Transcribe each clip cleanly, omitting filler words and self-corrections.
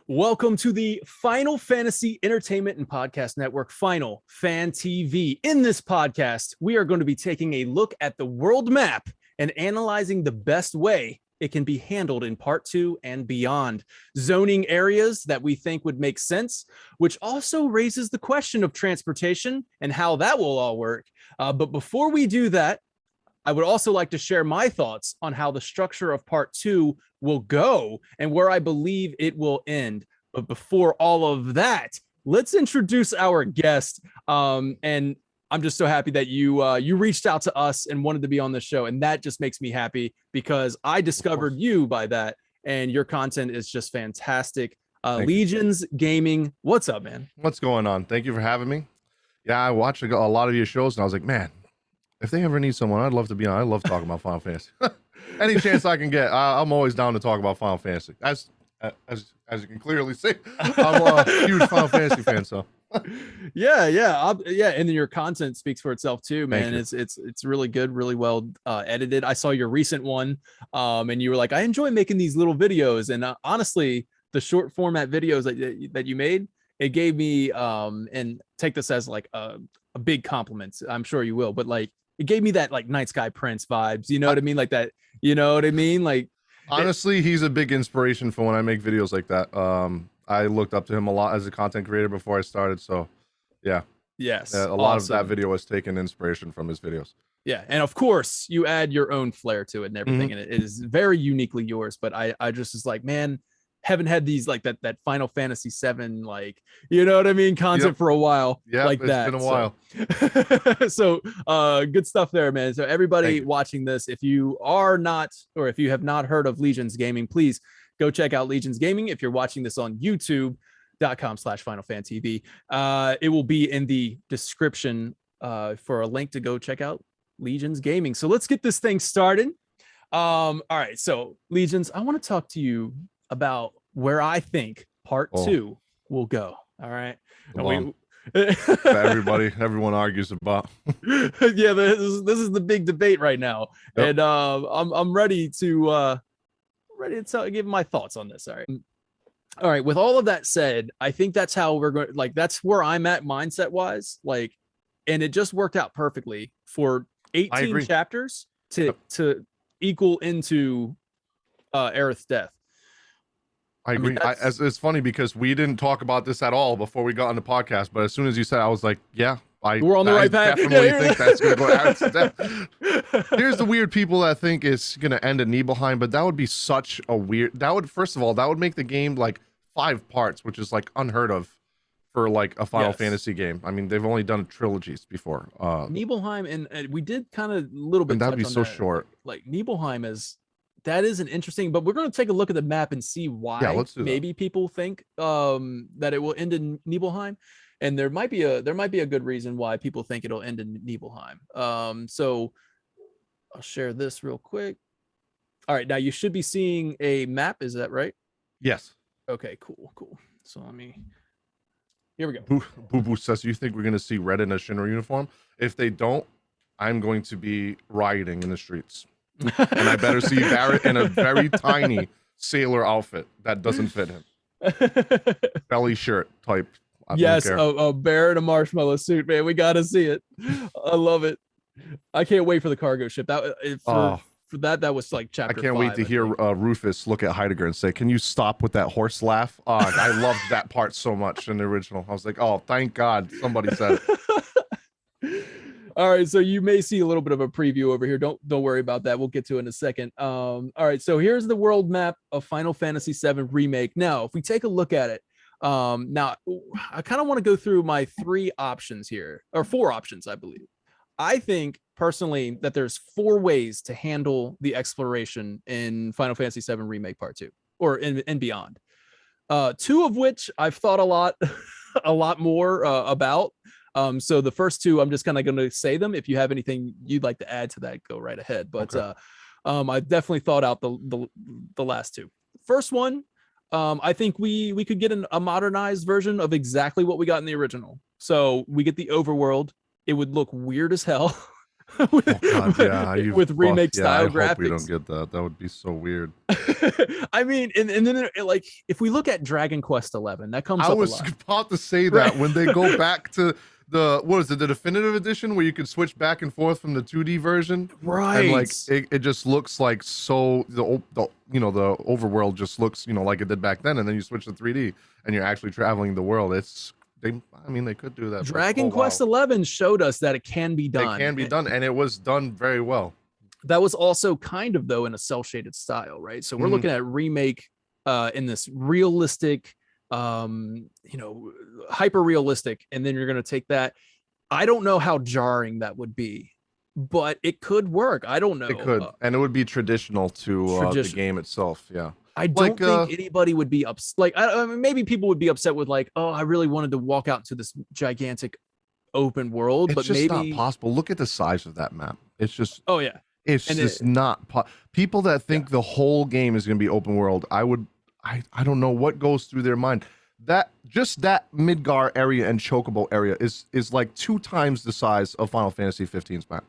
Welcome to the Final Fantasy Entertainment and Podcast Network Final Fan TV. In this podcast, we are going to be taking a look at the world map and analyzing the best way it can be handled in part 2 and beyond. Zoning areas that we think would make sense, which also raises the question of transportation and how that will all work. But before we do that, I would also like to share my thoughts on how the structure of part 2 will go and where I believe it will end. But before all of that, let's introduce our guest. And I'm just so happy that you reached out to us and wanted to be on the show. And that just makes me happy because I discovered you by that. And your content is just fantastic. Legions Gaming. What's up, man? What's going on? Thank you for having me. Yeah, I watched a lot of your shows and I was like, man, if they ever need someone, I'd love to be on. I love talking about Final Fantasy. Any chance I can get, I'm always down to talk about Final Fantasy. As you can clearly see, I'm a huge Final Fantasy fan. So, yeah, and then your content speaks for itself too, man. It's really good, really well edited. I saw your recent one, and you were like, I enjoy making these little videos, and honestly, the short format videos that you made, it gave me and take this as like a big compliment. I'm sure you will, but like. It gave me that like Night Sky Prince vibes, you know what I mean? Like that, you know what I mean? Like honestly, he's a big inspiration for when I make videos like that. I looked up to him a lot as a content creator before I started. So yeah. Yes. A lot of that video was taken inspiration from his videos. Yeah. And of course you add your own flair to it and everything. And it is very uniquely yours. But I just was like, man, haven't had these like that Final Fantasy 7 like, you know what I mean, content for a while. Yeah, like it's been a while. So good stuff there, man. So everybody watching this, if you are not, or if you have not heard of Legions Gaming, please go check out Legions Gaming. If you're watching this on youtube.com/FinalFanTV, it will be in the description for a link to go check out Legions Gaming. So let's get this thing started. All right, so Legions, I want to talk to you about where I think part 2 will go. All right. Everyone argues about. Yeah, this is the big debate right now. Yep. And I'm ready to give my thoughts on this. All right. With all of that said, I think that's how we're going, like that's where I'm at mindset wise. Like, and it just worked out perfectly for 18 chapters to equal into Aerith's death. I agree. It's funny because we didn't talk about this at all before we got on the podcast, but as soon as you said, I was like, yeah, we're on the right path. Definitely think that's going to go out to death. Here's the weird people that think it's going to end at Nibelheim, but that would be such a weird, first of all, that would make the game like 5 parts, which is like unheard of for like a Final Fantasy game. I mean, they've only done trilogies before. Nibelheim, and we did kind of a little bit. And that'd be so short. Like Nibelheim that is an interesting, but we're going to take a look at the map and see why maybe people think that it will end in Nibelheim, and there might be a good reason why people think it'll end in Nibelheim. So I'll share this real quick. All right, now you should be seeing a map. Is that right? Yes. Okay, cool. So here we go. Boo Boo says, you think we're going to see Red in a Shinra uniform? If they don't, I'm going to be rioting in the streets. And I better see Barrett in a very tiny sailor outfit that doesn't fit him. Belly shirt type. Yes, a Barrett, a marshmallow suit, man. We gotta see it. I love it. I can't wait for the cargo ship. For that was like chapter 5. I can't wait to hear Rufus look at Heidegger and say, "Can you stop with that horse laugh?" I loved that part so much in the original. I was like, "Oh, thank God somebody said it." All right, so you may see a little bit of a preview over here. Don't worry about that. We'll get to it in a second. All right, so here's the world map of Final Fantasy VII Remake. Now, if we take a look at it, now I kind of want to go through my 3 options here, or 4 options, I believe. I think personally that there's 4 ways to handle the exploration in Final Fantasy VII Remake Part 2, or and beyond. 2 of which I've thought a lot more about. So the first 2, I'm just kind of going to say them. If you have anything you'd like to add to that, go right ahead. But I definitely thought out the last 2. First one, I think we could get a modernized version of exactly what we got in the original. So we get the overworld. It would look weird as hell. with, Oh God, yeah. with remake Yeah, style I hope we don't graphics. get that. That would be so weird. I mean, and then like if we look at Dragon Quest 11, that comes I up a was lot, about to say right? that when they go back to the what is it, the definitive edition where you could switch back and forth from the 2D version, and Right. like it just looks like so the you know the overworld just looks like it did back then, and then you switch to 3D and you're actually traveling the world. I mean they could do that. But, Dragon Quest 11 showed us that it can be done. It can be done, and it was done very well. That was also kind of though in a cel-shaded style, right? So we're looking at remake in this realistic, hyper realistic, and then you're going to take that. I don't know how jarring that would be, but it could work. I don't know. It could, and it would be traditional to the game itself. Yeah. I don't think anybody would be upset. Like, I mean, maybe people would be upset with like, oh, I really wanted to walk out into this gigantic open world, it's but just maybe not possible. Look at the size of that map. It's just oh yeah, it's just not people that think the whole game is going to be open world. I don't know what goes through their mind. That just that Midgar area and Chocobo area is like 2 times the size of Final Fantasy 15's map.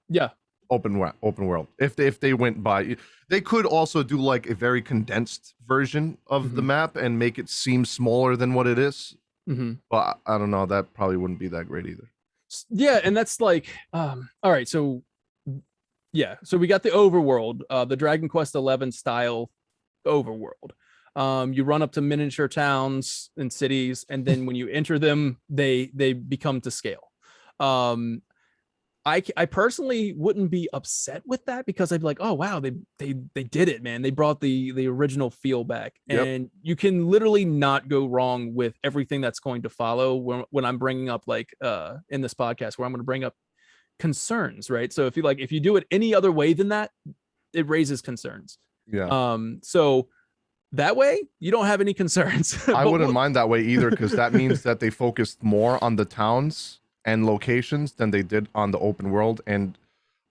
Yeah. Open world. If they went by, they could also do like a very condensed version of the map and make it seem smaller than what it is. But I don't know. That probably wouldn't be that great either. Yeah, and that's like, all right. So, yeah, so we got the overworld, the Dragon Quest 11 style overworld. You run up to miniature towns and cities, and then when you enter them, they become to scale. I personally wouldn't be upset with that because I'd be like, oh wow, they did it, man. They brought the original feel back, and you can literally not go wrong with everything that's going to follow when I'm bringing up like in this podcast where I'm going to bring up concerns, right? So if you do it any other way than that, it raises concerns. Yeah. So that way you don't have any concerns. I wouldn't mind that way either, because that means that they focused more on the towns and locations than they did on the open world. And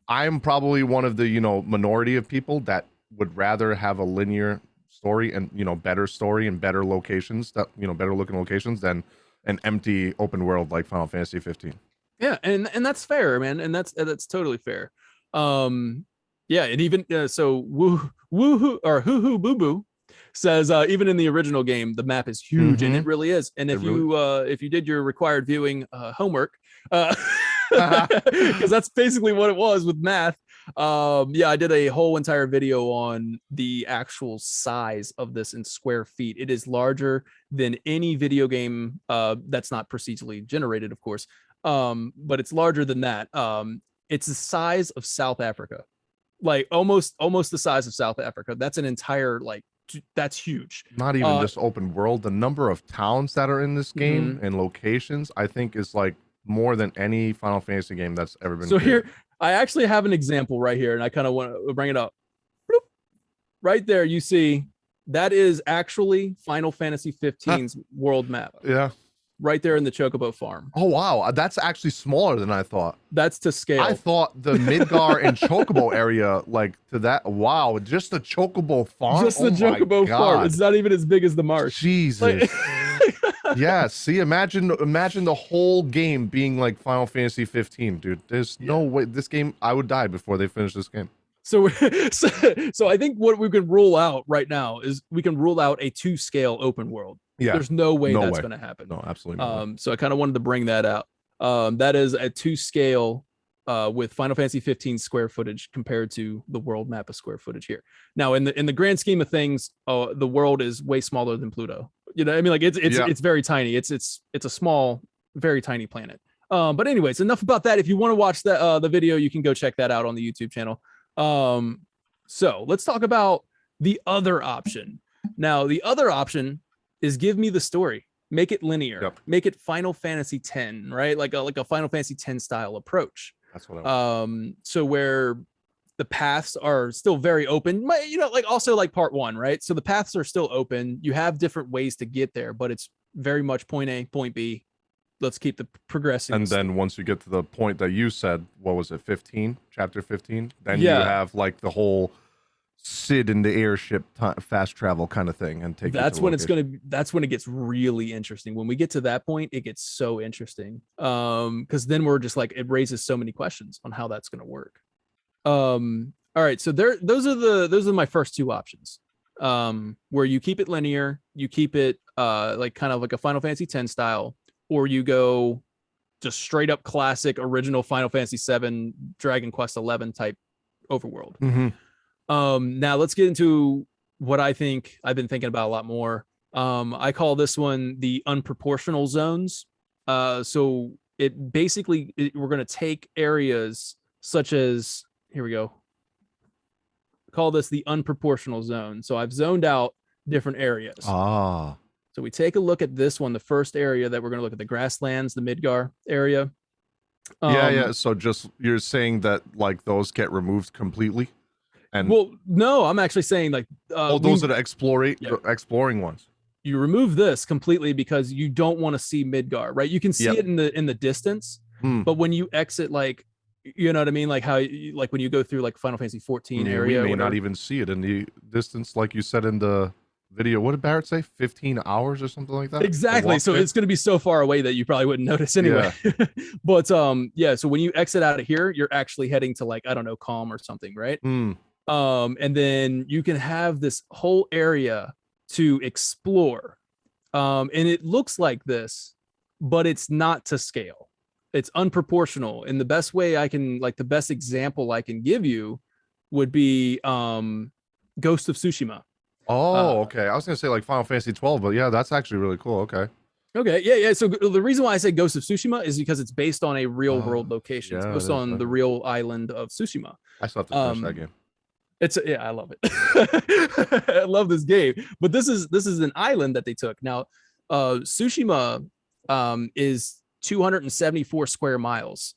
I'm probably one of the minority of people that would rather have a linear story and better story and better locations, that better looking locations, than an empty open world like Final Fantasy 15. Yeah, and that's fair, man, and that's totally fair. Yeah, and even so woohoo or hoo hoo boo boo says even in the original game the map is huge, and it really is. And if you did your required viewing homework, because that's basically what it was with math. Yeah, I did a whole entire video on the actual size of this in square feet. It is larger than any video game that's not procedurally generated, of course, but it's larger than that. It's the size of South Africa, like almost the size of South Africa. That's an entire that's huge. Not even just open world. The number of towns that are in this game and locations, I think, is like more than any Final Fantasy game that's ever been. So created. Here, I actually have an example right here, and I kind of want to bring it up. Bloop. Right there, you see that is actually Final Fantasy 15's world map. Yeah. Right there in the Chocobo farm. Oh wow, that's actually smaller than I thought. That's to scale. I thought the Midgar and Chocobo area, like to that. Wow, just the Chocobo farm. Just the Chocobo farm. It's not even as big as the marsh. Jesus. Yeah. See, imagine the whole game being like Final Fantasy 15, dude. There's no way this game. I would die before they finish this game. So I think what we can rule out right now is we can rule out a 2-scale open world. Yeah. There's no way that's going to happen. No, absolutely not. So I kind of wanted to bring that out. That is a 2-scale with Final Fantasy 15 square footage compared to the world map of square footage here. Now, in the grand scheme of things, the world is way smaller than Pluto. You know, I mean, like it's very tiny. It's a small, very tiny planet. But anyways, enough about that. If you want to watch the video, you can go check that out on the YouTube channel. So let's talk about the other option. Now, the other option is give me the story, make it linear, make it Final Fantasy X, right? Like a Final Fantasy X style approach. That's what I want. So where the paths are still very open, like also like part 1, right? So the paths are still open. You have different ways to get there, but it's very much point A, point B. Let's keep the progressing. And then once you get to the point that you said, what was it, 15, chapter 15? Then you have like the whole sit in the airship fast travel kind of thing and take. That's when that's when it gets really interesting. When we get to that point, it gets so interesting. Because then we're just like, it raises so many questions on how that's going to work. All right, so those are my first two options. Where you keep it linear, you keep it like kind of like a Final Fantasy X style, or you go just straight up classic original Final Fantasy VII, Dragon Quest XI type overworld. Now let's get into what I think I've been thinking about a lot more. I call this one the unproportional zones. So it basically, we're going to take areas such as, here we go, call this the unproportional zone. So I've zoned out different areas. So we take a look at this one, the first area that we're going to look at, the grasslands, the Midgar area. Yeah. So just, you're saying that like those get removed completely? And well, no, I'm actually saying like those are the exploring ones. You remove this completely because you don't want to see Midgar, right? You can see it in the distance, but when you exit, like, you know what I mean, like how like when you go through like Final Fantasy 14 area, we may not even see it in the distance, like you said in the video. What did Barrett say? 15 hours or something like that? Exactly. So it's going to be so far away that you probably wouldn't notice anyway. But yeah, so when you exit out of here, you're actually heading to like, I don't know, Calm or something, right? And then you can have this whole area to explore. And it looks like this, but it's not to scale. It's unproportional. And the best way I can, like the best example I can give you would be Ghost of Tsushima. Okay. I was gonna say like Final Fantasy 12, but yeah, that's actually really cool. Okay. Yeah. So the reason why I say Ghost of Tsushima is because it's based on a real world location. It's based on the real island of Tsushima. I still have to finish that game. I love it. I love this game. But this is an island that they took. Now, Tsushima is 274 square miles.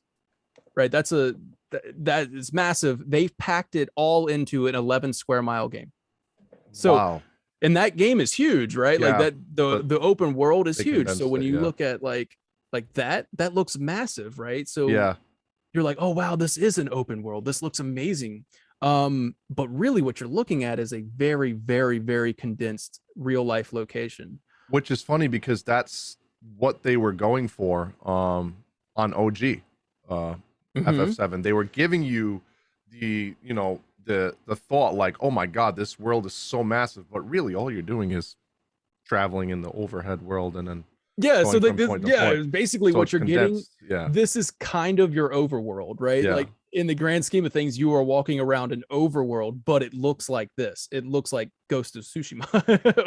Right? That is massive. They've packed it all into an 11 square mile game. So wow. And that game is huge, right? Yeah, like that the open world is huge. So when you look at like that looks massive, right? So you're like, oh wow, this is an open world. This looks amazing. But really what you're looking at is a very, very, very condensed real life location. Which is funny because that's what they were going for on OG FF7. They were giving you the thought like, oh my god, this world is so massive, but really all you're doing is traveling in the overhead world and then basically so what you're getting. This is kind of your overworld, right? Like in the grand scheme of things, you are walking around an overworld, but it looks like this. It looks like Ghost of Tsushima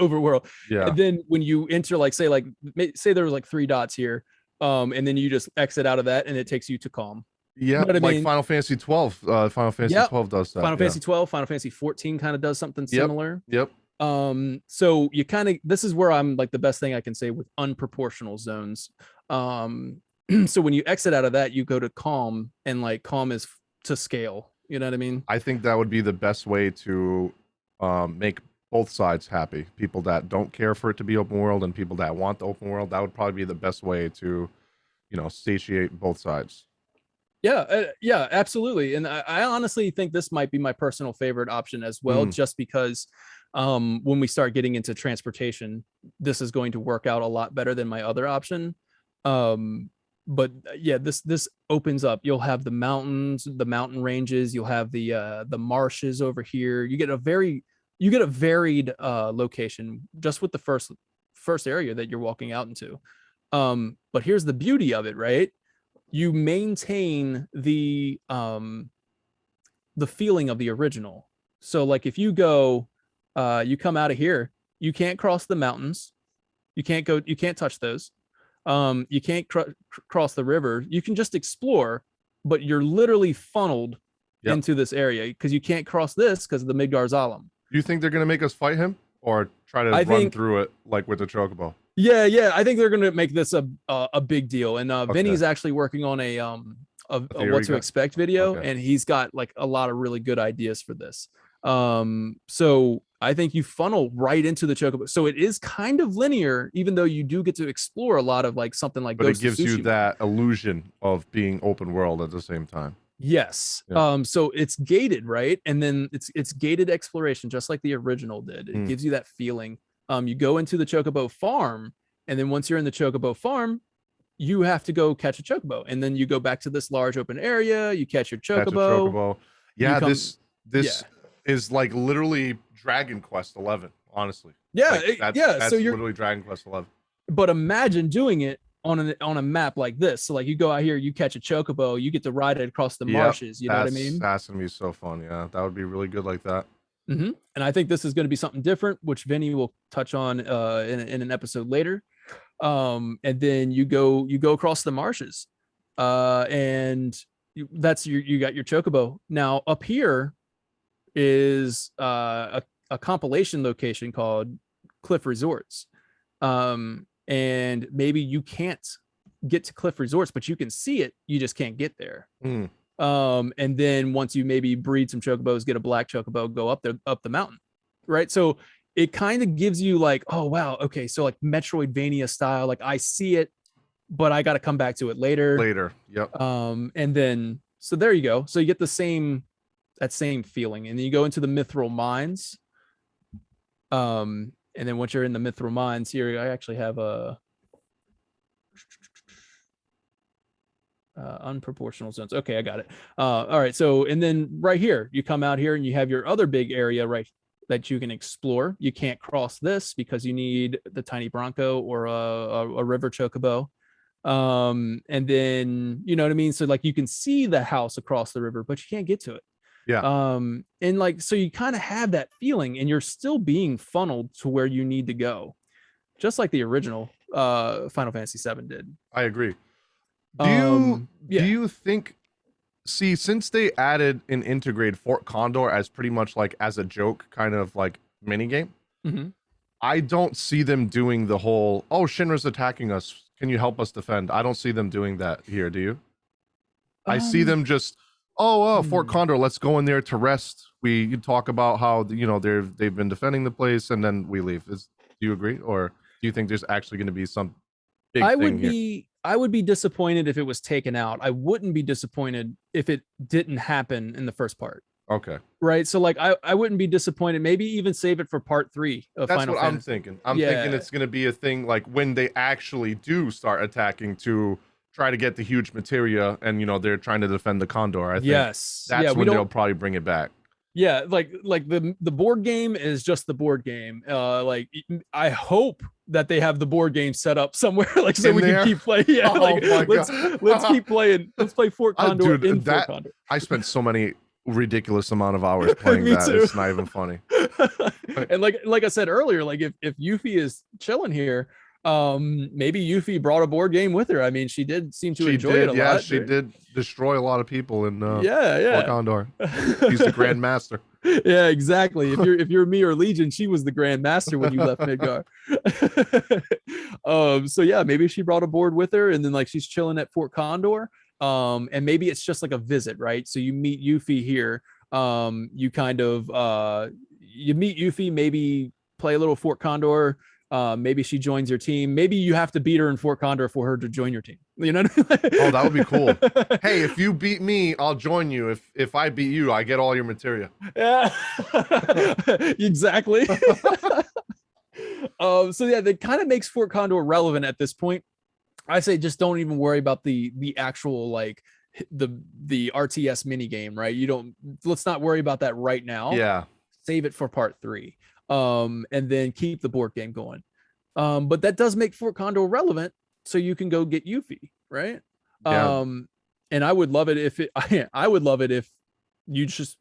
overworld. And then when you enter, like say there was like 3 dots here, and then you just exit out of that and it takes you to Calm. Yeah, you know like Final Fantasy 12. Final Fantasy 12 does that. Final Fantasy 12, Final Fantasy 14 kind of does something similar. Yep. So you kind of, this is where I'm like the best thing I can say with unproportional zones. So when you exit out of that, you go to Calm, and like Calm is to scale. You know what I mean? I think that would be the best way to make both sides happy. People that don't care for it to be open world and people that want the open world. That would probably be the best way to, satiate both sides. Yeah, absolutely. And I honestly think this might be my personal favorite option as well, just because when we start getting into transportation, this is going to work out a lot better than my other option. But yeah, this opens up. You'll have the mountains, the mountain ranges. You'll have the marshes over here. You get a varied location just with the first area that you're walking out into. But here's the beauty of it, right? You maintain the feeling of the original. So like if you go, you come out of here, you can't cross the mountains. You can't touch those. You can't cross the river. You can just explore, but you're literally funneled into this area because you can't cross this because of the Midgar Zalem. Do you think they're going to make us fight him or try to run through it like with the Chocobo? Yeah. I think they're going to make this a big deal. And Vinny's actually working on a what to expect video, and he's got like a lot of really good ideas for this. So I think you funnel right into the Chocobo. So it is kind of linear, even though you do get to explore a lot of like something like. But it gives you that illusion of being open world at the same time. Yes. Yeah. So it's gated, right? And then it's gated exploration, just like the original did. It Mm. gives you that feeling. You go into the Chocobo farm, and then once you're in the Chocobo farm, you have to go catch a Chocobo, and then you go back to this large open area. You catch your Catch a Chocobo. chocobo. You Yeah, come, this yeah, is like literally Dragon Quest 11. Honestly, yeah, like yeah. So that's you're, literally Dragon Quest 11. but imagine doing it on a map like this. So like you go out here, you catch a Chocobo, you get to ride it across the Yep, marshes. You know what I mean? that's gonna be so fun. Yeah, that would be really good like that. And I think this is going to be something different, which Vinny will touch on in an episode later. And then you go across the marshes, and that's you got your Chocobo. Now up here is a compilation location called Cliff Resorts. And maybe you can't get to Cliff Resorts, but you can see it. You just can't get there. Mm. And then once you maybe breed some Chocobos, get a black Chocobo, go up there, up the mountain, right? So it kind of gives you like, oh wow, okay, so like Metroidvania style, like I see it, but I got to come back to it later. Later, yep. And then so there you go. So you get the same that same feeling, and then you go into the Mithril Mines. And then once you're in the Mithril Mines, here I actually have a unproportional zones. Okay, I got it. All right, so and then right here, you come out here and you have your other big area right that you can explore. You can't cross this because you need the tiny Bronco or a river Chocobo. And then you know what I mean. So like you can see the house across the river, but you can't get to it. Yeah. And like so you kind of have that feeling, and you're still being funneled to where you need to go, just like the original Final Fantasy VII did. I agree. Yeah. Do you think, see, since they added and integrated Fort Condor as pretty much like as a joke kind of like mini game, I don't see them doing the whole, oh, Shinra's attacking us, can you help us defend? I don't see them doing that here. Do you? I see them just, Fort Condor, let's go in there to rest. We talk about how, you know, they've been defending the place, and then we leave. Do you agree, or do you think there's actually going to be some big thing here? I would be disappointed if it was taken out. I wouldn't be disappointed if it didn't happen in the first part. Okay. Right. So like I wouldn't be disappointed. Maybe even save it for part 3 of That's Final what Fantasy. I'm thinking. I'm thinking it's going to be a thing like when they actually do start attacking to try to get the huge materia, and you know they're trying to defend the Condor. I think that's when they'll probably bring it back. Yeah, like the board game is just the board game. Like I hope that they have the board game set up somewhere, like so we can keep playing. Yeah, like let's keep playing. Let's play Fort Condor in Fort Condor. I spent so many ridiculous amount of hours playing that. Too. It's not even funny. And like I said earlier, like if Yuffie is chilling here, maybe Yuffie brought a board game with her. I mean, she did seem to enjoy it a lot. Yeah, she did destroy a lot of people in Fort Condor. She's the Grand Master. Yeah, exactly. If you're me or Legion, she was the Grand Master when you left Midgar. So yeah, maybe she brought a board with her, and then like she's chilling at Fort Condor. And maybe it's just like a visit, right? So you meet Yuffie here. You kind of you meet Yuffie, maybe play a little Fort Condor. Maybe she joins your team. Maybe you have to beat her in Fort Condor for her to join your team. You know? Oh, that would be cool. Hey, if you beat me, I'll join you. If I beat you, I get all your materia. Yeah, exactly. So yeah, that kind of makes Fort Condor relevant at this point. I say just don't even worry about the actual like the RTS mini game, right? Let's not worry about that right now. Yeah. Save it for part 3. And then keep the board game going. But that does make Fort Condor relevant, so you can go get Yuffie, right? Yeah. And I would love it if you just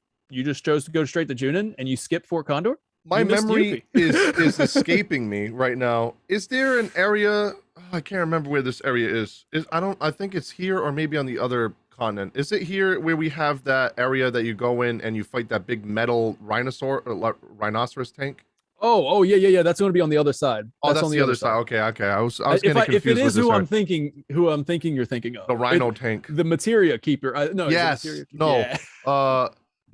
chose to go straight to Junon and you skip Fort Condor. My memory is escaping me right now. Is there an area? I can't remember where this area is. I think it's here or maybe on the other continent. Is it here where we have that area that you go in and you fight that big metal rhinoceros tank? Oh yeah. That's going to be on the other side. That's on the other side. Okay. I was getting confused. If it is who I'm thinking you're thinking of. The rhino tank. The materia keeper. No. Yes. No. Yeah.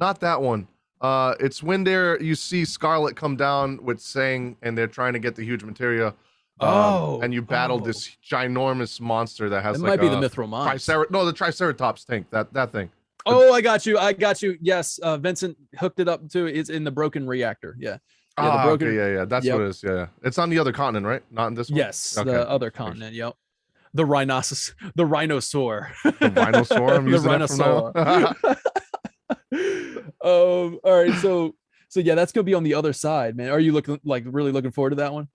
Not that one. It's when you see Scarlet come down with Sang and they're trying to get the huge materia. And you battle this ginormous monster that has might be the Mithril Mines. The Triceratops tank. That thing. Oh, I got you. Yes, Vincent hooked it up to. It's in the broken reactor. Yeah. Yeah, the broken. Okay, yeah. That's Yep. what it is. Yeah. It's on the other continent, right? Not in this one? Yes, Okay. the other continent. Yep. The rhinoceros, the rhinosaur. The rhinosaur. I'm The using that from now. All right, so yeah, that's gonna be on the other side, man. Are you really looking forward to that one?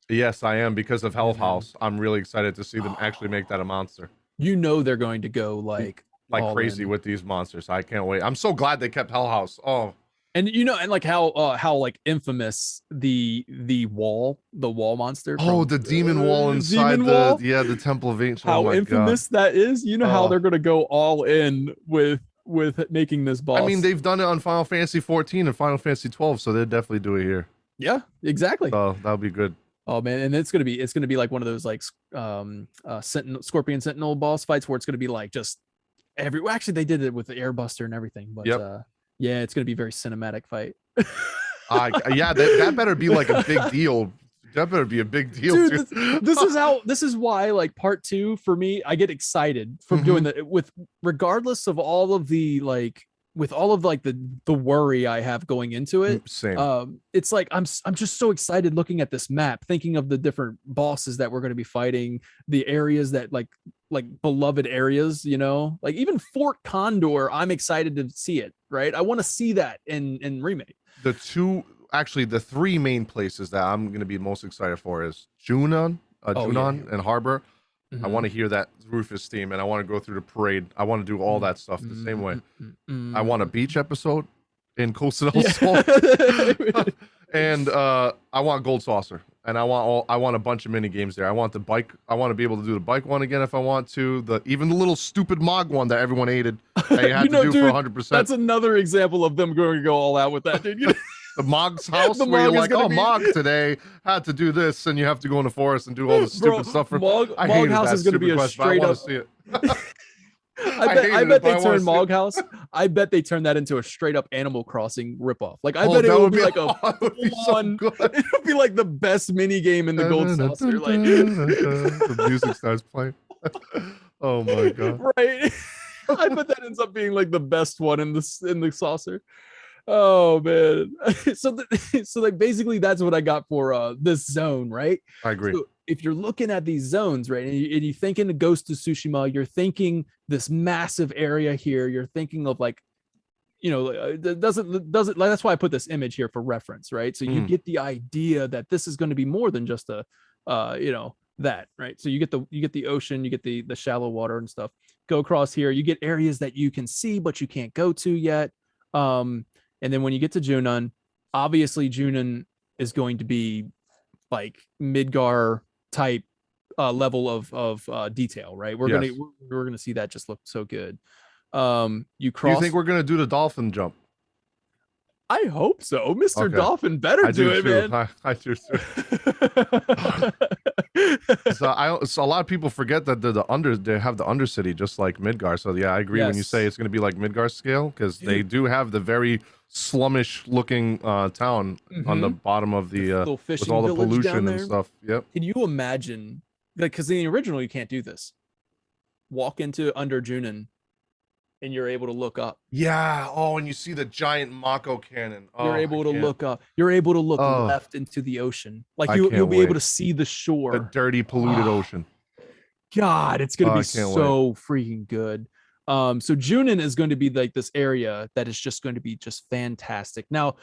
Yes, I am, because of Health Yeah, man. House. I'm really excited to see them actually make that a monster. You know they're going to go like all crazy in. with these monsters. I can't wait. I'm so glad they kept Hell House. Oh, And you know, and like how like infamous the wall monster. oh, From, the demon wall inside demon wall? the Temple of Ancient. How Oh my infamous God. that is. You know how they're gonna go all in with making this boss. I mean, they've done it on Final Fantasy 14 and Final Fantasy 12, so they'll definitely do it here. Yeah, exactly. So that'll be good. Oh man, and it's gonna be like one of those like Scorpion Sentinel boss fights where it's gonna be like just well, actually they did it with the Airbuster and everything, but yeah, it's gonna be a very cinematic fight. Yeah, that better be like a big deal. That better be a big deal, dude. This is why like part 2 for me, I get excited from doing that with regardless of all of the like with all of like the worry I have going into it. Same. It's like I'm just so excited looking at this map, thinking of the different bosses that we're going to be fighting, the areas that like beloved areas, you know, like even Fort Condor. I'm excited to see it. Right, I want to see that in Remake. The 3 main places that I'm going to be most excited for is Junon, and Harbor. I want to hear that Rufus theme, and I want to go through the parade. I want to do all that stuff the same way. I want a beach episode in Coastal Soul. And I want Gold Saucer, and I want a bunch of mini games there. I want the bike. I want to be able to do the bike one again if I want to. Even the little stupid Mog one that everyone hated. That you had to do for 100%. That's another example of them going to go all out with that, dude. The Mog's house, where you're like, oh, Mog today had to do this, and you have to go in the forest and do all this stupid stuff. Mog house is going to be a straight up. I bet they turn Mog House. I bet they turn that into a straight up Animal Crossing ripoff. Like I bet it would be like a fun. It would be like the best mini game in the Gold Saucer. Like the music starts playing. Oh my God! Right. I bet that ends up being like the best one in the saucer. Oh man. So like basically that's what I got for this zone, right? I agree. So if you're looking at these zones, right, and you thinking of Ghost of Tsushima, you're thinking this massive area here, you're thinking of like, you know, doesn't that's why I put this image here for reference, right? So you get the idea that this is going to be more than just a you know, that, right? So you get the ocean, you get the shallow water and stuff. Go across here, you get areas that you can see but you can't go to yet. And then when you get to Junon, obviously Junon is going to be like Midgar type level of detail, right? We're gonna see that just look so good. You cross. Do you think we're gonna do the dolphin jump? I hope so. Mr. Dolphin better do it, man. I do too. So a lot of people forget that they have the Undercity just like Midgar. So yeah, I agree when you say it's going to be like Midgar scale, because they do have the very slummish looking town on the bottom of the with all the pollution and stuff. Yep. Can you imagine? Like, because in the original you can't do this. Walk into Under Junon, and you're able to look up. Yeah. Oh, and you see the giant Mako cannon. Oh, you're able to look up. You're able to look left into the ocean. Like you'll be able to see the shore. The dirty, polluted ocean. God, it's gonna be so freaking good. So Junon is going to be like this area that is just going to be just fantastic. Now,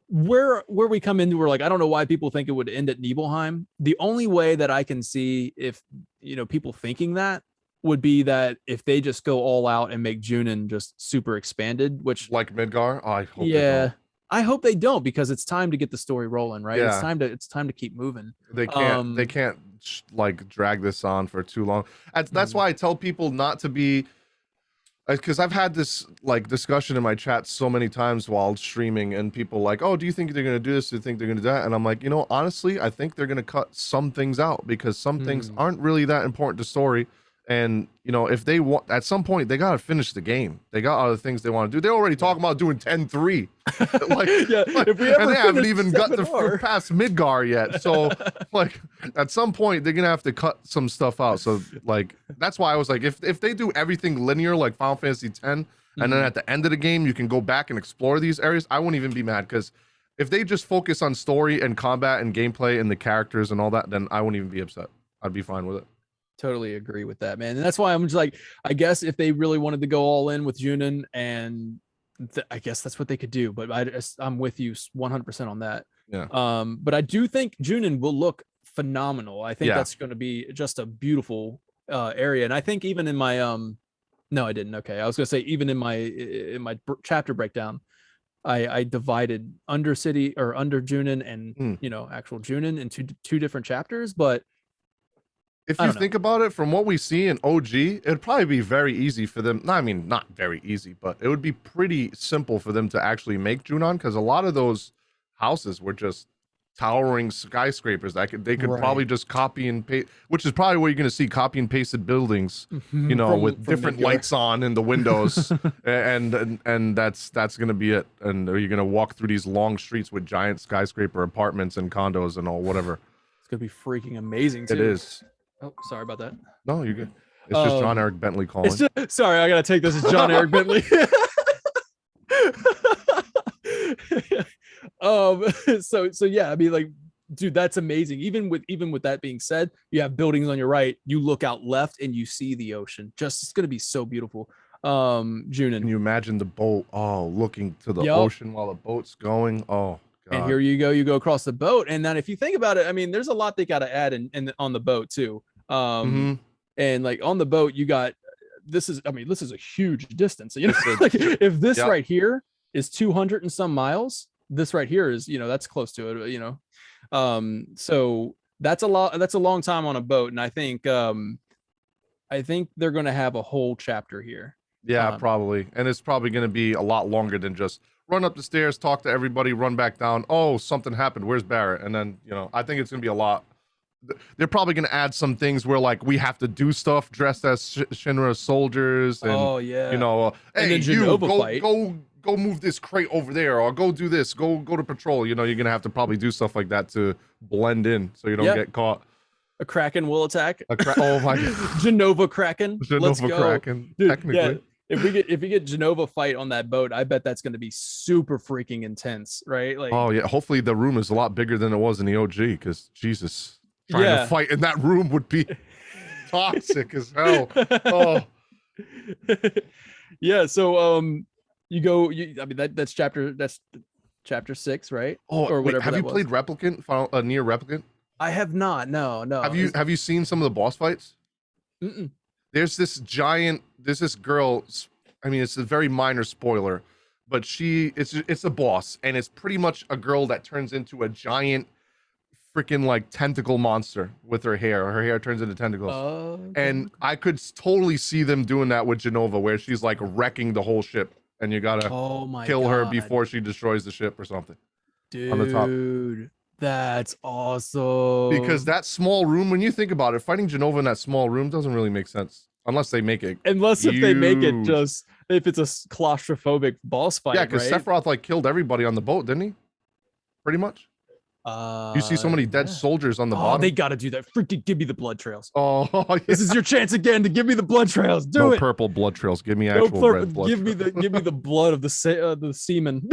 where we come into, we're like, I don't know why people think it would end at Nibelheim. The only way that I can see if, you know, people thinking that would be that if they just go all out and make Junon just super expanded, which like Midgar. I hope I hope they don't, because it's time to get the story rolling, right? Yeah. It's time to keep moving. They can't like drag this on for too long. That's why I tell people not to be, because I've had this like discussion in my chat so many times while streaming, and people like, oh, do you think they're gonna do this? Do you think they're gonna do that? And I'm like, you know, honestly, I think they're gonna cut some things out, because some things aren't really that important to story. And you know, if they want, at some point they gotta finish the game. They got other things they want to do. They're already talking about doing 10-3. If we ever, and they haven't even got past Midgar yet. So like at some point they're gonna have to cut some stuff out. So like that's why I was like, if they do everything linear like Final Fantasy X, and then at the end of the game you can go back and explore these areas, I wouldn't even be mad, because if they just focus on story and combat and gameplay and the characters and all that, then I wouldn't even be upset. I'd be fine with it. Totally agree with that, man. And that's why I'm just like, I guess if they really wanted to go all in with Junon, and I guess that's what they could do. But I'm with you 100% on that. Yeah. But I do think Junon will look phenomenal. I think Yeah. that's going to be just a beautiful area. And I think even in my no, I didn't. Okay, I was going to say even in my chapter breakdown, I divided Under City or Under Junon and actual Junon into two different chapters, but. If you think about it, from what we see in OG, it'd probably be very easy for them. I mean, not very easy, but it would be pretty simple for them to actually make Junon, because a lot of those houses were just towering skyscrapers that they could probably just copy and paste, which is probably where you're going to see copy and pasted buildings, with different lights on in the windows, and that's going to be it. And you're going to walk through these long streets with giant skyscraper apartments and condos and all whatever. It's going to be freaking amazing too. It is. Oh, sorry about that. No, you're good. It's just John Eric Bentley calling. Sorry, I gotta take this as John Eric Bentley. So yeah, I mean, like, dude, that's amazing. Even with that being said, you have buildings on your right. You look out left and you see the ocean. It's gonna be so beautiful. Junon. Can you imagine the boat? Oh, looking to the ocean while the boat's going. Oh. God. And here you go across the boat. And then if you think about it, I mean, there's a lot they got to add in on the boat too. And like on the boat, you got, this is a huge distance. Like if this right here is 200 and some miles, this right here is, that's close to it, so that's a long time on a boat. And I think they're going to have a whole chapter here. Yeah, probably. And it's probably going to be a lot longer than just run up the stairs, talk to everybody, run back down. Oh, something happened. Where's Barrett? And then, I think it's going to be a lot. They're probably going to add some things where, like, we have to do stuff dressed as Shinra soldiers. And, hey, you go move this crate over there, or go do this, go to patrol. You're going to have to probably do stuff like that to blend in so you don't get caught. A Kraken will attack. Oh my God. Genova Kraken. Let's go. Kraken, dude, technically. Yeah. If we get Genova fight on that boat, I bet that's going to be super freaking intense, right? Like, oh yeah, hopefully the room is a lot bigger than it was in the OG, because Jesus, trying to fight in that room would be toxic as hell. Oh, yeah. So that's chapter 6, right? Oh, or whatever. Have you played Replicant? Near Replicant? I have not. No. Have you seen some of the boss fights? Mm-mm. There's this girl. I mean, it's a very minor spoiler, but it's a boss, and it's pretty much a girl that turns into a giant freaking like tentacle monster with her hair. Her hair turns into tentacles. Okay. And I could totally see them doing that with Genova, where she's like wrecking the whole ship, and you gotta kill her before she destroys the ship or something. Dude, on the top. That's awesome. Because that small room, when you think about it, fighting Genova in that small room doesn't really make sense. Unless they make it if they make it just, if it's a claustrophobic boss fight. Yeah, because Sephiroth like killed everybody on the boat, didn't he? Pretty much. You see so many dead soldiers on the bottom. They got to do that. Freaking give me the blood trails. Oh, yeah. This is your chance again to give me the blood trails. Do it. Purple blood trails. Give me actual red blood. Give me the blood of the semen.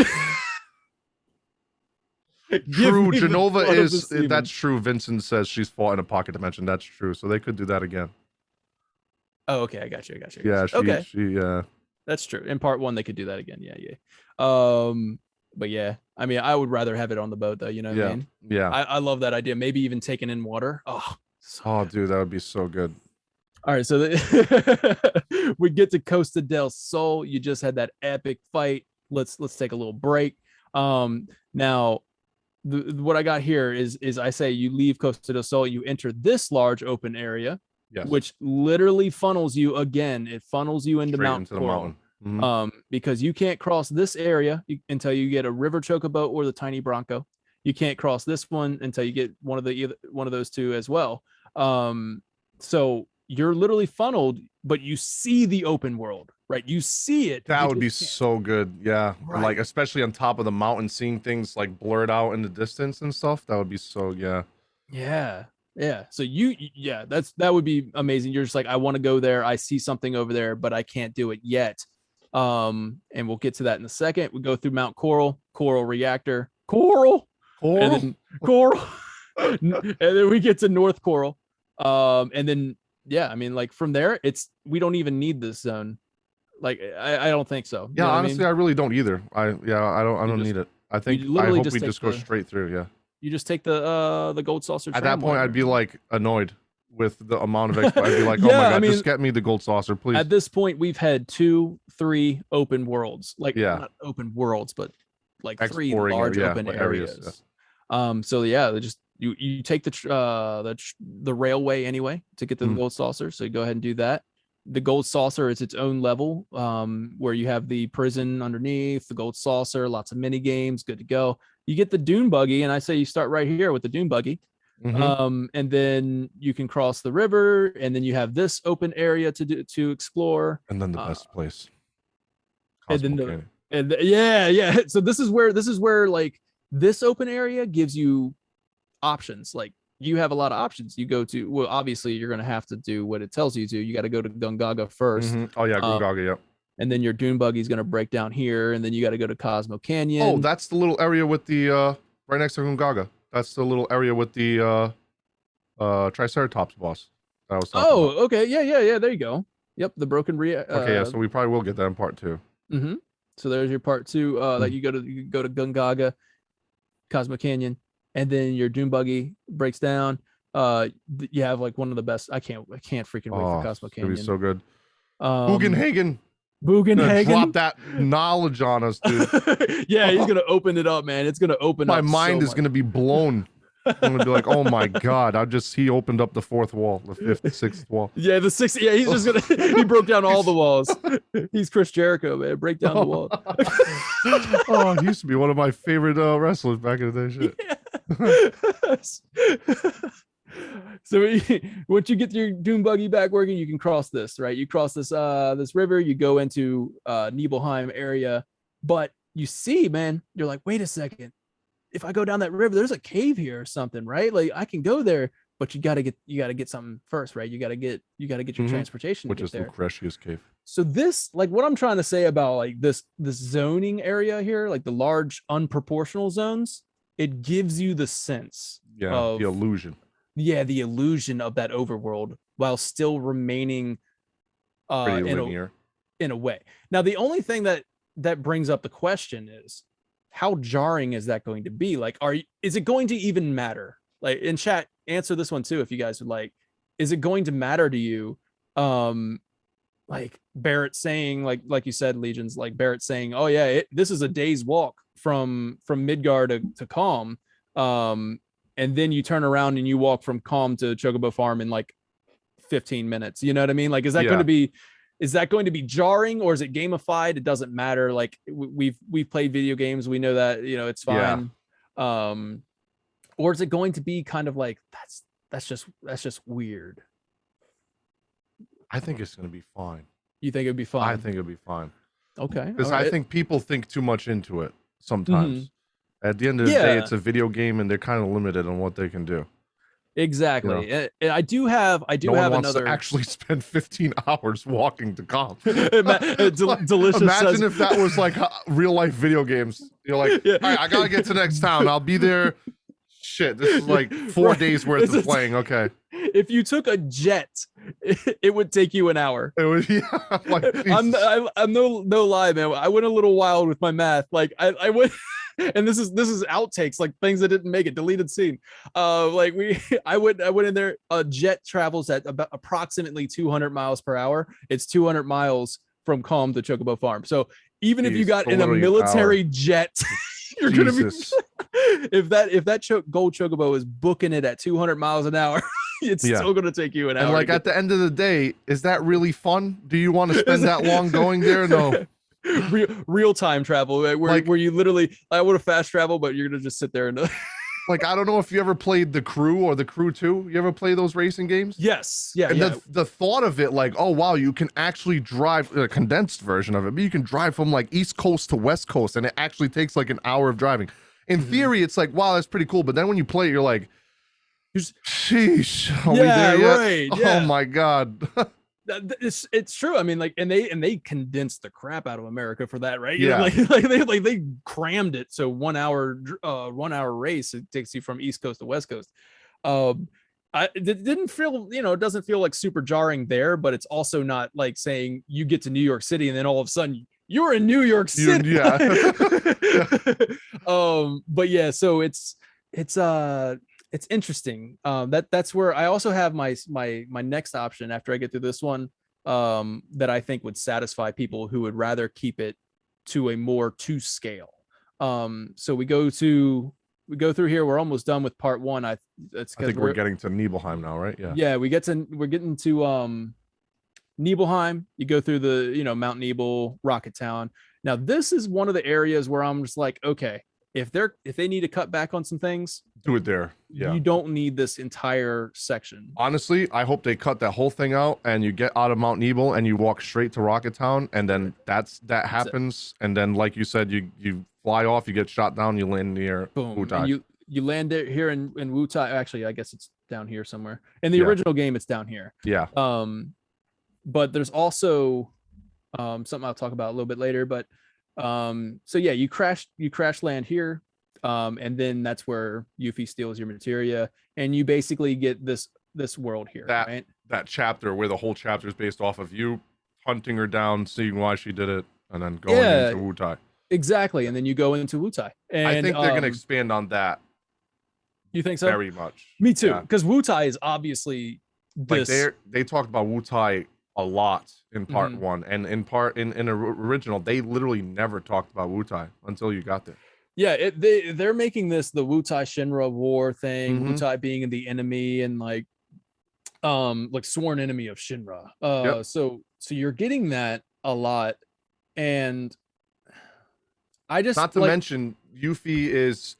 True, Genova is. That's true. Vincent says she's fought in a pocket dimension. That's true. So they could do that again. Oh, okay. I got you. Yeah. She. That's true. In part 1, they could do that again. Yeah. But yeah, I mean, I would rather have it on the boat though. You know what I mean? Yeah. I love that idea. Maybe even taking in water. Dude, that would be so good. All right, so we get to Costa del Sol. You just had that epic fight. Let's take a little break. Now, what I got here is I say you leave Costa del Sol, you enter this large open area, which literally funnels you again. It funnels you into Mount Coral. Mm-hmm. Because you can't cross this area until you get a river chocobo or the tiny bronco. You can't cross this one until you get one of those two as well. So you're literally funneled, but you see the open world, right? You see it. That would be so good. Yeah. Right. Like, especially on top of the mountain, seeing things like blurred out in the distance and stuff. That would be so, yeah. So that would be amazing. You're just like, I want to go there. I see something over there, but I can't do it yet. And we'll get to that in a second. We go through Mount Coral, Coral Reactor, Coral, and then Coral, and then we get to North Coral. And then yeah, I mean, like from there, we don't even need this zone. Like I don't think so. Yeah, honestly, I really don't either. I don't need it. I think I hope we just go straight through. Yeah. You just take the gold saucer. At that point, I'd be like annoyed with the amount of expo. I'd be like, oh my god, I mean, just get me the gold saucer, please. At this point, we've had 2, 3 open worlds, like not open worlds, but like 3 large open areas. So yeah, just you take the railway anyway to get to the gold saucer. So you go ahead and do that. The gold saucer is its own level, where you have the prison underneath, the gold saucer, lots of mini games, good to go. You get the dune buggy, and I say you start right here with the dune buggy. And then you can cross the river, and then you have this open area to explore. And then the best place. And then yeah. So this is where like this open area gives you options. Like you have a lot of options. You go to, well, obviously you're gonna have to do what it tells you to. You got to go to Gungaga first. Oh yeah, Gungaga, yep. And then your dune buggy is gonna break down here, and then you got to go to Cosmo Canyon. Oh, that's the little area with the right next to Gungaga. That's the little area with the Triceratops boss that I was talking about. Okay, yeah. There you go. Yep, the broken okay, yeah. So we probably will get that in part 2. So there's your part 2. That you go to Gungaga, Cosmo Canyon, and then your dune buggy breaks down. You have like one of the best. I can't freaking wait for Cosmo Canyon. It's gonna be so good. Bugenhagen. Drop that knowledge on us, dude. Yeah, he's gonna open it up, man. It's gonna open my up. My mind is gonna be blown. I'm gonna be like, oh my god! He opened up the 4th wall, the 5th, 6th wall. Yeah, the 6th. Yeah, he's just gonna. He broke down all the walls. He's Chris Jericho, man. Break down the wall. Oh, he used to be one of my favorite wrestlers back in the day. Shit. Yeah. So once you get your dune buggy back working, you can cross this, right? You cross this this river, you go into Nibelheim area, but you see, man, you're like, wait a second, if I go down that river, there's a cave here or something, right? Like I can go there, but you gotta get something first, right? You gotta get your transportation, which is Lucretia's cave. So this, like what I'm trying to say about like this zoning area here, like the large unproportional zones, it gives you the sense of the illusion. Yeah, the illusion of that overworld while still remaining in a way. Now, the only thing that brings up the question is how jarring is that going to be? Like, is it going to even matter? Like in chat, answer this one too, if you guys would like. Is it going to matter to you? Like Barrett saying, like you said, Legions, like Barrett saying, oh yeah, this is a day's walk from Midgar to Calm. And then you turn around and you walk from Calm to Chocobo Farm in like 15 minutes. You know what I mean? Like, is that going to be jarring, or is it gamified? It doesn't matter. Like we've played video games. We know that, it's fine. Yeah. Or is it going to be kind of like, that's just weird. I think it's going to be fine. You think it'd be fine? I think it'd be fine. Okay. Because I think people think too much into it sometimes. At the end of the day, it's a video game, and they're kind of limited on what they can do. Exactly. And I do have wants to actually spend 15 hours walking to Calm. Delicious. Imagine if that was like real life video games. You're like, all right, I gotta get to the next town. I'll be there. Shit, this is like 4 days worth of playing. Okay. If you took a jet, it would take you an hour. It would, yeah. Like, I'm no lie, man. I went a little wild with my math. Like I went. And this is outtakes, like things that didn't make it, deleted scene. I went in there. A jet travels at about approximately 200 miles per hour. It's 200 miles from Calm to Chocobo Farm. So even if you got in a military jet, you're gonna be. If that gold Chocobo is booking it at 200 miles an hour, it's still gonna take you an hour. And like at the end of the day, is that really fun? Do you want to spend that long going there? No. Real time travel where you literally, I would have fast travel, but you're gonna just sit there and like, I don't know if you ever played The Crew or The Crew 2. You ever play those racing games? Yes. Yeah. And the thought of it, like, oh wow, you can actually drive a condensed version of it, but you can drive from like East Coast to West Coast, and it actually takes like an hour of driving. In theory, it's like, wow, that's pretty cool. But then when you play it, you're like, sheesh, are we there yet? Right. Oh my god. It's true. I mean, like, and they condensed the crap out of America for that, right? Yeah. They crammed it. So 1 hour race, it takes you from East Coast to West Coast. It didn't feel, it doesn't feel like super jarring there, but it's also not like saying you get to New York City and then all of a sudden you're in New York City. Yeah. But yeah, so it's interesting. That's where I also have my next option after I get through this one, that I think would satisfy people who would rather keep it to a more to scale. So we go through here. We're almost done with part one. I think we're getting to Nibelheim now, right? Yeah. We're getting to Nibelheim. You go through the Mount Nibel, Rocket Town. Now this is one of the areas where I'm just like, okay, if they need to cut back on some things, do it there. Yeah, you don't need this entire section. Honestly, I hope they cut that whole thing out and you get out of Mount Nibel and you walk straight to Rocket Town, and then that happens, and then like you said, you fly off, you get shot down, you land near Wutai. And you land it here in Wutai. Actually, I guess it's down here somewhere. In the original game, it's down here. Yeah. But there's also something I'll talk about a little bit later. But so yeah, you crash land here. And then that's where Yuffie steals your materia, and you basically get this world here, right? That chapter where the whole chapter is based off of you hunting her down, seeing why she did it, and then going into Wutai. Exactly, and then you go into Wutai. And I think they're going to expand on that. You think so? Very much. Me too, because Wutai is obviously this. Like they talked about Wutai a lot in part one, and in original they literally never talked about Wutai until you got there. Yeah, they're making this the Wutai Shinra war thing, Wutai being the enemy and like sworn enemy of Shinra. So you're getting that a lot, and I just not to mention Yuffie is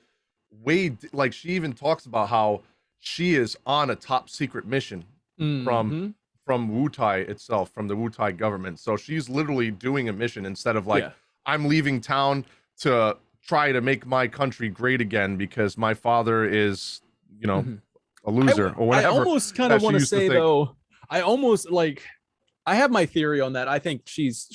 like she even talks about how she is on a top secret mission from Wutai itself, from the Wutai government. So she's literally doing a mission instead of like I'm leaving town to try to make my country great again because my father is, a loser or whatever. I almost kind of want to say though, I almost like, I have my theory on that. I think she's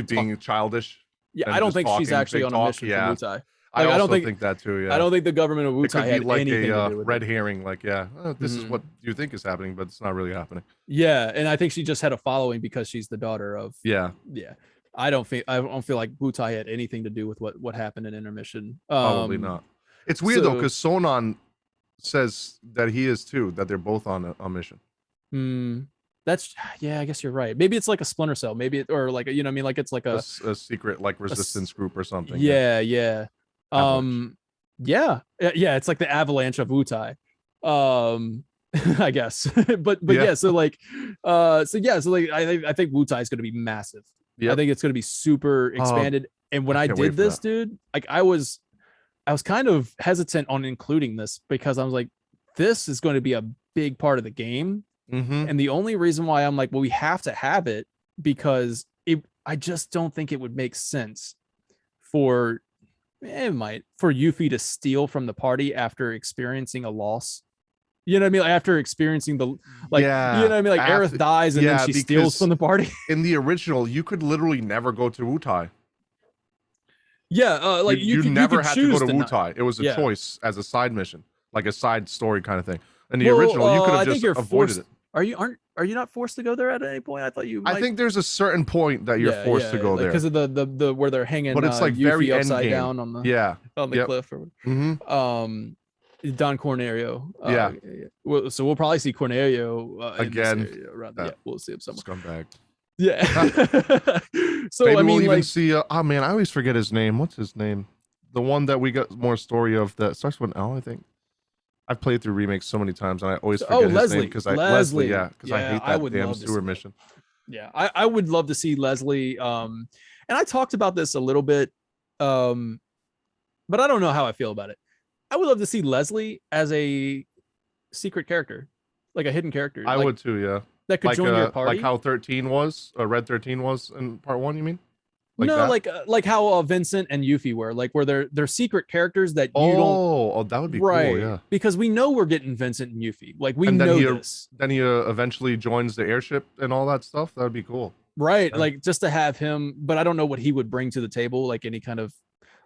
being childish. Yeah, I don't think she's actually on a mission for Wutai. Like, I don't think that too. Yeah, I don't think the government of Wutai had like anything to do with red herring. Like, this is what you think is happening, but it's not really happening. Yeah, and I think she just had a following because she's the daughter of. Yeah. I don't feel like Wutai had anything to do with what happened in Intermission. Probably not. It's weird though, because Sonon says that he is too. That they're both on a mission. I guess you're right. Maybe it's like a Splinter Cell. Maybe or like what I mean, like it's like a secret like resistance group or something. Yeah. It's like the Avalanche of Wutai. I guess. but yeah. So like I think Wutai is going to be massive. Yep. I think it's going to be super expanded. And when I did this, dude, like I was kind of hesitant on including this because I was like, this is going to be a big part of the game. And the only reason why I'm like, well, we have to have it because I just don't think it would make sense for Yuffie to steal from the party after experiencing a loss. You know what I mean? Like after experiencing you know what I mean? Like Aerith dies and then she steals from the party. In the original, you could literally never go to Wutai. Yeah, like you never had to go to Wutai. It was a choice as a side mission, like a side story kind of thing. In the original, you could have just avoided it. Are you not forced to go there at any point? I thought you might. I think there's a certain point that you're forced to go there because of the where they're hanging. But it's like Yuffie very upside down on the cliff. Don Cornelio. So we'll probably see Cornelio again. We'll see him somewhere. Scumbag. Yeah. So maybe I mean, we'll even see. Oh man, I always forget his name. What's his name? The one that we got more story of that starts with an L, I think. I've played through remakes so many times, and I always forget his name because Leslie. I hate that damn sewer mission. Yeah, I would love to see Leslie. And I talked about this a little bit, but I don't know how I feel about it. I would love to see Leslie as a secret character, like a hidden character. I would too, yeah. That could join your party, like how 13 was, Red 13 was in part one. You mean? Like how Vincent and Yuffie were, like where they're secret characters that you don't. Oh, that would be cool. Yeah, because we know we're getting Vincent and Yuffie. Like we and then know he, this. Then he eventually joins the airship and all that stuff. That would be cool. Right, like just to have him, but I don't know what he would bring to the table, like any kind of.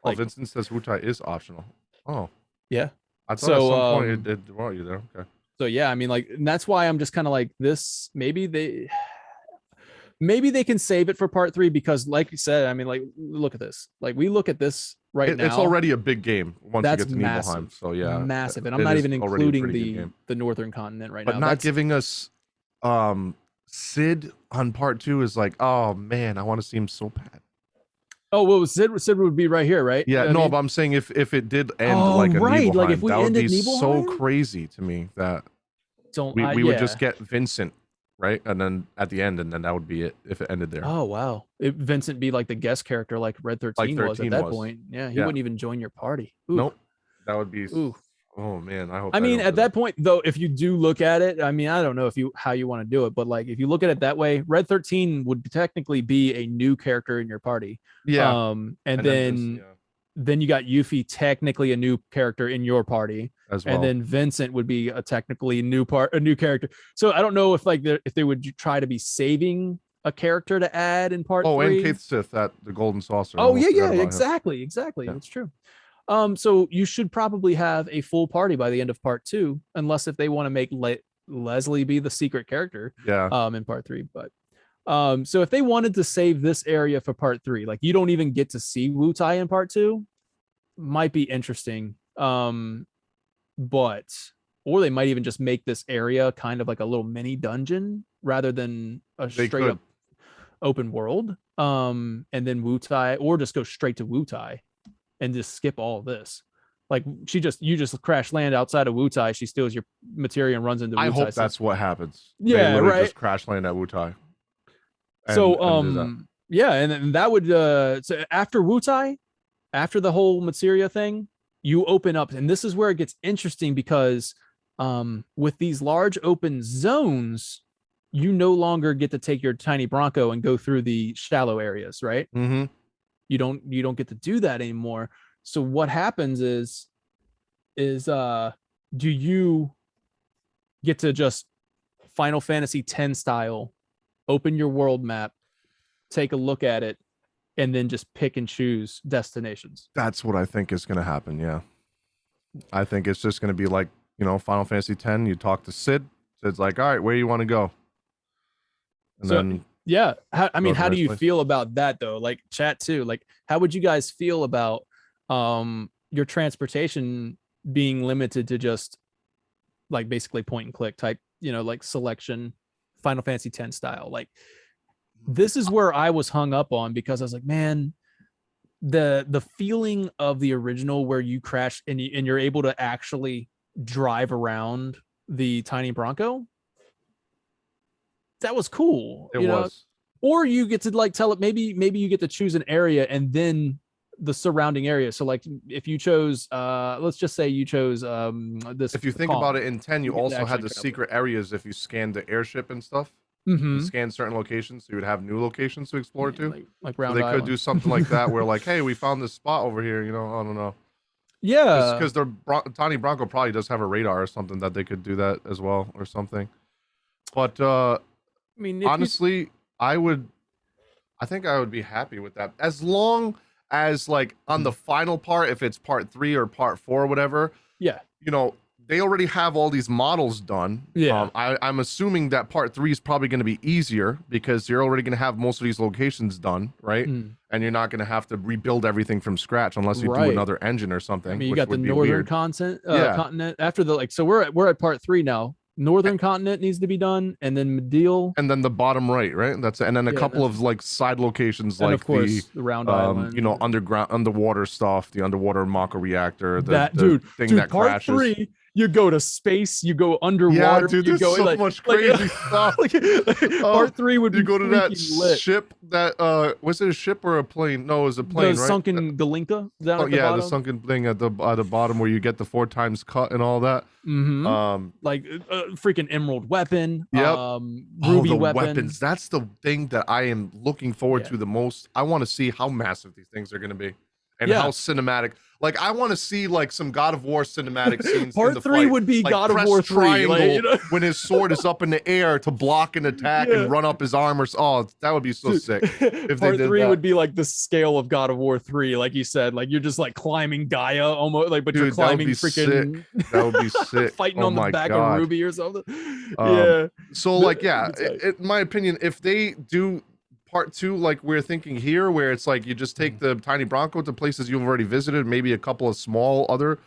Like, Vincent says Wutai is optional. Oh, yeah. I thought at some point it brought you there. Okay. So yeah, I mean, like, and that's why I'm just kind of like this. Maybe they can save it for part 3 because, like you said, I mean, like, look at this. Like, we look at this now. It's already a big game once you get to Nibelheim. So yeah, massive, and I'm not even including the northern continent right now. But not giving us Sid on part 2 is like, oh man, I want to see him so bad. Oh well, Sid would be right here, right? Yeah, but I'm saying if it did end like a right, Nibelheim, like if we that would be Nibelheim? So crazy to me that we would just get Vincent, right, and then at the end, and then that would be it if it ended there. Oh wow, Vincent be like the guest character, like Red 13 was at that point. Yeah, he wouldn't even join your party. Ooh. Nope, that would be. Ooh. Oh man, I hope. I mean, at that point, though, if you do look at it, I mean, I don't know how you want to do it, but like if you look at it that way, Red 13 would technically be a new character in your party. Yeah. And then you got Yuffie, technically a new character in your party as well. And then Vincent would be technically a new character. So I don't know if if they would try to be saving a character to add in part 3. And Kate Sith at the Golden Saucer. Oh yeah, exactly. Yeah. That's true. So you should probably have a full party by the end of part 2, unless if they want to make Leslie be the secret character. Yeah. In part 3, but so if they wanted to save this area for part 3, like you don't even get to see Wutai in part 2, might be interesting. Or they might even just make this area kind of like a little mini dungeon rather than a straight up open world. And then Wutai, or just go straight to Wutai and just skip all this. Like you just crash land outside of Wutai. She steals your materia and runs into Wutai. I hope that's what happens. Yeah, they right. Just crash land at Wutai. Yeah, and then that would so after Wutai, after the whole materia thing, you open up, and this is where it gets interesting because with these large open zones, you no longer get to take your tiny Bronco and go through the shallow areas, right? Mm-hmm. You don't get to do that anymore. So what happens is do you get to just Final Fantasy X style open your world map, take a look at it, and then just pick and choose destinations? That's what I think is going to happen. Yeah. I think it's just going to be like, Final Fantasy X, you talk to Sid. Sid's like, all right, where you want to go? And then yeah. How do you feel about that though? Like chat too, like how would you guys feel about your transportation being limited to just like basically point and click type, like selection, Final Fantasy X style? Like this is where I was hung up on, because I was like, man, the feeling of the original where you crash and you're able to actually drive around the tiny Bronco, that was cool. It was. Or you get to like tell it, maybe you get to choose an area and then the surrounding area. So like if you chose let's just say you chose this, if you think about it, in 10 you also had the secret areas. If you scanned the airship and stuff, you scan certain locations, so you would have new locations to explore too. Like Round so they Island. could do something like that where like, hey, we found this spot over here, I don't know. Yeah, because their tiny Bronco probably does have a radar or something that they could do that as well or something. But I mean, honestly, I think I would be happy with that, as long as like on the final part, if it's part 3 or part 4 or whatever. Yeah, they already have all these models done. Yeah, I'm assuming that part 3 is probably going to be easier because you're already going to have most of these locations done, right? And you're not going to have to rebuild everything from scratch unless you do another engine or something. I mean, you got the northern continent after the so we're at part 3 now. Northern continent needs to be done, and then Medial, and then the bottom right, that's it. And then a couple of like side locations, like of course, the Round Island, underwater stuff, the underwater Mako reactor, the dude, thing that part crashes. 3. you go to space, you go underwater. Yeah, dude, you there's go so much crazy stuff. Part 3 would be you go to that lit. ship that was it a ship or a plane? No, it was a plane, The right? sunken Galinka down at the yeah, bottom. the sunken thing at the bottom where you get the 4 times cut and all that. Like freaking emerald weapon. Yep. Ruby the weapon. weapons. That's the thing that I am looking forward to the most. I want to see how massive these things are going to be and how cinematic. Like, I want to see like some God of War cinematic scenes. Part in the 3 fight. would be like, God of War 3. Like, when his sword is up in the air to block an attack and run up his armor. Oh, that would be so sick. If Part they did 3 that. would be like the scale of God of War 3, like you said. Like, you're just like climbing Gaia almost, like, but you're climbing freaking. That would be sick. Fighting on the back of Ruby or something. So like, in my opinion, if they do part 2 like we're thinking here, where it's like you just take the tiny Bronco to places you've already visited, maybe a couple of small other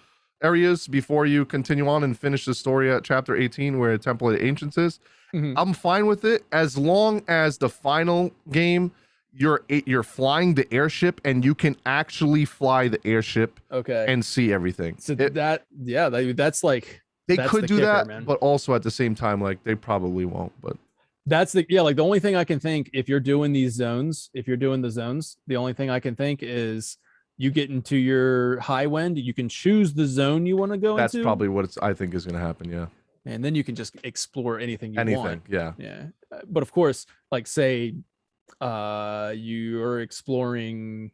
areas before you continue on and finish the story at chapter 18 where Temple of the Ancients is. I'm fine with it as long as the final game you're flying the airship and you can actually fly the airship and see everything. So that's like they could do that, man. But also at the same time, like, they probably won't. But that's the like the only thing I can think, if you're doing these zones, if you're doing the zones, the only thing I can think is you get into your high wind, you can choose the zone you want to go into. That's probably what I think is going to happen. Yeah. And then you can just explore anything you want. Yeah. But of course, like, say you're exploring,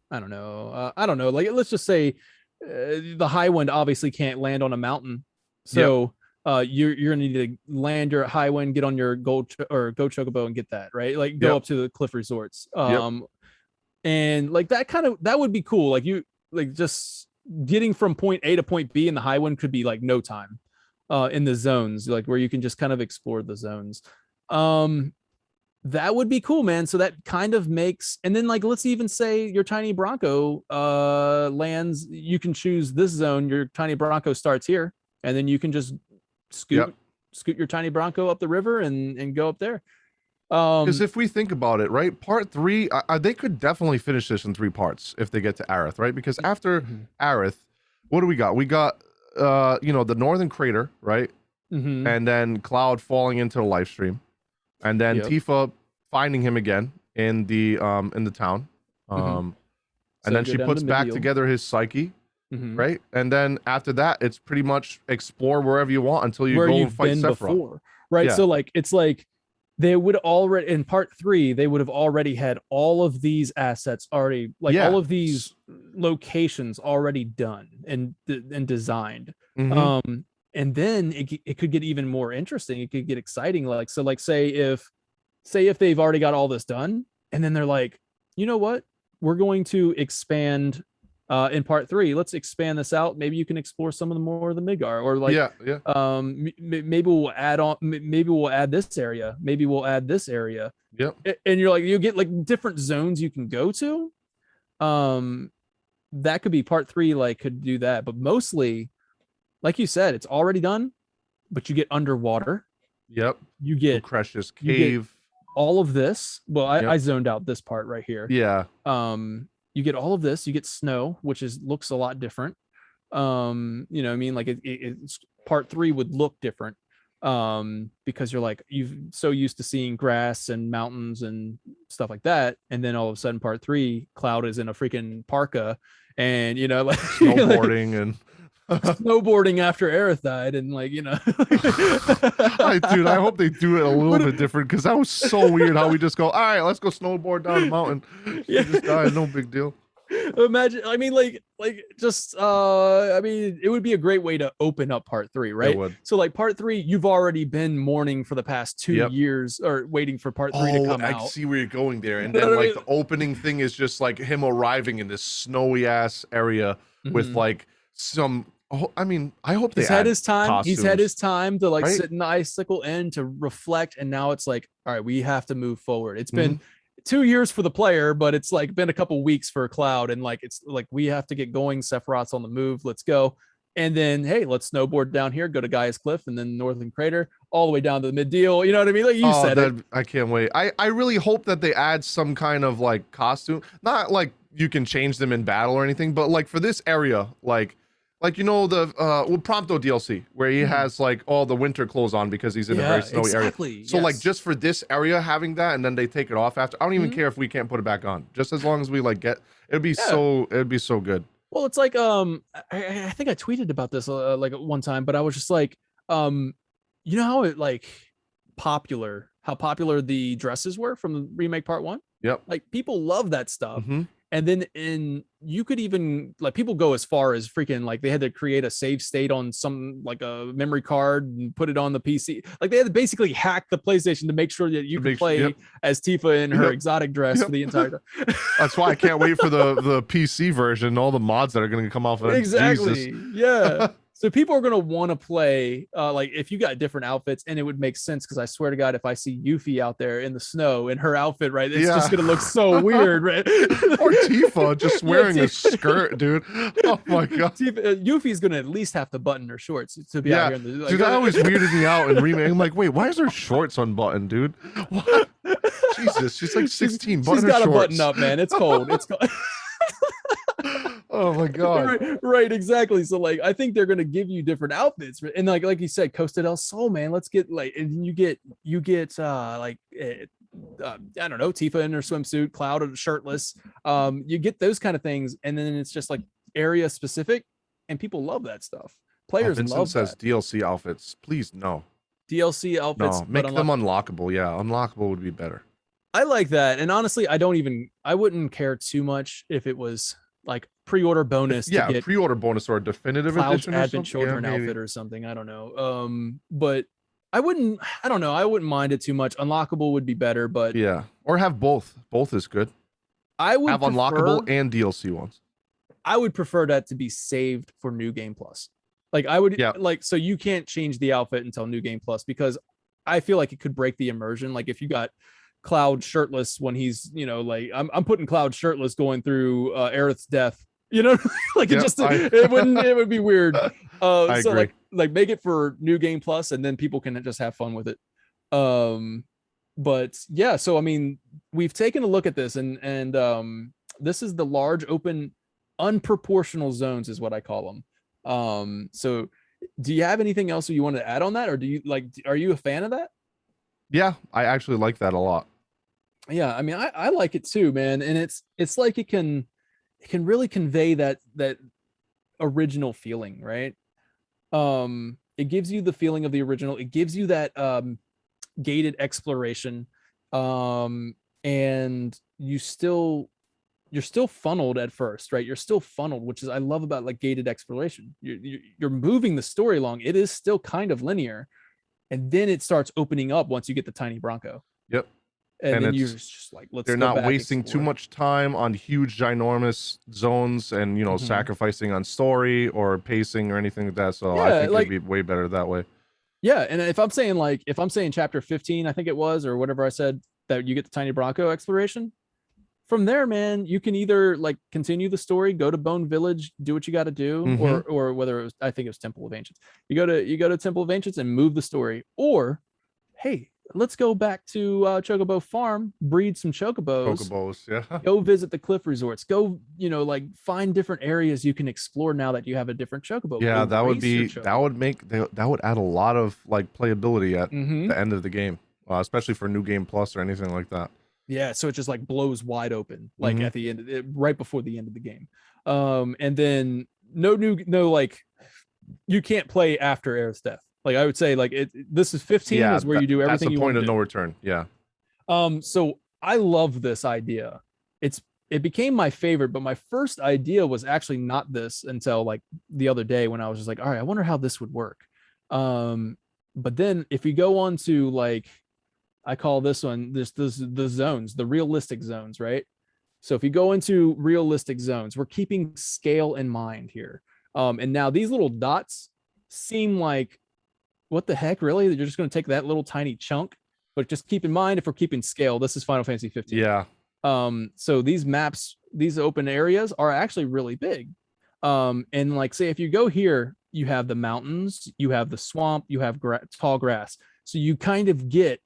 I don't know, like, let's just say the high wind obviously can't land on a mountain, so you're gonna need to land your high wind, get on your go chocobo and get that, right? Like, go up to the cliff resorts, and like that would be cool. Like, you like just getting from point A to point B in the high wind could be like no time in the zones, like where you can just kind of explore the zones. That would be cool, man. So that kind of makes, and then like, let's even say your tiny Bronco lands, you can choose this zone, your tiny Bronco starts here, and then you can just scoot your tiny Bronco up the river and go up there. Because if we think about it, right, part 3, they could definitely finish this in 3 parts if they get to Aerith, right? Because after Aerith, what do we got? We got the northern crater, right? And then Cloud falling into the live stream, and then Tifa finding him again in the town, and then she puts back together his psyche, right? And then after that, it's pretty much explore wherever you want until you go and fight Sephiroth, right? So like, it's like they would already, in part 3, they would have already had all of these assets already, like all of these locations already done and designed. And then it could get even more interesting. It could get exciting. Like, so like, say if they've already got all this done, and then they're like, you know what, we're going to expand in part 3. Let's expand this out. Maybe you can explore some of the more of the Midgar, or like, maybe we'll add on, maybe we'll add this area. Maybe we'll add this area. And you're like, you get like different zones you can go to. That could be part 3, like, could do that. But mostly, like you said, it's already done, but you get underwater. You get Crash's cave. All of this. Well, I zoned out this part right here. You get all of this. You get snow, which looks a lot different. You know what I mean? Like, it's part 3 would look different, because you're like, you've so used to seeing grass and mountains and stuff like that, and then all of a sudden, part 3, Cloud is in a freaking parka, and like snowboarding and snowboarding after Aerith died, and like, dude, I hope they do it a little bit different, because that was so weird how we just go, all right, let's go snowboard down the mountain. She just died, no big deal. Imagine, I mean, like just I mean, it would be a great way to open up part 3, right? It would. So like, part 3, you've already been mourning for the past 2 years, or waiting for part 3 to come out. I see where you're going there. And then like the opening thing is just like him arriving in this snowy ass area with like some, I mean, I hope he's had his time. Costumes. He's had his time to like sit in the icicle end to reflect, and now it's like, all right, we have to move forward. It's been 2 years for the player, but it's like been a couple weeks for Cloud, and like, it's like, we have to get going. Sephiroth's on the move. Let's go. And then, hey, let's snowboard down here, go to Gaia's Cliff, and then Northern Crater, all the way down to the mid-deal. You know what I mean? Like you said it. I can't wait. I really hope that they add some kind of like costume. Not like you can change them in battle or anything, but like for this area, like Like, the Prompto DLC where he has like all the winter clothes on because he's in a very snowy area. So like just for this area having that and then they take it off after, I don't even care if we can't put it back on. Just as long as we like it'd be so good. Well, it's like I think I tweeted about this like at one time, but I was just like you know how how popular the dresses were from the remake part 1? Yep. Like people love that stuff. And then you could even like people go as far as freaking like they had to create a save state on some like a memory card and put it on the PC. Like they had to basically hack the PlayStation to make sure that you could play as Tifa in her exotic dress for the entire time. That's why I can't wait for the PC version, all the mods that are going to come off of it. Exactly. Jesus. Yeah. So people are going to want to play like if you got different outfits, and it would make sense because I swear to God, if I see Yuffie out there in the snow in her outfit, right, it's just going to look so weird, right? Or Tifa just wearing a skirt, dude. Oh my God. Yuffie's going to at least have to button her shorts to be out here. Dude, that always weirded me out in Remake. I'm like, wait, why is her shorts unbuttoned, dude? What? Jesus, she's like 16. She's got a button up, man. It's cold. It's cold. Oh my God. Right, exactly. So like I think they're gonna give you different outfits, and like you said, Costa del Sol, man. Let's get like, and you get I don't know, Tifa in her swimsuit, Cloud shirtless. You get those kind of things, and then it's just like area specific, and people love that stuff. Players love says DLC outfits. Please no. DLC outfits. No, make them unlockable. Yeah, unlockable would be better. I like that, and honestly, I wouldn't care too much if it was like pre-order bonus. Pre-order bonus or a definitive edition Advent Children outfit or something. I don't know. But I wouldn't mind it too much. Unlockable would be better, but or have both. Both is good. I would have unlockable and DLC ones. I would prefer that to be saved for New Game Plus. Like I would so you can't change the outfit until New Game Plus, because I feel like it could break the immersion. Like if you got Cloud shirtless when he's, like I'm putting Cloud shirtless going through Aerith's death, like it would be weird. So agree. like make it for New Game Plus, and then people can just have fun with it. But yeah, so I mean, we've taken a look at this, and this is the large open unproportional zones is what I call them. So do you have anything else you want to add on that, or are you a fan of that? Yeah, I actually like that a lot. Yeah, I mean, I like it too, man. And it's like it can really convey that original feeling, right? It gives you the feeling of the original. It gives you that gated exploration, and you're still funneled at first, right? You're still funneled, which is I love about like gated exploration. You're moving the story along. It is still kind of linear. And then it starts opening up once you get the tiny Bronco. Yep. And then you're just like, they're not wasting too much time on huge, ginormous zones and, sacrificing on story or pacing or anything like that. So I think it'd be way better that way. Yeah. And if I'm saying chapter 15, I think it was, or whatever I said, that you get the tiny Bronco exploration. From there, man, you can either like continue the story, go to Bone Village, do what you got to do, or whether it was, I think it was Temple of Ancients. You go to Temple of Ancients and move the story, or hey, let's go back to Chocobo Farm, breed some chocobos. Yeah. Go visit the cliff resorts. Go, like find different areas you can explore now that you have a different chocobo. Yeah, that would add a lot of like playability at the end of the game, especially for New Game Plus or anything like that. Yeah, so it just like blows wide open, like at the end, right before the end of the game. And then no like you can't play after Aerith's death. Like I would say, like this is 15 is where you do everything. That's the point of no return. Yeah. So I love this idea. It became my favorite, but my first idea was actually not this until like the other day when I was just like, all right, I wonder how this would work. But then if we go on to like, I call this one the zones, the realistic zones, right? So if you go into realistic zones, we're keeping scale in mind here. And now these little dots seem like, what the heck, really? You're just going to take that little tiny chunk, but just keep in mind, if we're keeping scale, this is Final Fantasy 15. Yeah. So these maps, these open areas are actually really big. And like, say if you go here, you have the mountains, you have the swamp, you have tall grass. So you kind of get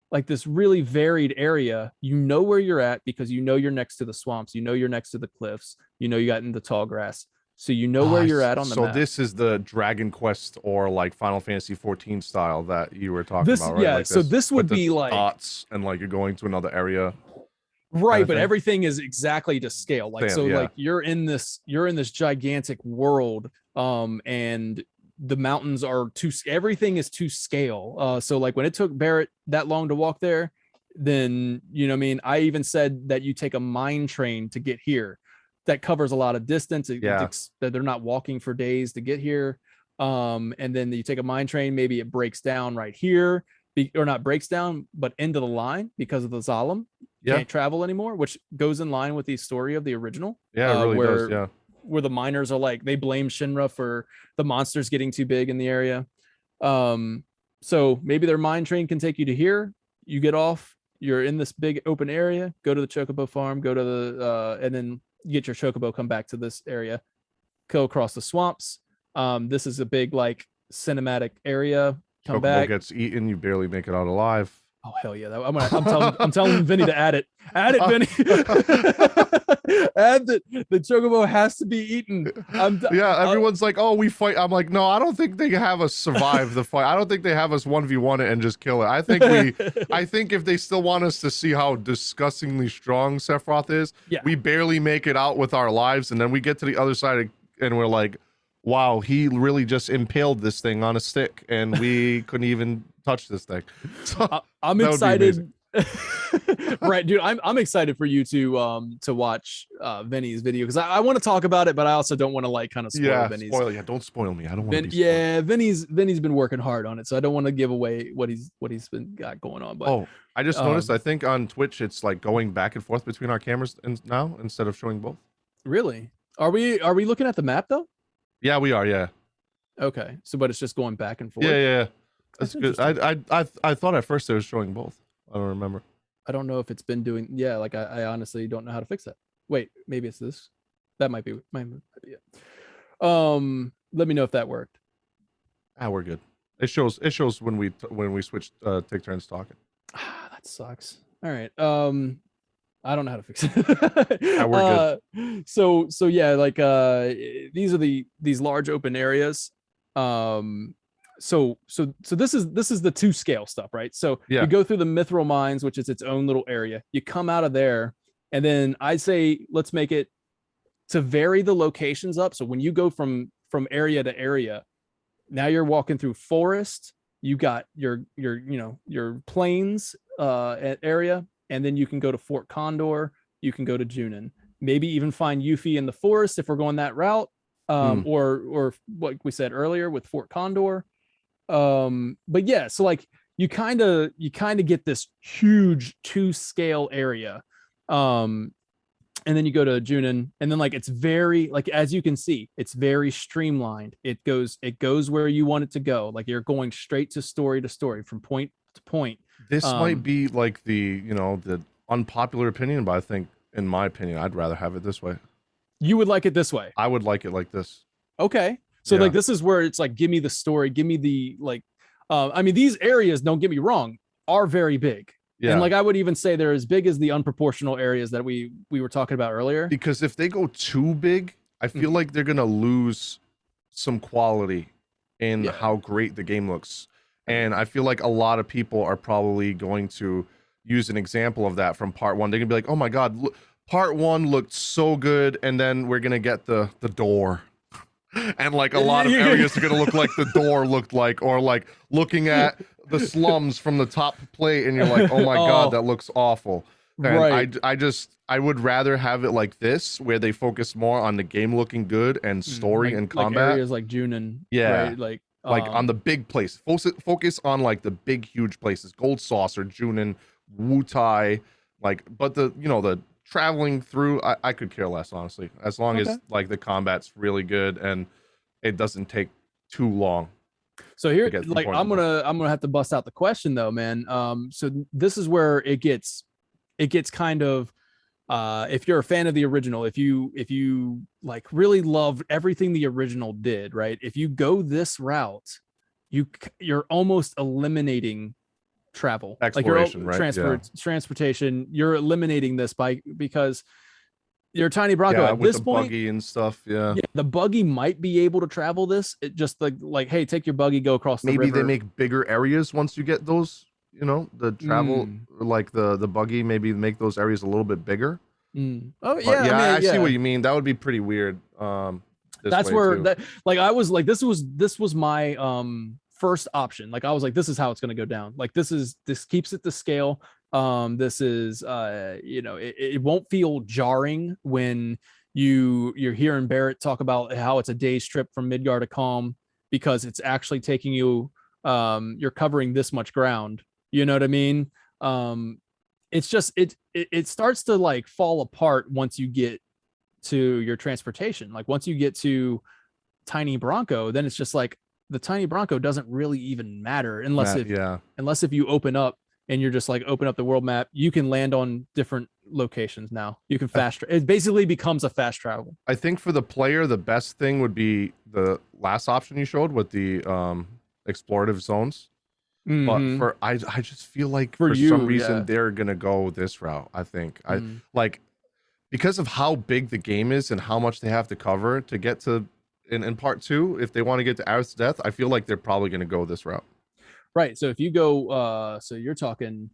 like this really varied area. You know where you're at because you know you're next to the swamps, you know you're next to the cliffs, you know you got in the tall grass. so you know where you're at on the so map. this is the Dragon Quest or like Final Fantasy 14 style that you were talking This, about, right? yeah. Like So this would with the be like dots and like you're going to another area. right, but thing? everything is exactly to scale. Like so, Yeah. like you're in this gigantic world, and the mountains are to everything is to scale. So like when it took Barrett that long to walk there, then you know what I mean. I even said that you take a mine train to get here. That covers a lot of distance. Yeah. That they're not walking for days to get here. And then you take a mine train. Maybe it breaks down right here, or not breaks down, but into the line because of the Zalem. Yeah. Can't travel anymore, which goes in line with the story of the original. Yeah, it really does. Yeah. Where the miners are like, they blame Shinra for the monsters getting too big in the area. So maybe their mine train can take you to here. You get off, you're in this big open area, go to the Chocobo farm, go to the, and then you get your Chocobo, come back to this area, go across the swamps. This is a big like cinematic area. Come Chocobo back. gets eaten, you barely make it out alive. Oh hell yeah! I'm telling Vinny to add it, Vinny. Add the Chocobo has to be eaten. Yeah, everyone's like, "Oh, we fight." I'm like, "No, I don't think they have us survive the fight. I don't think they have us 1v1 it and just kill it. I think if they still want us to see how disgustingly strong Sephiroth is, we barely make it out with our lives, and then we get to the other side and we're like, wow, he really just impaled this thing on a stick, and we couldn't even touch this thing." So I'm excited. Right, dude, I'm excited for you to watch Vinny's video, because I want to talk about it, but I also don't want to like kind of spoil Vinny's. Don't spoil me. I don't want to be spoiled. Vinny's been working hard on it, so I don't want to give away what he's been got going on. But I just noticed, I think on Twitch it's like going back and forth between our cameras now instead of showing both. Really? Are we looking at the map though? Yeah, we are. Yeah. Okay. So, but it's just going back and forth. Yeah. That's good. I thought at first it was showing both. I don't remember. I don't know if it's been doing. Yeah, like I honestly don't know how to fix that. Wait, maybe it's this. That might be it. Let me know if that worked. We're good. It shows when we switch take turns talking. That sucks. All right. I don't know how to fix it. We're good. So yeah, like these are these large open areas. So this is the 2 scale stuff, right? So you go through the Mithril mines, which is its own little area. You come out of there, and then I say let's make it to vary the locations up. So when you go from area to area, now you're walking through forest. You got your plains area. And then you can go to Fort Condor. You can go to Junon. Maybe even find Yuffie in the forest if we're going that route. Or what we said earlier with Fort Condor. But yeah, so like you kind of get this huge 2 scale area. And then you go to Junon, and then like it's very, like, as you can see, it's very streamlined. It goes where you want it to go. Like you're going straight to story, from point to point. This might be like the unpopular opinion, but I think, in my opinion, I'd rather have it this way. You would like it this way? I would like it like this. Okay. So like this is where it's like, give me the story, give me the like, I mean, these areas, don't get me wrong, are very big. Yeah. And like I would even say they're as big as the unproportional areas that we were talking about earlier. Because if they go too big, I feel like they're gonna lose some quality in how great the game looks. And I feel like a lot of people are probably going to use an example of that from part 1. They're gonna be like, oh my god, part 1 looked so good, and then we're gonna get the door. And like a lot of areas are gonna look like the door looked like, or like looking at the slums from the top plate, and you're like, oh my god, that looks awful. And right. I would rather have it like this, where they focus more on the game looking good and story and combat. Like areas like Junon. Yeah. Right? Like on the big place. Focus on like the big huge places. Gold Saucer, Junon, Wutai, like, but the traveling through, I could care less, honestly, as long as like the combat's really good and it doesn't take too long. So here, like, I'm gonna have to bust out the question though, man. So this is where it gets kind of, if you're a fan of the original, if you like really love everything the original did, right? If you go this route, you're almost eliminating travel, exploration, like transportation. You're eliminating this because Your tiny Bronco Yeah, at with this the point, buggy and stuff. Yeah. yeah, the buggy might be able to travel this. It just like, hey, take your buggy, go across the Maybe they river. make bigger areas once you get those, the travel, Mm, like the buggy, maybe make those areas a little bit bigger. Oh But yeah, I yeah, mean, I see what yeah. you mean. That would be pretty weird. This That's way where too. that like I was like this was my first option. Like I was like, this is how it's gonna go down. Like this keeps it to scale. This is it won't feel jarring when you're hearing Barrett talk about how it's a day's trip from Midgar to Calm, because it's actually taking you you're covering this much ground. You know what I mean? It's just it starts to like fall apart once you get to your transportation. Like once you get to Tiny Bronco, then it's just like the Tiny Bronco doesn't really even matter Matt, yeah. unless if you open up and you're just like open up the world map, you can land on different locations now. You can it basically becomes a fast travel. I think for the player, the best thing would be the last option you showed with the explorative zones. But Mm-hmm. I just feel like For for some you, reason yeah. they're gonna go this route. I think I like because of how big the game is and how much they have to cover to get to in part two. If they want to get to Aerith's death, I feel like they're probably gonna go this route. Right. So if you go so you're talking,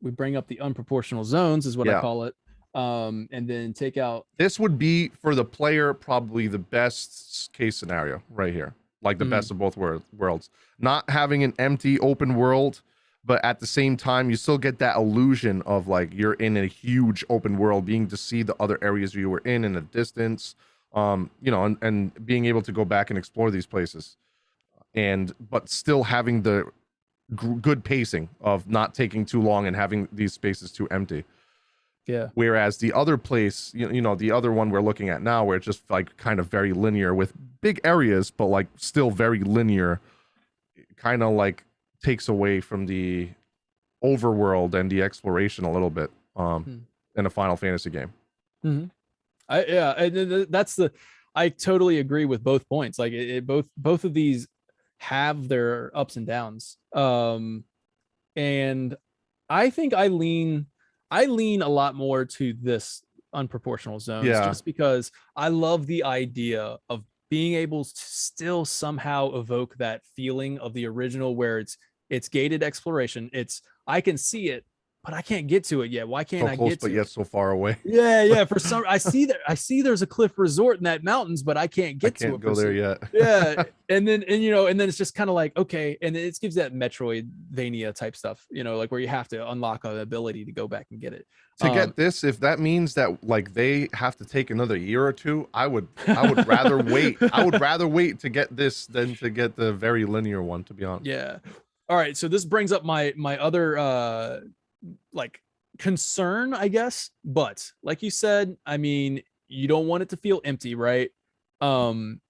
we bring up the unproportional zones is what I Yeah. call it. And then take out This would be for the player probably the best case scenario right here. Like the best of both worlds. Not having an empty open world, but at the same time, you still get that illusion of like you're in a huge open world, being to see the other areas you were in a distance, and being able to go back and explore these places, but still having the good pacing of not taking too long and having these spaces too empty. yeah. Whereas the other place, the other one we're looking at now, where it's just like kind of very linear with big areas, but like still very linear, kind of like takes away from the overworld and the exploration a little bit in a Final Fantasy game. Mm-hmm. I totally agree with both points. Like both of these have their ups and downs. And I think I lean a lot more to this unproportional zones, Yeah. just because I love the idea of being able to still somehow evoke that feeling of the original, where it's gated exploration. I can see it, but I can't get to it yet. Why can't So I close, get but to yet it? so far away. Yeah. For some, I see there's a cliff resort in that mountains, but I can't get to it. Go there yet. Yeah, and then it's just kind of like, okay, and it gives that Metroidvania type stuff, like where you have to unlock an ability to go back and get it. To get this, if that means that like they have to take another year or two, I would rather wait. I would rather wait to get this than to get the very linear one, to be honest. Yeah. All right, so this brings up my other like concern, I guess. But like you said, I mean, you don't want it to feel empty, right? When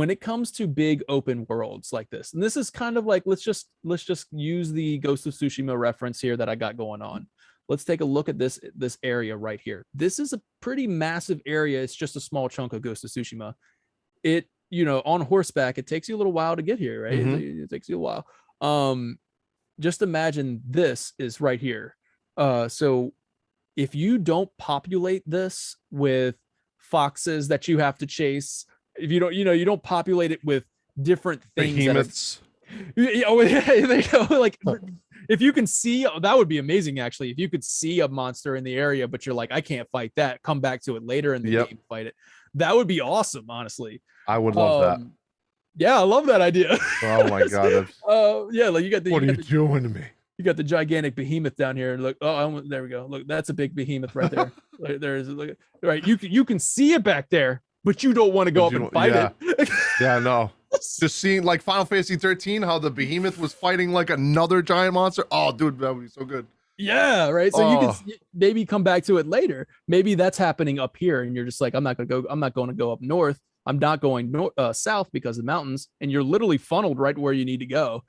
it comes to big open worlds like this, and this is kind of like, let's just use the Ghost of Tsushima reference here that I got going on. Let's take a look at this area right here. This is a pretty massive area. It's just a small chunk of Ghost of Tsushima. It, on horseback, it takes you a little while to get here, right? It takes you a while. Just imagine this is right here. So if you don't populate this with foxes that you have to chase, if you don't, you don't populate it with different things, behemoths. Like if you can see, that would be amazing actually. If you could see a monster in the area, but you're like, I can't fight that, come back to it later in the game, fight it. That would be awesome, honestly. I would love that. Yeah, I love that idea. Oh my god. Yeah, like you got the, what are you doing to me? You got the gigantic behemoth down here. Look, there we go. Look, that's a big behemoth right there. Look, right. You can see it back there, but you don't want to go up and fight it. Yeah, no. Just seeing like Final Fantasy 13, how the behemoth was fighting like another giant monster. Oh, dude, that would be so good. Yeah, right. So you can maybe come back to it later. Maybe that's happening up here, and you're just like, I'm not going to go up north. I'm not going south because of the mountains, and you're literally funneled right where you need to go.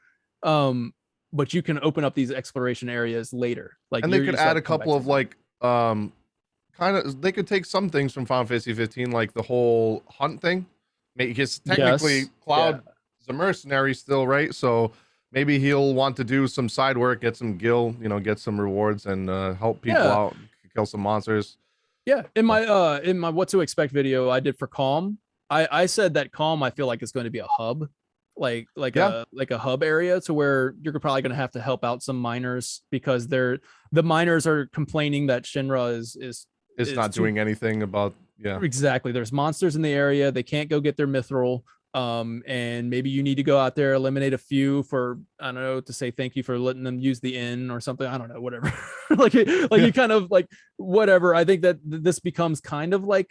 But you can open up these exploration areas later. Like, and they could add a couple of like kind of, they could take some things from Final Fantasy 15, like the whole hunt thing. Because technically Cloud is a mercenary still, right? So maybe he'll want to do some side work, get some gil, get some rewards, and help people out, kill some monsters. Yeah, in my what to expect video I did for Calm, I said that Calm I feel like is going to be a hub, Yeah, like a hub area to where you're probably going to have to help out some miners because the miners are complaining that Shinra it's is not too doing anything about. Yeah, exactly. There's monsters in the area. They can't go get their mithril. And maybe you need to go out there, eliminate a few for, I don't know, to say thank you for letting them use the inn or something. I don't know, whatever. Like yeah, you kind of like whatever. I think that this becomes kind of like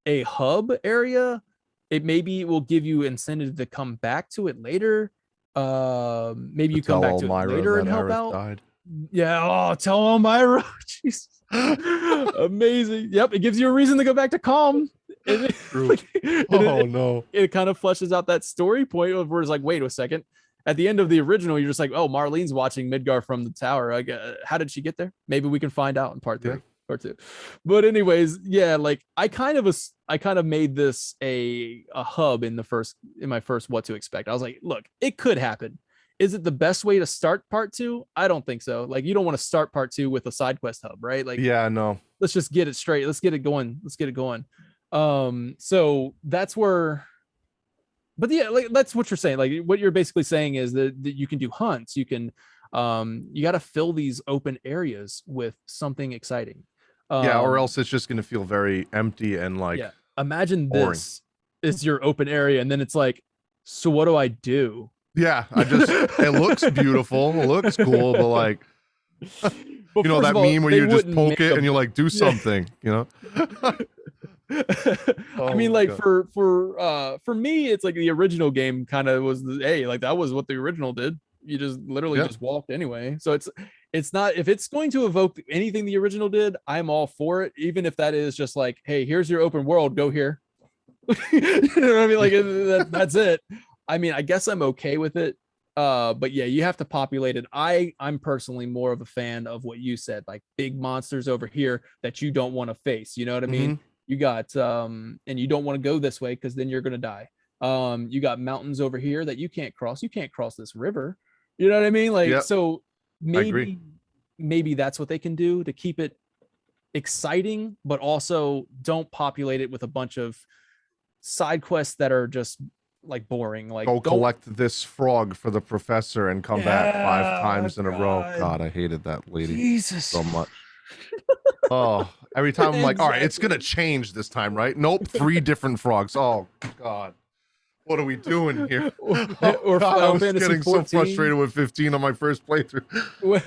a hub area. It maybe will give you incentive to come back to it later. Maybe to you come tell back to it Elmira later that and help Aerith out. died. Yeah. Oh, tell Elmira. Jeez. Amazing. Yep. It gives you a reason to go back to Calm. And it, True. like, Oh no. it kind of flushes out that story point of where it's like, wait a second. At the end of the original, you're just like, oh, Marlene's watching Midgar from the tower. How did she get there? Maybe we can find out in part Yeah. three or two. But anyways, yeah, like I kind of made this a hub in my first what to expect. I was like, look, it could happen. Is it the best way to start part two? I don't think so. Like you don't want to start part two with a side quest hub, right? Like Yeah, no. let's just get it straight. Let's get it going. Let's get it going. So that's where, but yeah, like that's what you're saying. Like what you're basically saying is that you can do hunts. You can, you got to fill these open areas with something exciting. Yeah, or else it's just gonna feel very empty and like Yeah. Imagine boring. this is your open area, and then it's like, so what do I do? Yeah, it looks beautiful, it looks cool, but like, Well, you know first that of all, meme where they you just wouldn't poke make it a- and you're like, do something, you know? I mean, Oh, like God. for me, it's like the original game kind of was hey, like that was what the original did. You just literally Yeah. just walked anyway. So it's not if it's going to evoke anything the original did, I'm all for it, even if that is just like, hey, here's your open world, go here. You know what I mean? Like that's it. I mean, I guess I'm okay with it. But yeah, you have to populate it. I'm personally more of a fan of what you said, like big monsters over here that you don't want to face. You know what I mean? Mhm. You got and you don't want to go this way because then you're gonna die. You got mountains over here that you can't cross. You can't cross this river. You know what I mean? Like, Yep, so I agree. maybe that's what they can do to keep it exciting, but also don't populate it with a bunch of side quests that are just like boring. Like, Go don't. collect this frog for the professor and come back 5 times in a row. God, I hated that lady Jesus. so much. Oh, every time I'm like, all right, it's gonna Exactly. change this time, right? Nope, 3 different frogs. Oh God, what are we doing here? or Oh, God, I Final was Fantasy getting so 14. frustrated with 15 on my first playthrough.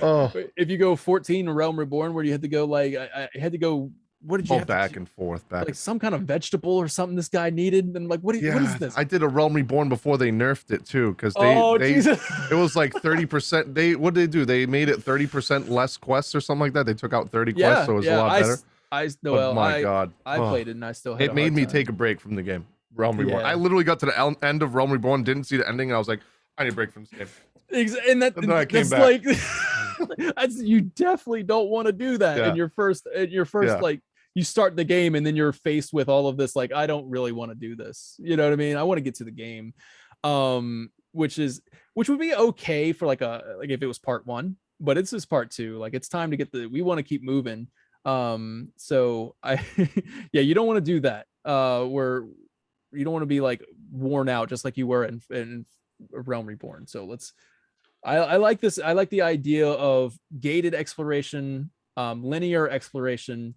Oh, If you go 14 Realm Reborn, where you had to go like I had to go. What did you have back to and forth, back. like some kind of vegetable or something this guy needed? And like, what is Yeah, this? I did a Realm Reborn before they nerfed it too, because Oh they Jesus! it was like 30%. What did they do? They made it 30% less quests or something like that. They took out 30 quests, so it was a lot better. But Well, my God, I played it and I still had it a made hard me time. take a break from the game. Realm Reborn. I Yeah. literally got to the end of Realm Reborn, didn't see the ending, and I was like, I need a break from this game. And And then I came that's back. like you definitely don't want to do that Yeah, in your first yeah, like you start the game and then you're faced with all of this like I don't really want to do this. You know what I mean? I want to get to the game. Which would be okay for like if it was part 1, but it's just part 2. Like it's time to we want to keep moving. So I yeah, you don't want to do that. Where you don't want to be like worn out just like you were in Realm Reborn. So I like this. I like the idea of gated exploration, linear exploration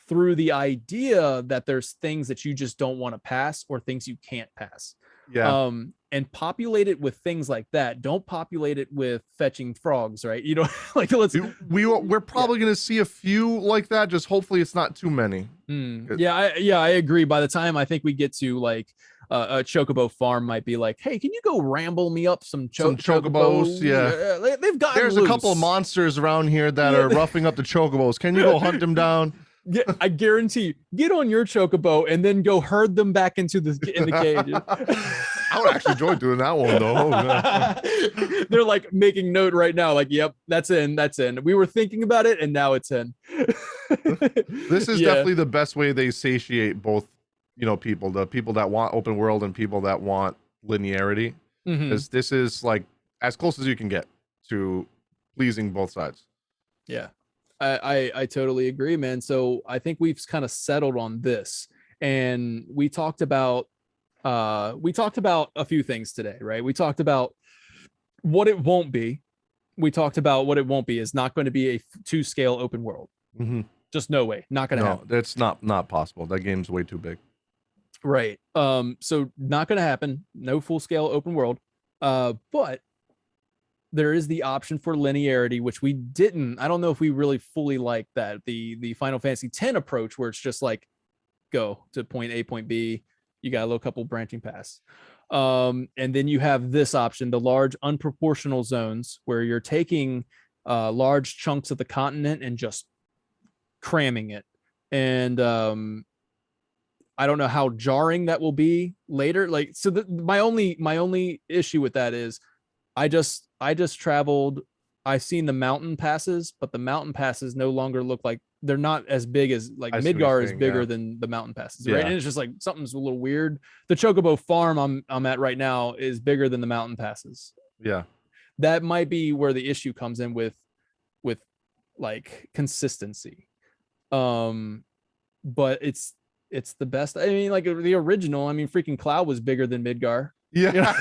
through the idea that there's things that you just don't want to pass or things you can't pass. yeah. And populate it with things like that. Don't populate it with fetching frogs, right? You know, like let's. We're probably gonna see a few like that. Just hopefully it's not too many. Yeah, I agree. By the time I think we get to like a chocobo farm, might be like, hey, can you go ramble me up some Chocobos? Yeah, they've got. there's a couple of monsters around here that are roughing up the chocobos. Can you go hunt them down? Yeah, I guarantee. Get on your chocobo and then go herd them back in the cage. I would actually enjoy doing that one though. They're like making note right now. Like, yep, that's in. We were thinking about it, and now it's in. This is definitely the best way they satiate both, people. The people that want open world and people that want linearity. Because this is like as close as you can get to pleasing both sides. Yeah. I totally agree, man. So I think we've kind of settled on this, and we talked about a few things today, right? We talked about what it won't be. We talked about what it won't be is not going to be a 2-scale open world. Mm-hmm. Just no way, not going to happen. No, it's not possible. That game's way too big. Right. So not going to happen. No full scale open world. But there is the option for linearity, which we didn't. I don't know if we really fully like that. The Final Fantasy X approach, where it's just like go to point A, point B. You got a little couple branching paths. And then you have this option, the large unproportional zones, where you're taking large chunks of the continent and just cramming it. And I don't know how jarring that will be later. Like, so my only issue with that is I just traveled. I've seen the mountain passes, but the mountain passes no longer look like they're not as big as like Midgar is bigger than the mountain passes, right? And it's just like something's a little weird. The Chocobo farm I'm at right now is bigger than the mountain passes. Yeah, that might be where the issue comes in with like consistency. But it's the best. I mean, like the original. I mean, freaking Cloud was bigger than Midgar. Yeah, you know?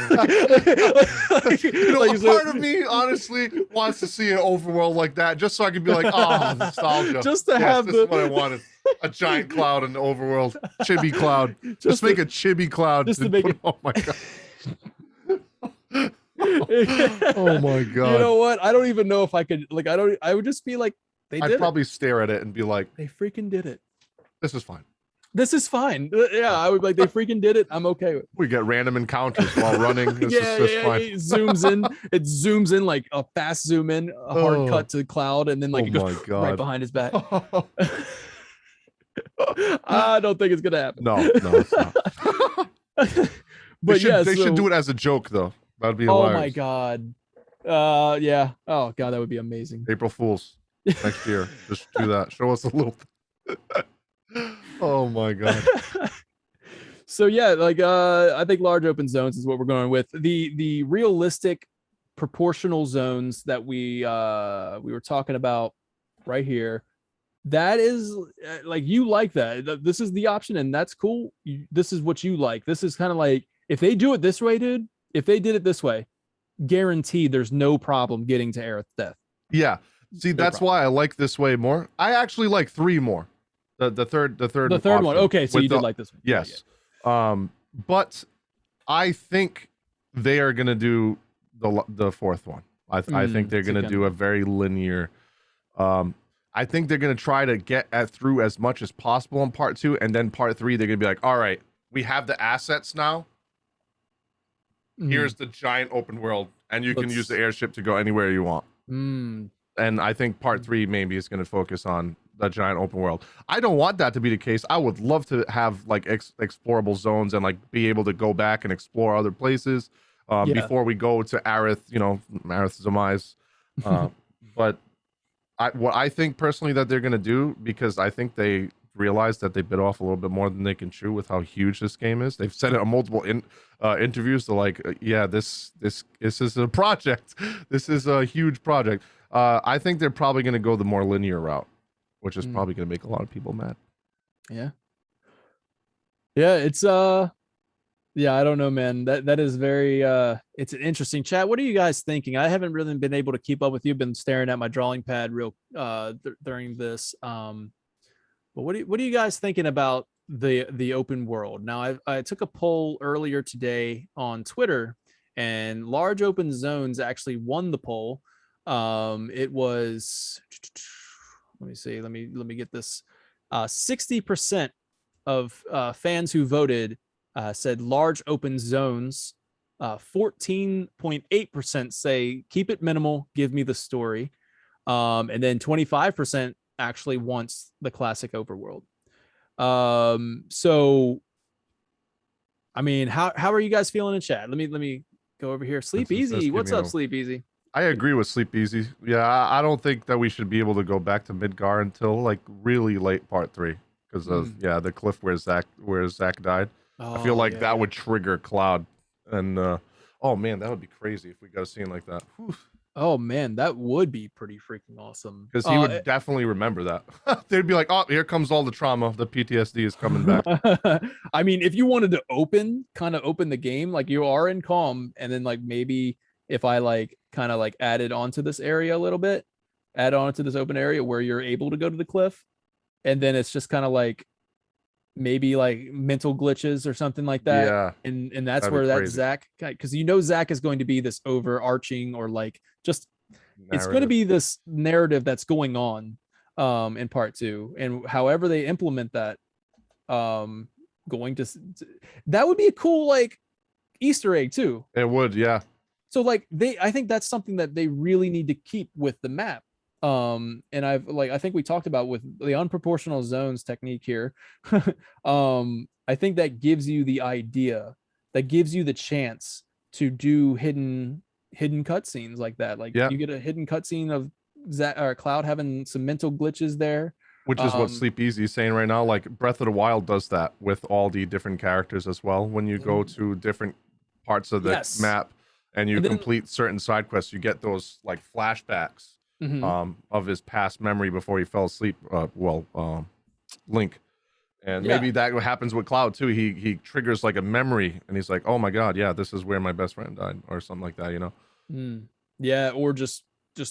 A part of me honestly wants to see an overworld like that, just so I can be like, oh, nostalgia. Just to have this is what I wanted. A giant cloud in the overworld, chibi cloud. Just make a chibi cloud. Just to make it. Oh my god. Oh my god. You know what? I don't even know if I could. Like, I would just be like, I'd probably stare at it and be like, they freaking did it. This is fine. This is fine. Yeah, I would be like, they freaking did it. I'm okay with it. We get random encounters while running. This is just fine. It zooms in like a fast zoom in, a hard cut to the Cloud, and then like it goes right behind his back. I don't think it's gonna happen. No, it's not. But they should do it as a joke though. That'd be hilarious. Oh my god. Yeah. Oh god, that would be amazing. April Fools next year. Just do that. Show us a little. Oh my god. So yeah, like I think large open zones is what we're going with. The realistic proportional zones that we were talking about right here. That is like, you like that. This is the option, and that's cool. This is what you like. This is kind of like, if they do it this way, dude. If they did it this way, guaranteed there's no problem getting to Aerith's death. Yeah. See, that's why I like this way more. I actually like 3 more. The third one. Okay, so you did like this one. Yes. Yeah. But I think they are gonna do the 4th one. I think they're gonna do a very linear. I think they're gonna try to get through as much as possible in part 2, and then part 3 they're gonna be like, all right, we have the assets now. Here's the giant open world, and you can use the airship to go anywhere you want. And I think part 3 maybe is going to focus on the giant open world. I don't want that to be the case. I would love to have like explorable zones and like be able to go back and explore other places before we go to Aerith, Aerith's demise. But what I think personally that they're going to do, because I think they realize that they bit off a little bit more than they can chew with how huge this game is. They've said it on multiple interviews. They're like, yeah, this is a project. This is a huge project. I think they're probably going to go the more linear route, which is probably going to make a lot of people mad. Yeah. It's yeah, I don't know, man. That is very it's an interesting chat. What are you guys thinking? I haven't really been able to keep up with you. Been staring at my drawing pad during this. But what are you guys thinking about the open world? Now, I took a poll earlier today on Twitter, and large open zones actually won the poll. It was, let me see, let me get this. 60% of fans who voted said large open zones. 14.8% say keep it minimal, give me the story. And then 25% actually wants the classic overworld. So I mean, how are you guys feeling in chat? Let me go over here. Sleep Easy. What's up, Sleep Easy? I agree with Sleep Easy. Yeah, I don't think that we should be able to go back to Midgar until like really late part 3 because of the cliff where Zack died. I feel like that would trigger Cloud, and oh man, that would be crazy if we got a scene like that. Whew. Oh man, that would be pretty freaking awesome. Because he would definitely remember that. They'd be like, "Oh, here comes all the trauma. The PTSD is coming back." I mean, if you wanted to kind of open the game, like you are in calm, and then like maybe if I like kind of like added onto this area a little bit, add on to this open area where you're able to go to the cliff, and then it's just kind of like maybe like mental glitches or something like that. Yeah, And that's that'd be where that crazy. Zach, because you know Zach is going to be this overarching or like just it's going to Narrative. be this narrative that's going on in part two, and however they implement that, um going to that would be a cool like Easter egg too. It would, yeah. So like I think that's something that they really need to keep with the map. And I think we talked about with the unproportional zones technique here. I think that gives you the idea, that gives you the chance to do hidden cutscenes like that. Like Yeah. you get a hidden cutscene of Cloud having some mental glitches there. Which is what Sleep Easy is saying right now. Like Breath of the Wild does that with all the different characters as well. When you go to different parts of the Yes. map and you And then, complete certain side quests, you get those like flashbacks of his past memory before he fell asleep. Link. And yeah. maybe that happens with Cloud too. He triggers like a memory and he's like, "Oh my god, yeah, this is where my best friend died," or something like that, you know? Yeah, or just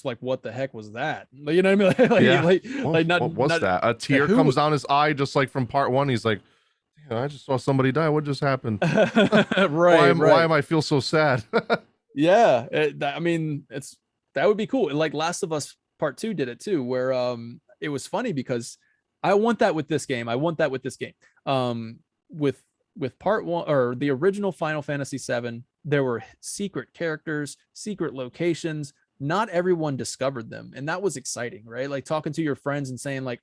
like what the heck was that? You know what I mean? Yeah. Like not What was not that? A like tear comes down his eye just like from part 1. He's like, "Damn, I just saw somebody die. What just happened? right. Why am I feel so sad?" Yeah, I mean, that would be cool. And like Last of Us Part 2 did it too, where it was funny because I want that with this game. I want that with this game. With part 1 or the original Final Fantasy 7, there were secret characters, secret locations. Not everyone discovered them, and that was exciting, right? Like talking to your friends and saying like,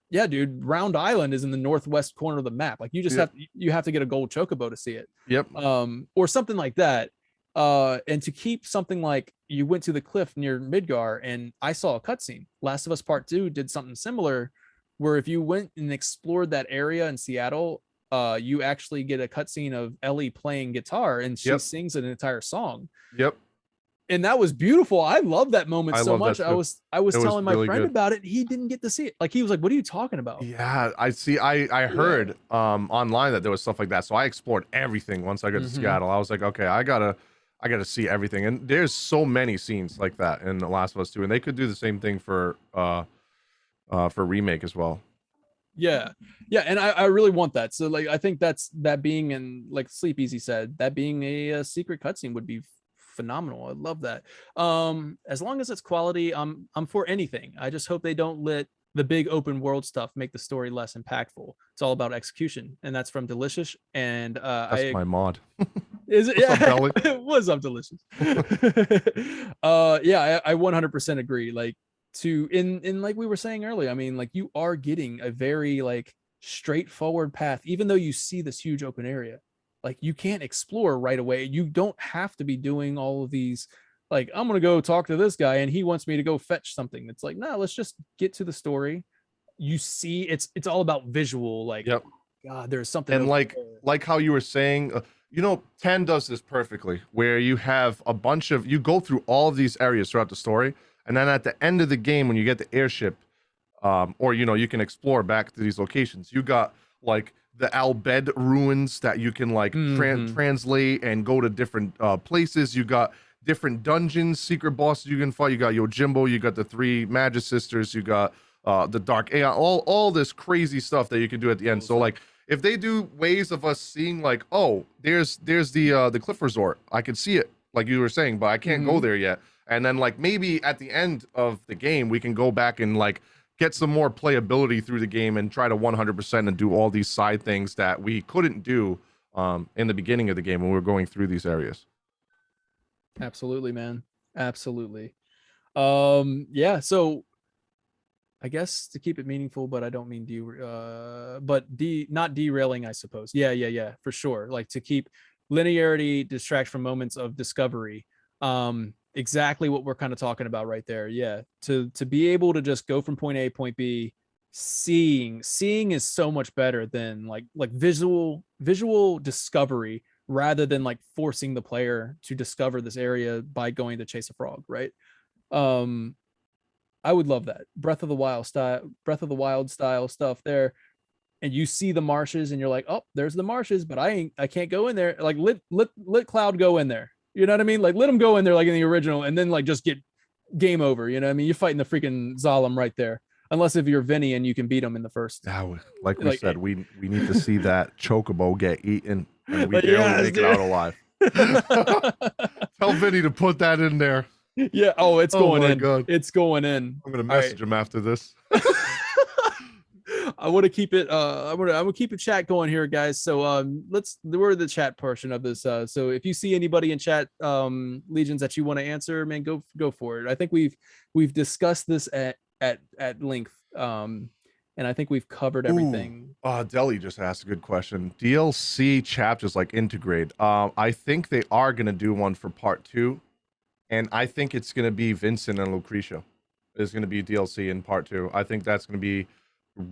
yeah, dude, Round Island is in the northwest corner of the map. Like Yep. you have to get a gold chocobo to see it. Yep. Or something like that. And to keep something like you went to the cliff near Midgar and I saw a cutscene. Last of Us Part 2 did something similar where if you went and explored that area in Seattle, you actually get a cutscene of Ellie playing guitar and she sings an entire song. Yep. And that was beautiful. I love that moment so much. I was telling my friend about it. He didn't get to see it. Like he was like, "What are you talking about?" Yeah, I see. I heard online that there was stuff like that. So I explored everything once I got to Seattle. I was like, okay, I gotta see everything. And there's so many scenes like that in The Last of Us 2, and they could do the same thing for Remake as well. Yeah, and I really want that. So like I think that being in like Sleep Easy said, that being a secret cutscene would be phenomenal. I love that. As long as it's quality, I'm for anything. I just hope they don't let the big open world stuff make the story less impactful. It's all about execution, and that's from Delicious. And that's my mod. Is it? What's Yeah, up, it was up Delicious. Yeah, I 100% agree. Like in like we were saying earlier, I mean, like you are getting a very like straightforward path, even though you see this huge open area. Like you can't explore right away. You don't have to be doing all of these. Like I'm gonna go talk to this guy and he wants me to go fetch something. It's like no, let's just get to the story. You see, it's all about visual. Like God, there's something. And like how you were saying, 10 does this perfectly, where you have a bunch of you go through all of these areas throughout the story, and then at the end of the game, when you get the airship, or you can explore back to these locations. You got like the Al Bhed ruins that you can like translate and go to different places. You got different dungeons, secret bosses you can fight. You got Yojimbo, you got the 3 Magic Sisters, you got the Dark Aeon, all this crazy stuff that you can do at the end. So like if they do ways of us seeing like, oh, there's the Cliff Resort, I can see it like you were saying, but I can't go there yet. And then like maybe at the end of the game we can go back and like get some more playability through the game and try to 100% and do all these side things that we couldn't do in the beginning of the game when we were going through these areas. Absolutely, man. Absolutely. Yeah, so I guess to keep it meaningful, but I don't mean not derailing, I suppose. Yeah, for sure. Like to keep linearity distract from moments of discovery. Exactly what we're kind of talking about right there. Yeah, to be able to just go from point A, point B, seeing is so much better than like visual discovery rather than like forcing the player to discover this area by going to chase a frog, right? I would love that Breath of the Wild style stuff there. And you see the marshes and you're like, oh, there's the marshes, but I can't go in there. Like let Cloud go in there. You know what I mean? Like let him go in there like in the original and then like just get game over. You know what I mean? You're fighting the freaking Zalem right there. Unless if you're Vinny and you can beat him in the first. Now, like we said, we need to see that chocobo get eaten and we Like, barely yes, make dude. it out alive. Tell Vinny to put that in there. Yeah. Oh, it's going in. God. It's going in. I'm gonna message him after this. I want to keep it I'm gonna keep a chat going here, guys. So we're the chat portion of this. So if you see anybody in chat, Legions, that you want to answer, man, go for it. I think we've discussed this at length. And I think we've covered everything. Deli just asked a good question. DLC chapters like integrate. I think they are gonna do one for part 2, and I think it's gonna be Vincent and Lucretia. Is gonna be DLC in part 2. I think that's gonna be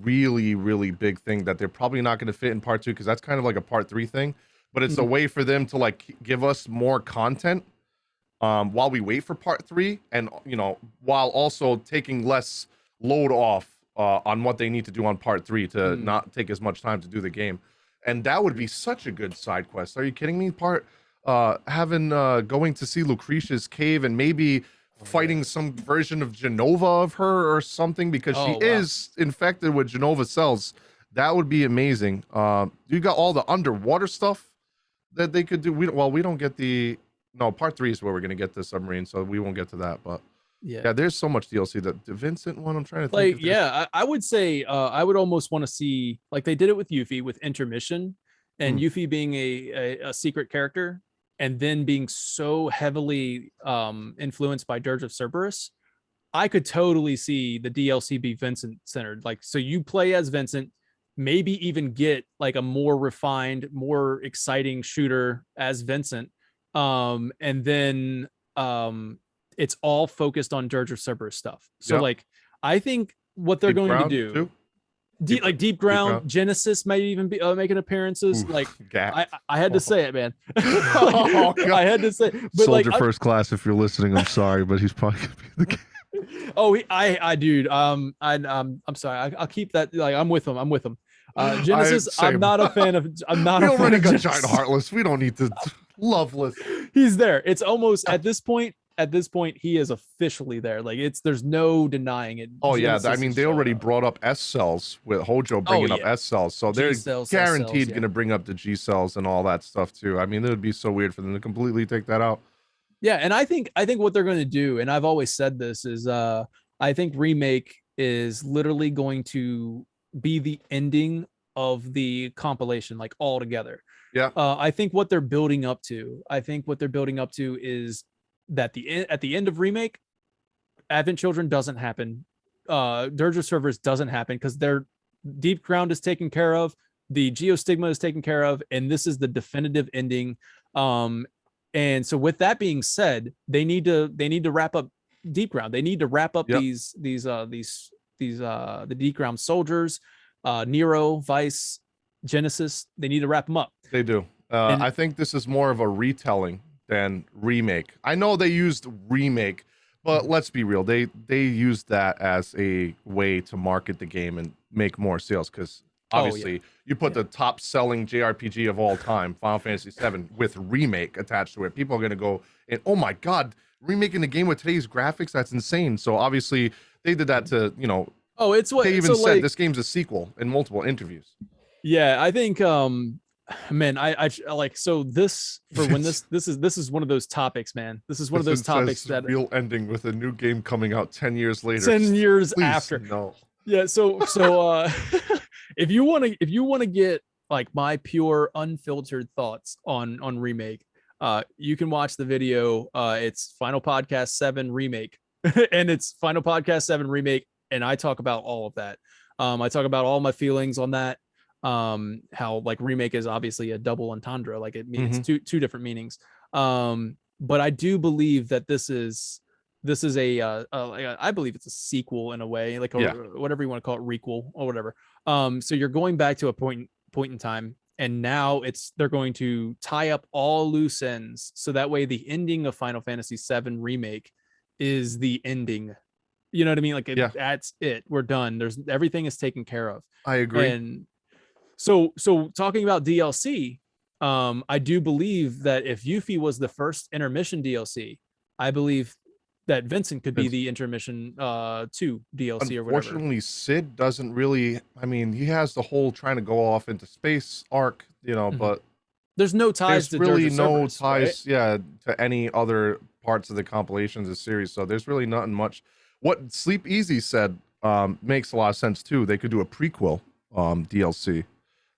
really, really big thing that they're probably not going to fit in part 2 because that's kind of like a part 3 thing, but it's a way for them to like give us more content while we wait for part 3, and while also taking less load off on what they need to do on part 3 to not take as much time to do the game. And that would be such a good side quest. Are you kidding me? Having going to see Lucretia's cave and maybe fighting some version of Genova of her or something, because she is infected with Genova cells. That would be amazing. You got all the underwater stuff that they could do. We don't get part 3 is where we're gonna get the submarine, so we won't get to that. But yeah, there's so much DLC. The Vincent one, I'm trying to think. Like, yeah, I would say I would almost want to see, like they did it with Yuffie with Intermission, and Yuffie being a secret character, and then being so heavily influenced by Dirge of Cerberus. I could totally see the DLC be Vincent centered. Like, so you play as Vincent, maybe even get like a more refined, more exciting shooter as Vincent. And then it's all focused on Dirge of Cerberus stuff. So like, I think what they're going to do, Deep Ground, Genesis might even be making appearances. Like, I had to say it, man. I had to say, but Soldier like, First Class, if you're listening, I'm sorry, but he's probably gonna be the guy. Dude, I'm sorry. I'll keep that. Like, I'm with him. Genesis, I'm not a fan of. I'm not. We a fan already of got Genesis. Giant Heartless. We don't need to. Loveless. He's there. It's almost at this point. At this point, he is officially there. Like, there's no denying it. Oh Genesis, yeah, I mean they already brought up S cells with Hojo bringing up S cells, so they're guaranteed going to bring up the G cells and all that stuff too. I mean, it would be so weird for them to completely take that out. Yeah, and I think what they're going to do, and I've always said this, is I think Remake is literally going to be the ending of the compilation, like all together. Yeah. I think what they're building up to, is that at the end of Remake, Advent Children doesn't happen. Dirge of Cerberus doesn't happen because their Deep Ground is taken care of, the Geostigma is taken care of, and this is the definitive ending. And so with that being said, they need to wrap up Deep Ground. They need to wrap up the Deep Ground soldiers, Nero, Vice, Genesis. They need to wrap them up. They do. I think this is more of a retelling than Remake. I know they used Remake, but let's be real. They used that as a way to market the game and make more sales, because obviously you put the top selling JRPG of all time, Final Fantasy VII, with Remake attached to it. People are going to go and, oh my God, remaking the game with today's graphics? That's insane. So obviously they did that to, it's what they even said, like, this game's a sequel in multiple interviews. Yeah, I think man, I like, so this, for when this is one of those topics, man. This is one of those topics that real ending with a new game coming out 10 years later. 10 years Please, after. No. Yeah, so if you want to get like my pure unfiltered thoughts on Remake, you can watch the video. It's Final Podcast 7 Remake. And it's Final Podcast 7 Remake, and I talk about all of that. I talk about all my feelings on that. How like Remake is obviously a double entendre, like it means two different meanings. But I do believe that this is I believe it's a sequel in a way, like whatever you want to call it, requel or whatever. So you're going back to a point in time, and now they're going to tie up all loose ends, so that way the ending of Final Fantasy VII Remake is the ending. You know what I mean? Like Yeah, that's it. We're done. There's everything is taken care of. I agree. And so talking about DLC, I do believe that if Yuffie was the first intermission DLC, I believe that Vincent could be the intermission 2 DLC or whatever. Unfortunately, Sid doesn't really. I mean, he has the whole trying to go off into space arc, but there's no ties to really Dirge of no Cerberus, ties, right? to any other parts of the compilations of the series. So there's really nothing much. What Sleep Easy said makes a lot of sense too. They could do a prequel DLC.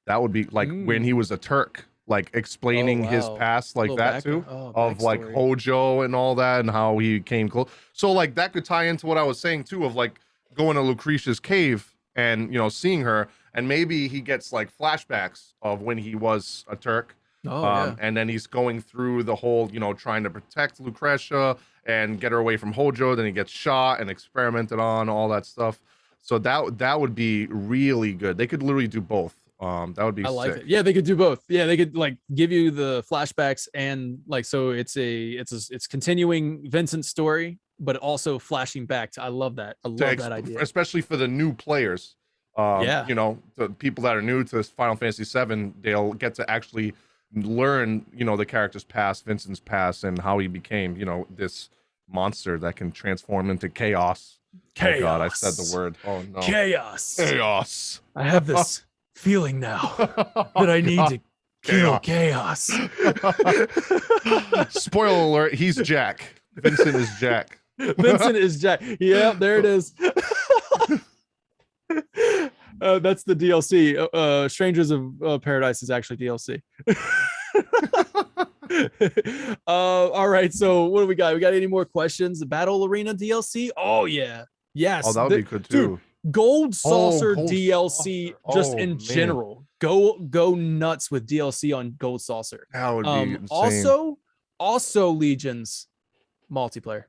That would be like when he was a Turk, like explaining his past like that too, of like Hojo and all that and how he came close. So like that could tie into what I was saying too, of like going to Lucretia's cave and seeing her, and maybe he gets like flashbacks of when he was a Turk. And then he's going through the whole, trying to protect Lucretia and get her away from Hojo. Then he gets shot and experimented on, all that stuff. So that would be really good. They could literally do both. That would be sick. It. Yeah, they could do both. Yeah, they could like give you the flashbacks and like so it's continuing Vincent's story, but also flashing back to. I love that. I love that idea, especially for the new players. The people that are new to Final Fantasy VII, they'll get to actually learn, the character's past, Vincent's past, and how he became, this monster that can transform into chaos. Oh God, I said the word. Oh no, chaos. I have this feeling now that I need to kill chaos. Spoiler alert, he's Jack. Vincent is Jack. Vincent is Jack. Yeah, there it is. That's the DLC. Strangers of Paradise is actually DLC. All right, so what do we got? We got any more questions? The Battle Arena DLC? Oh yeah. Yes. Oh, that would be good too. Dude, Gold Saucer DLC just in general. Go nuts with DLC on Gold Saucer. That would be insane. Also Legions multiplayer.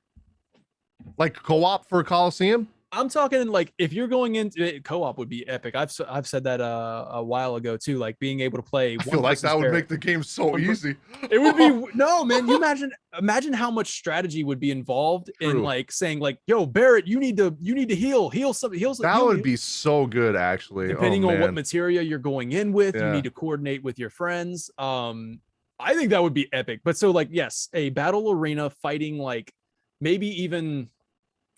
Like co-op for Coliseum? I'm talking like if you're going into co-op would be epic. I've said that a while ago too. Like being able to play. I feel like that would make the game so easy. It would be no man. You imagine how much strategy would be involved in like saying like, "Yo, Barrett, you need to heal something." That would be so good actually. Depending on what materia you're going in with, you need to coordinate with your friends. I think that would be epic. But so like yes, a battle arena fighting like maybe even.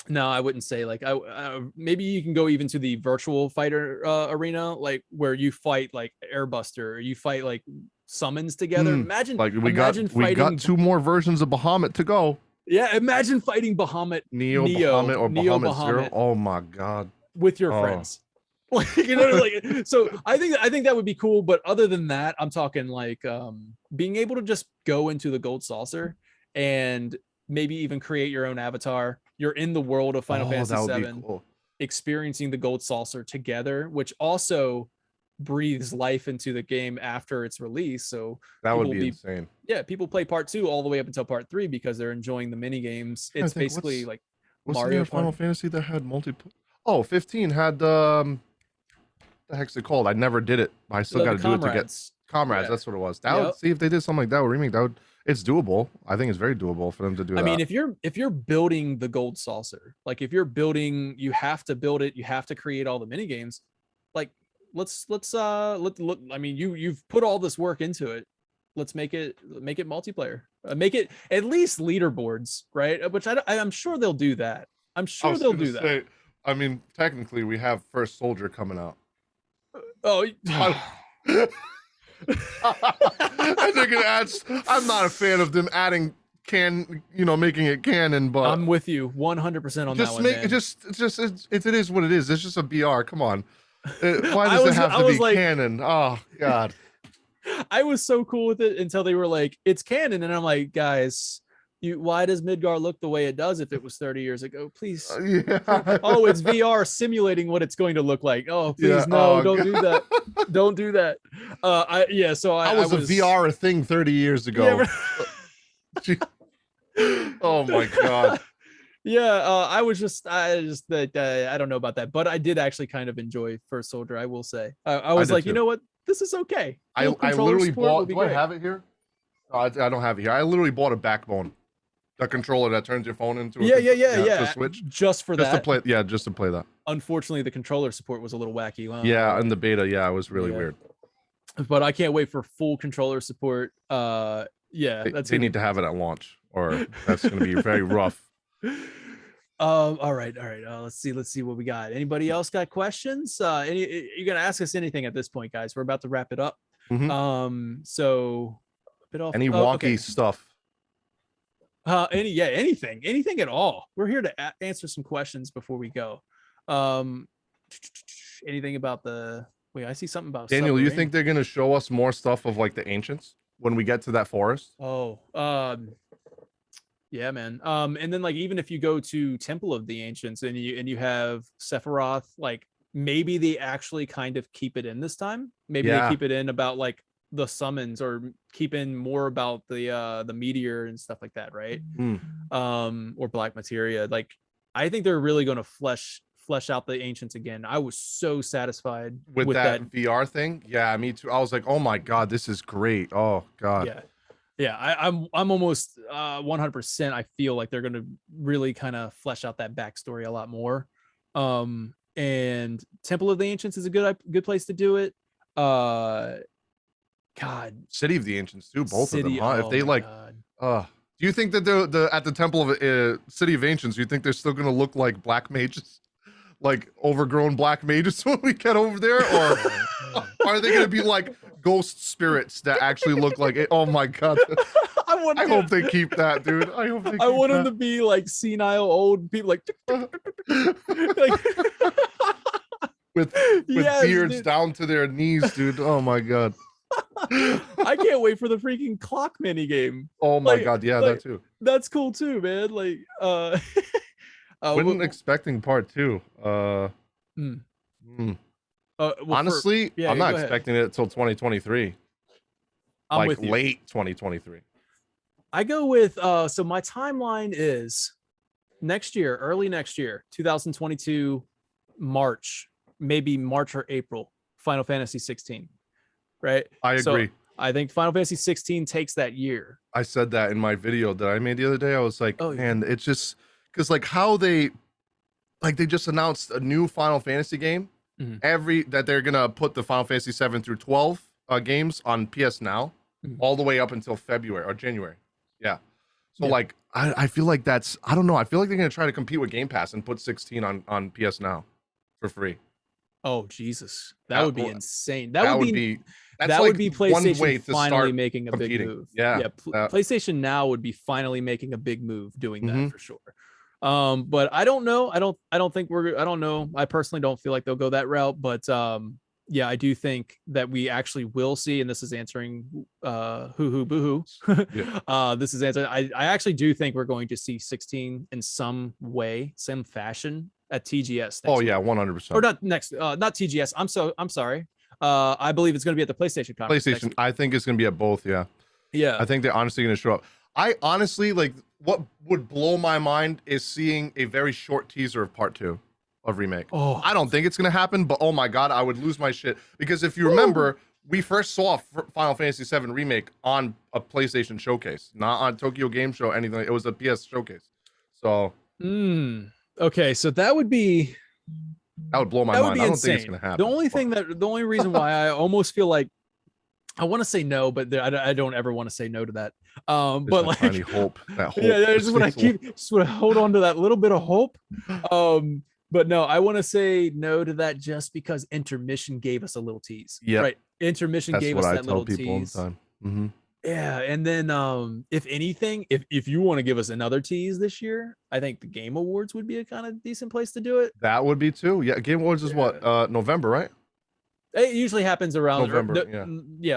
No, I wouldn't say like maybe you can go even to the virtual fighter arena, like where you fight like Airbuster, or you fight like summons together. Imagine like we got 2 more versions of Bahamut to go. Yeah, imagine fighting Bahamut, Neo Bahamut or Bahamut Zero. Oh my God, with your friends. Like so I think that would be cool. But other than that, I'm talking like being able to just go into the Gold Saucer and maybe even create your own avatar. You're in the world of Final Fantasy VII, cool. Experiencing the Gold Saucer together, which also breathes life into the game after its release. So that would be insane. Yeah, people play part 2 all the way up until part 3 because they're enjoying the mini games. It's basically like Mario the Final Fantasy that had multiplayer. Oh, 15 had the heck's it called? I never did it. I still got to do it to get Comrades. Yeah. That's what it was. That would see if they did something like that with Remake. That would. It's doable. I think it's very doable for them to do that. I mean, if you're building the Gold Saucer, like if you're building, you have to build it. You have to create all the mini games. Like let's look. I mean, you've put all this work into it. Let's make it multiplayer. Make it at least leaderboards, right? Which I'm sure they'll do that. I'm sure they'll do that. I mean, technically, we have First Soldier coming out. Oh. I think it adds. I'm not a fan of them adding making it canon, but I'm with you 100% on that one. It is what it is. It's just a BR. Come on, why does it have to be canon? Oh God, I was so cool with it until they were like, it's canon, and I'm like, guys. Why does Midgar look the way it does if it was 30 years ago? Please. Oh, it's VR simulating what it's going to look like. Oh, please, no, don't do that. Don't do that. So I was a VR thing 30 years ago. Yeah, oh my God. Yeah, I don't know about that, but I did actually kind of enjoy First Soldier. I will say, I was like, you know what, this is okay. I literally bought. Do I have it here? I don't have it here. I literally bought a Backbone. The controller that turns your phone into Yeah. to switch. Just for Just that. to play, yeah, just to play that. Unfortunately, the controller support was a little wacky. Yeah, in the beta, yeah, it was really weird. But I can't wait for full controller support. Yeah, they need to have it at launch, or that's going to be very rough. All right. Let's see what we got. Anybody else got questions? You're gonna ask us anything at this point, guys. We're about to wrap it up. So a bit off. Any wonky stuff. Anything at all. We're here to answer some questions before we go. Anything about the? Wait, I see something about Daniel. You think they're gonna show us more stuff of like the ancients when we get to that forest? Oh, yeah, man. And then like even if you go to Temple of the Ancients and you have Sephiroth, like maybe they actually kind of keep it in this time. Maybe they keep it in about like the summons, or keep in more about the meteor and stuff like that, right? Or black materia. Like I think they're really going to flesh out the ancients again. I was so satisfied with that VR thing. Yeah, me too. I was like, oh my god, this is great. Oh god. Yeah. I'm almost 100%. I feel like they're going to really kind of flesh out that backstory a lot more. And Temple of the Ancients is a good place to do it. God, City of the Ancients too, both of them, huh? If they like do you think that the at the Temple of City of Ancients, do you think they're still gonna look like black mages, like overgrown black mages when we get over there, or are they gonna be like ghost spirits that actually look like it? Oh my god. I hope they keep that, dude. I want them to be like senile old people, like with beards down to their knees, dude. Oh my god. I can't wait for the freaking clock mini game. Oh my god, yeah, that too. That's cool too, man. Like wasn't expecting part 2. Honestly, I'm not expecting it till 2023. I'm with you. Late 2023. I go with so my timeline is next year, early next year, 2022, March, maybe March or April, Final Fantasy 16. Right? I agree. So I think Final Fantasy 16 takes that year. I said that in my video that I made the other day. I was like, man, it's just because like how they just announced a new Final Fantasy game. That they're gonna put the Final Fantasy 7 through 12 games on PS Now all the way up until February or January. Yeah. So like I feel like that's, I don't know. I feel like they're gonna try to compete with Game Pass and put 16 on PS Now for free. Oh Jesus, that would be insane. That would be PlayStation finally making a big move. Yeah. PlayStation Now would be finally making a big move doing that for sure. But I don't know. I don't know. I personally don't feel like they'll go that route. But yeah, I do think that we actually will see, and this is answering hoo boo hoo. This is answering. I actually do think we're going to see 16 in some way, some fashion at TGS. Oh yeah, 100%. Or not TGS. I'm sorry. I believe it's going to be at the PlayStation conference. PlayStation. I think it's going to be at both. Yeah. I think they're honestly going to show up. I honestly like what would blow my mind is seeing a very short teaser of part 2 of Remake. I don't think it's going to happen, but oh my god, I would lose my shit because if you remember, we first saw Final Fantasy 7 Remake on a PlayStation showcase, not on Tokyo Game Show, anything. It was a PS showcase. So. Okay, so that would blow my mind. I don't think it's gonna happen. The only reason why I almost feel like I want to say no, but I don't ever want to say no to that. But like tiny hope, that hope. Yeah, I just want to hold on to that little bit of hope. But no, I want to say no to that just because Intermission gave us a little tease. Yeah, right. Intermission gave us that little tease. All the time. Yeah, and then if anything, if you want to give us another tease this year, I think the Game Awards would be a kind of decent place to do it. That would be too. Yeah, Game Awards is what, November, right? It usually happens around November.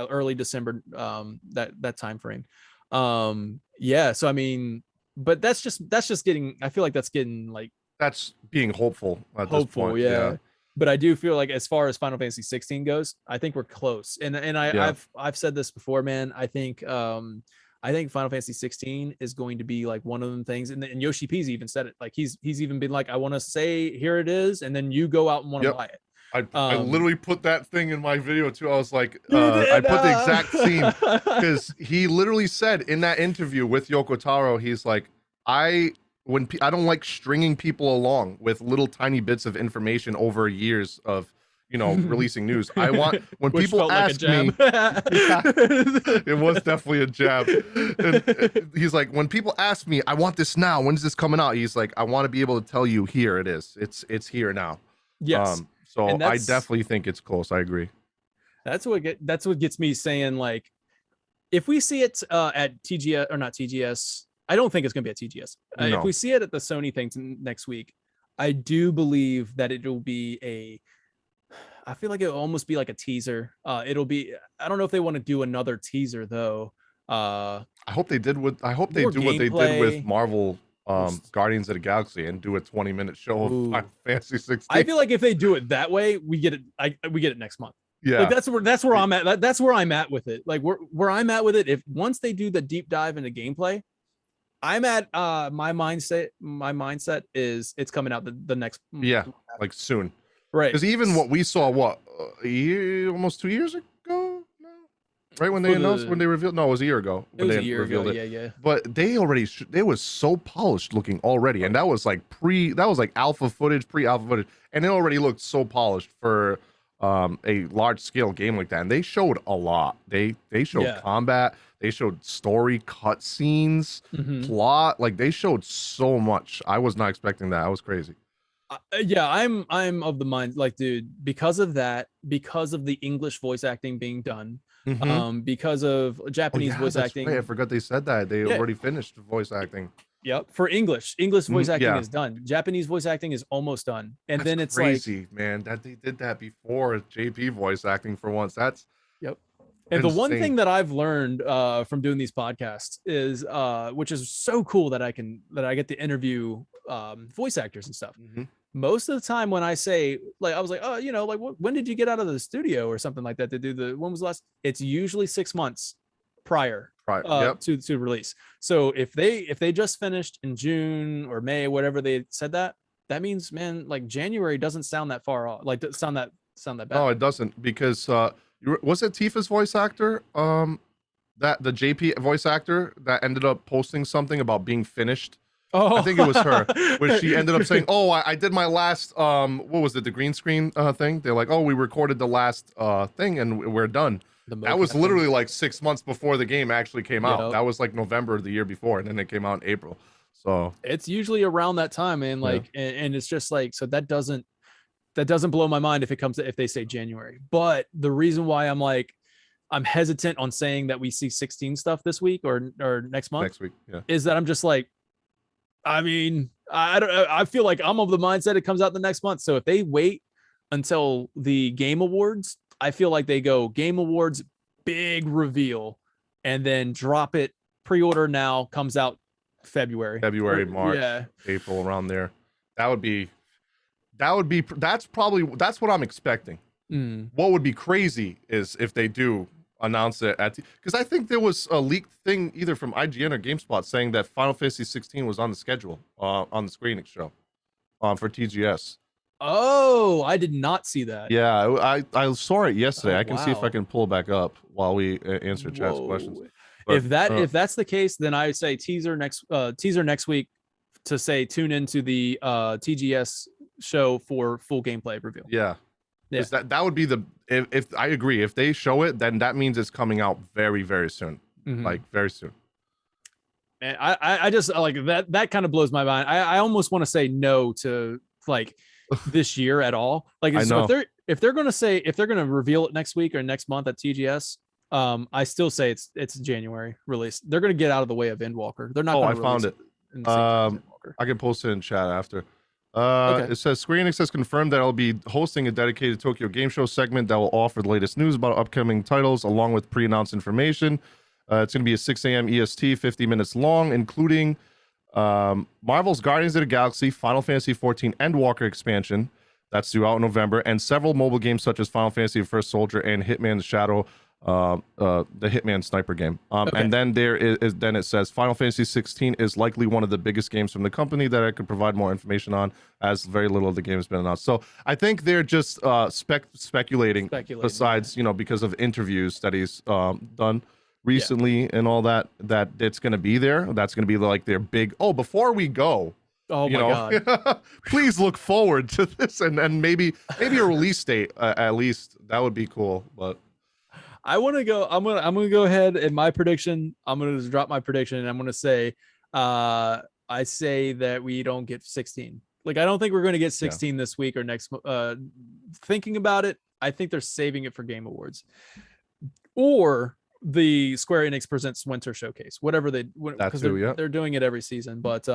Early December. That time frame. Yeah. So I mean, but that's just getting. I feel like that's getting like. That's being hopeful at this point. Yeah. But I do feel like as far as Final Fantasy 16 goes, I think we're close. And I've said this before, man. I think Final Fantasy 16 is going to be like one of them things. And Yoshi P's even said it. Like he's even been like, I want to say here it is, and then you go out and want to buy it. I literally put that thing in my video too. I was like, I put the exact scene because he literally said in that interview with Yoko Taro, he's like, I I don't like stringing people along with little tiny bits of information over years of releasing news. I want when Which people felt like a ask me, jab. yeah, it was definitely a jab. And he's like, when people ask me, I want this now. When's this coming out? He's like, I want to be able to tell you, here it is. It's here now. Yes. So And I definitely think it's close. I agree. that's what gets me saying, like, if we see it at TGS, or not TGS, I don't think it's going to be at TGS. If No. we see it at the Sony thing next week, I do believe that it'll be I feel like it'll almost be like a teaser. It'll be, I don't know if they want to do another teaser though. I hope they do what they more did with gameplay. Marvel Guardians of the Galaxy and do a 20-minute show of Ooh. Final Fantasy 16. I feel like if they do it that way, we get it. We get it next month. Yeah, Like that's where I'm at. That's where I'm at with it. Like where I'm at with it. If once they do the deep dive into gameplay, I'm at my mindset. My mindset is it's coming out the next. Yeah, like soon. Right. Because even what we saw, a year, almost 2 years ago, no, right when they announced, when they revealed, no, it was a year ago. It was a year ago. Yeah. But they already, they was so polished looking already, and that was like alpha footage, pre-alpha footage, and it already looked so polished for a large scale game like that. And they showed a lot. They showed combat, they showed story, cutscenes, plot. Like they showed so much. I was not expecting that. I was crazy. Yeah, I'm of the mind, like, dude, because of that, because of the English voice acting being done, because of Japanese voice acting. Right. I forgot they said that they already finished voice acting. Yep, for English voice acting is done. Japanese voice acting is almost done, and then it's crazy, like, man, that they did that before JP voice acting for once. That's and insane. The one thing that I've learned from doing these podcasts is, which is so cool, that I get to interview voice actors and stuff. Most of the time when I say, like, I was like, oh, like, when did you get out of the studio or something like that to do when was the last? It's usually 6 months prior to release. So if they just finished in June or May, whatever they said, that means, man, like January doesn't sound that far off, like sound that bad. No, it doesn't, because was it Tifa's voice actor, that the JP voice actor that ended up posting something about being finished? I think it was her, where she ended up saying, oh, I did my last what was it, the green screen thing. They're like, oh, we recorded the last thing and we're done. That was literally like 6 months before the game actually came out. That was like November of the year before, and then it came out in April. So it's usually around that time, man. Like, and it's just like, so that doesn't blow my mind if they say January. But the reason why I'm hesitant on saying that we see 16 stuff this week or next month is that I'm just like, I mean, I feel like I'm of the mindset it comes out the next month. So if they wait until the Game Awards, I feel like they go Game Awards, big reveal, and then drop it, pre-order now, comes out February, March, April, around there. That's what I'm expecting. What would be crazy is if they do announce it because I think there was a leaked thing either from IGN or GameSpot saying that Final Fantasy 16 was on the schedule on the Square Enix show for TGS. Oh, I did not see that. Yeah, I saw it yesterday. I can see if I can pull it back up while we answer chat's questions. But, if that's the case, then I would say teaser next week to say tune into the TGS show for full gameplay reveal. Yeah. That would be if I agree, if they show it, then that means it's coming out very, very soon. Like very soon. And I just like that kind of blows my mind. I almost want to say no to like this year at all. Like, so if they're gonna reveal it next week or next month at TGS, I still say it's January release. They're gonna get out of the way of Endwalker. They're not. I found it. I can post it in chat after. It says Square Enix has confirmed that it'll be hosting a dedicated Tokyo Game Show segment that will offer the latest news about upcoming titles along with pre-announced information. It's going to be a 6 a.m. EST, 50 minutes long, including Marvel's Guardians of the Galaxy, Final Fantasy 14 Endwalker expansion that's due out in November, and several mobile games such as Final Fantasy First Soldier and Hitman Shadow, the Hitman sniper game. And then then it says Final Fantasy 16 is likely one of the biggest games from the company that I could provide more information on, as very little of the game has been announced. So I think they're just speculating besides because of interviews that he's done recently and all that it's going to be there. That's going to be like their big. Oh, before we go, Oh my god! please look forward to this, and maybe a release date at least. That would be cool. But I want to go. I'm gonna go ahead in my prediction. I'm gonna just drop my prediction, and I'm gonna say, I say that we don't get 16. Like, I don't think we're going to get 16 this week or next. Thinking about it, I think they're saving it for Game Awards or the Square Enix Presents Winter Showcase, whatever because they're doing it every season. But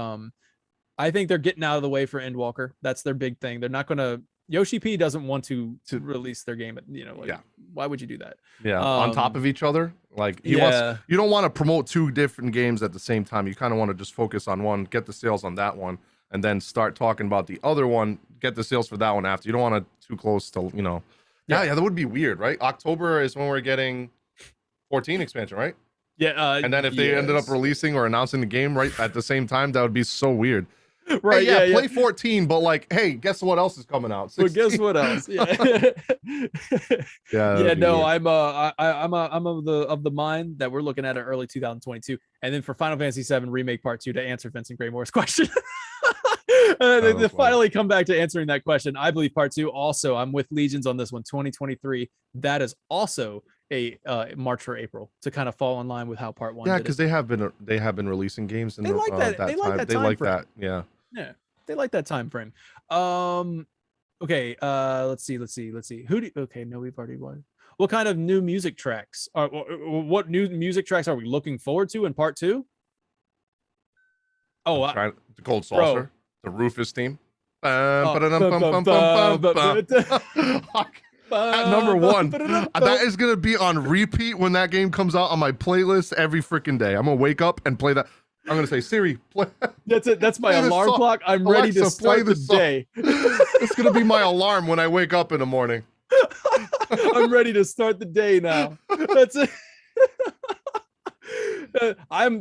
I think they're getting out of the way for Endwalker. That's their big thing. They're not going to. Yoshi P doesn't want to release their game. Why would you do that? Yeah, on top of each other. Like you don't want to promote two different games at the same time. You kind of want to just focus on one, get the sales on that one, and then start talking about the other one, get the sales for that one after. You don't want to too close to, Yeah, that would be weird, right? October is when we're getting 14 expansion, right? Yeah. And then if they ended up releasing or announcing the game right at the same time, that would be so weird. Right. Hey, play 14, but like, hey, guess what else is coming out? 16. But guess what else? No, I'm of the mind that we're looking at it early 2022, and then for Final Fantasy 7 Remake Part 2 to answer Vincent Graymore's question. They finally come back to answering that question. I believe Part 2 also. I'm with Legions on this one. 2023. That is also a March or April to kind of fall in line with how Part 1. Yeah, because they have been releasing games in they like that. They like that. Yeah. Yeah, they like that time frame. Okay, let's see. Okay, no, we've already won. What kind of new music tracks what new music tracks are we looking forward to in Part 2? Oh, the Cold Saucer, the Rufus theme. At number 1, that is gonna be on repeat when that game comes out on my playlist every freaking day. I'm gonna wake up and play that. I'm gonna say, Siri, play. That's it. That's my alarm clock. I'm ready to start the day. It's gonna be my alarm when I wake up in the morning. I'm ready to start the day now. That's it.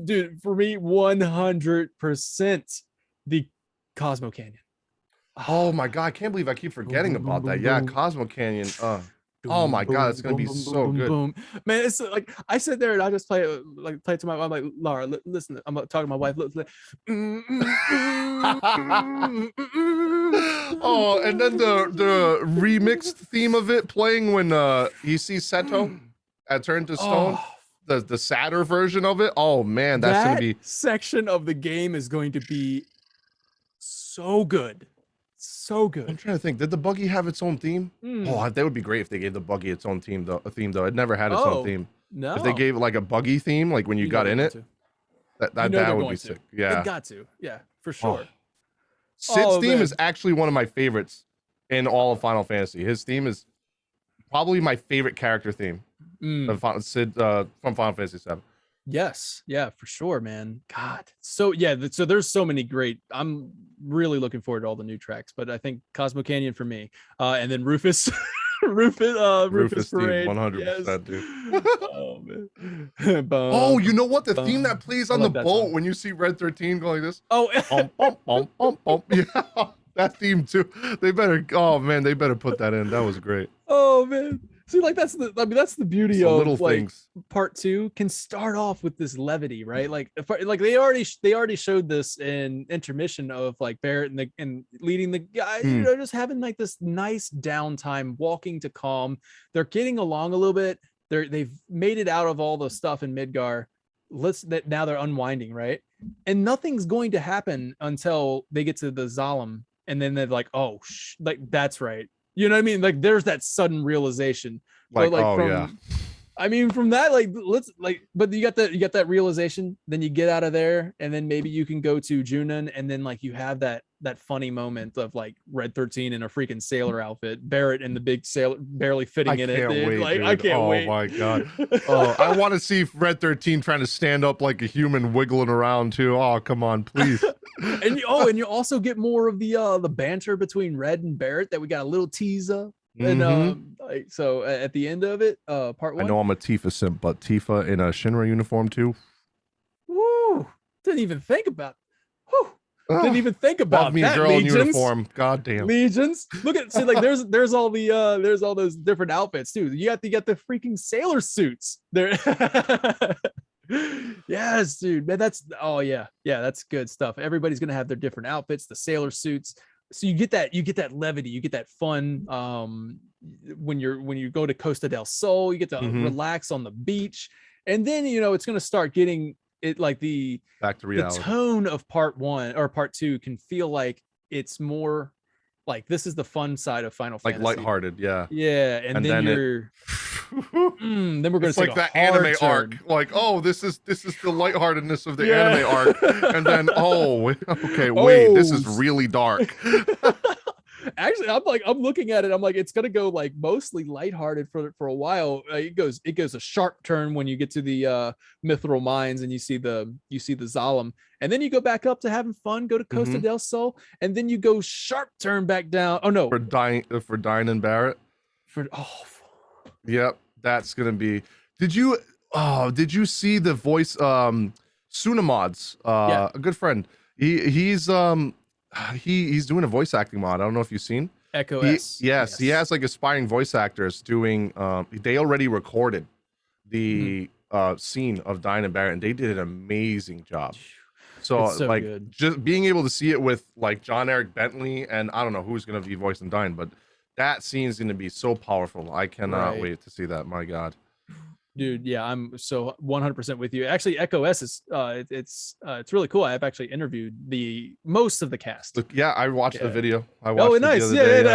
Dude, for me, 100% the Cosmo Canyon. Oh my god, I can't believe I keep forgetting about that. Yeah, Cosmo Canyon. Oh my god, it's gonna be so good. Man, it's like I sit there and I just play it to my wife. I'm like, Laura, listen, I'm talking to my wife. Listen. Oh, and then the remixed theme of it playing when you see Seto turn to stone. The sadder version of it. Oh man, that's gonna be section of the game is going to be so good. So good. I'm trying to think. Did the buggy have its own theme? Oh, that would be great if they gave the buggy its own theme though. It never had its own theme. No. If they gave it like a buggy theme, like when you got in it, that would be sick. Yeah. They got to. Yeah, for sure. Sid's theme is actually one of my favorites in all of Final Fantasy. His theme is probably my favorite character theme. Sid from Final Fantasy 7. Yes, yeah, for sure, man. God, so there's so many great. I'm really looking forward to all the new tracks, but I think Cosmo Canyon for me, and then Rufus, Rufus Parade, 100%, dude. Oh man. Oh, you know what? The theme that plays on the boat when you see Red 13 going like this. Oh, yeah, that theme too. They better. Oh man, they better put that in. That was great. Oh man. See, like that's the beauty of little things. Part 2 can start off with this levity, right? Like they already showed this in intermission of like Barrett and leading the guy, just having like this nice downtime, walking to calm. They're getting along a little bit. They've made it out of all the stuff in Midgar. Now they're unwinding, right? And nothing's going to happen until they get to the Zalem, and then they're like, oh, that's right. You know what I mean? Like there's that sudden realization. Like, I mean, from that, but you got that realization, then you get out of there, and then maybe you can go to Junon, and then like you have that funny moment of like Red 13 in a freaking sailor outfit, Barrett in the big sailor barely fitting in it. I can't wait. Oh my god. Oh, I want to see Red 13 trying to stand up like a human wiggling around too. Oh, come on, please. And you also get more of the banter between Red and Barrett that we got a little tease of. And so at the end of it, part 1. I know I'm a Tifa simp, but Tifa in a Shinra uniform too. Woo! Didn't even think about it. Woo! Didn't even think about Love me that. a girl in Legions. uniform. God damn. Legions. Look at see like there's all the there's all those different outfits too. You have to get the freaking sailor suits. There. Yes, dude. Man, that's that's good stuff. Everybody's gonna have their different outfits, the sailor suits. So you get that levity, you get that fun. When you go to Costa del Sol, you get to relax on the beach, and then it's gonna start getting it like back to reality. The tone of part 1 or part 2 can feel like it's more like this is the fun side of Final Fantasy, like lighthearted, yeah, and then you're then we're gonna it's like that anime arc, like, oh, this is the lightheartedness of the anime arc, and then wait, this is really dark. Actually, I'm looking at it. I'm like, it's gonna go like mostly lighthearted for a while. It goes a sharp turn when you get to the Mithril Mines and you see the Zalem, and then you go back up to having fun. Go to Costa del Sol, and then you go sharp turn back down. Oh no, for Dyne and Barrett. Yep, that's gonna be. Did you see the voice Sunamods? A good friend. He's doing a voice acting mod. I don't know if you've seen Echo S. Yes, he has like aspiring voice actors doing. They already recorded the scene of Dyne and Barrett, and they did an amazing job. So like good. Just being able to see it with like John Eric Bentley, and I don't know who's gonna be voicing Dyne, but that scene is gonna be so powerful. I cannot wait to see that. My God. Dude, yeah, I'm so 100% with you. Actually, Echo S is it's really cool. I've actually interviewed most of the cast. Yeah, I watched the video. I watched it nice. the other day.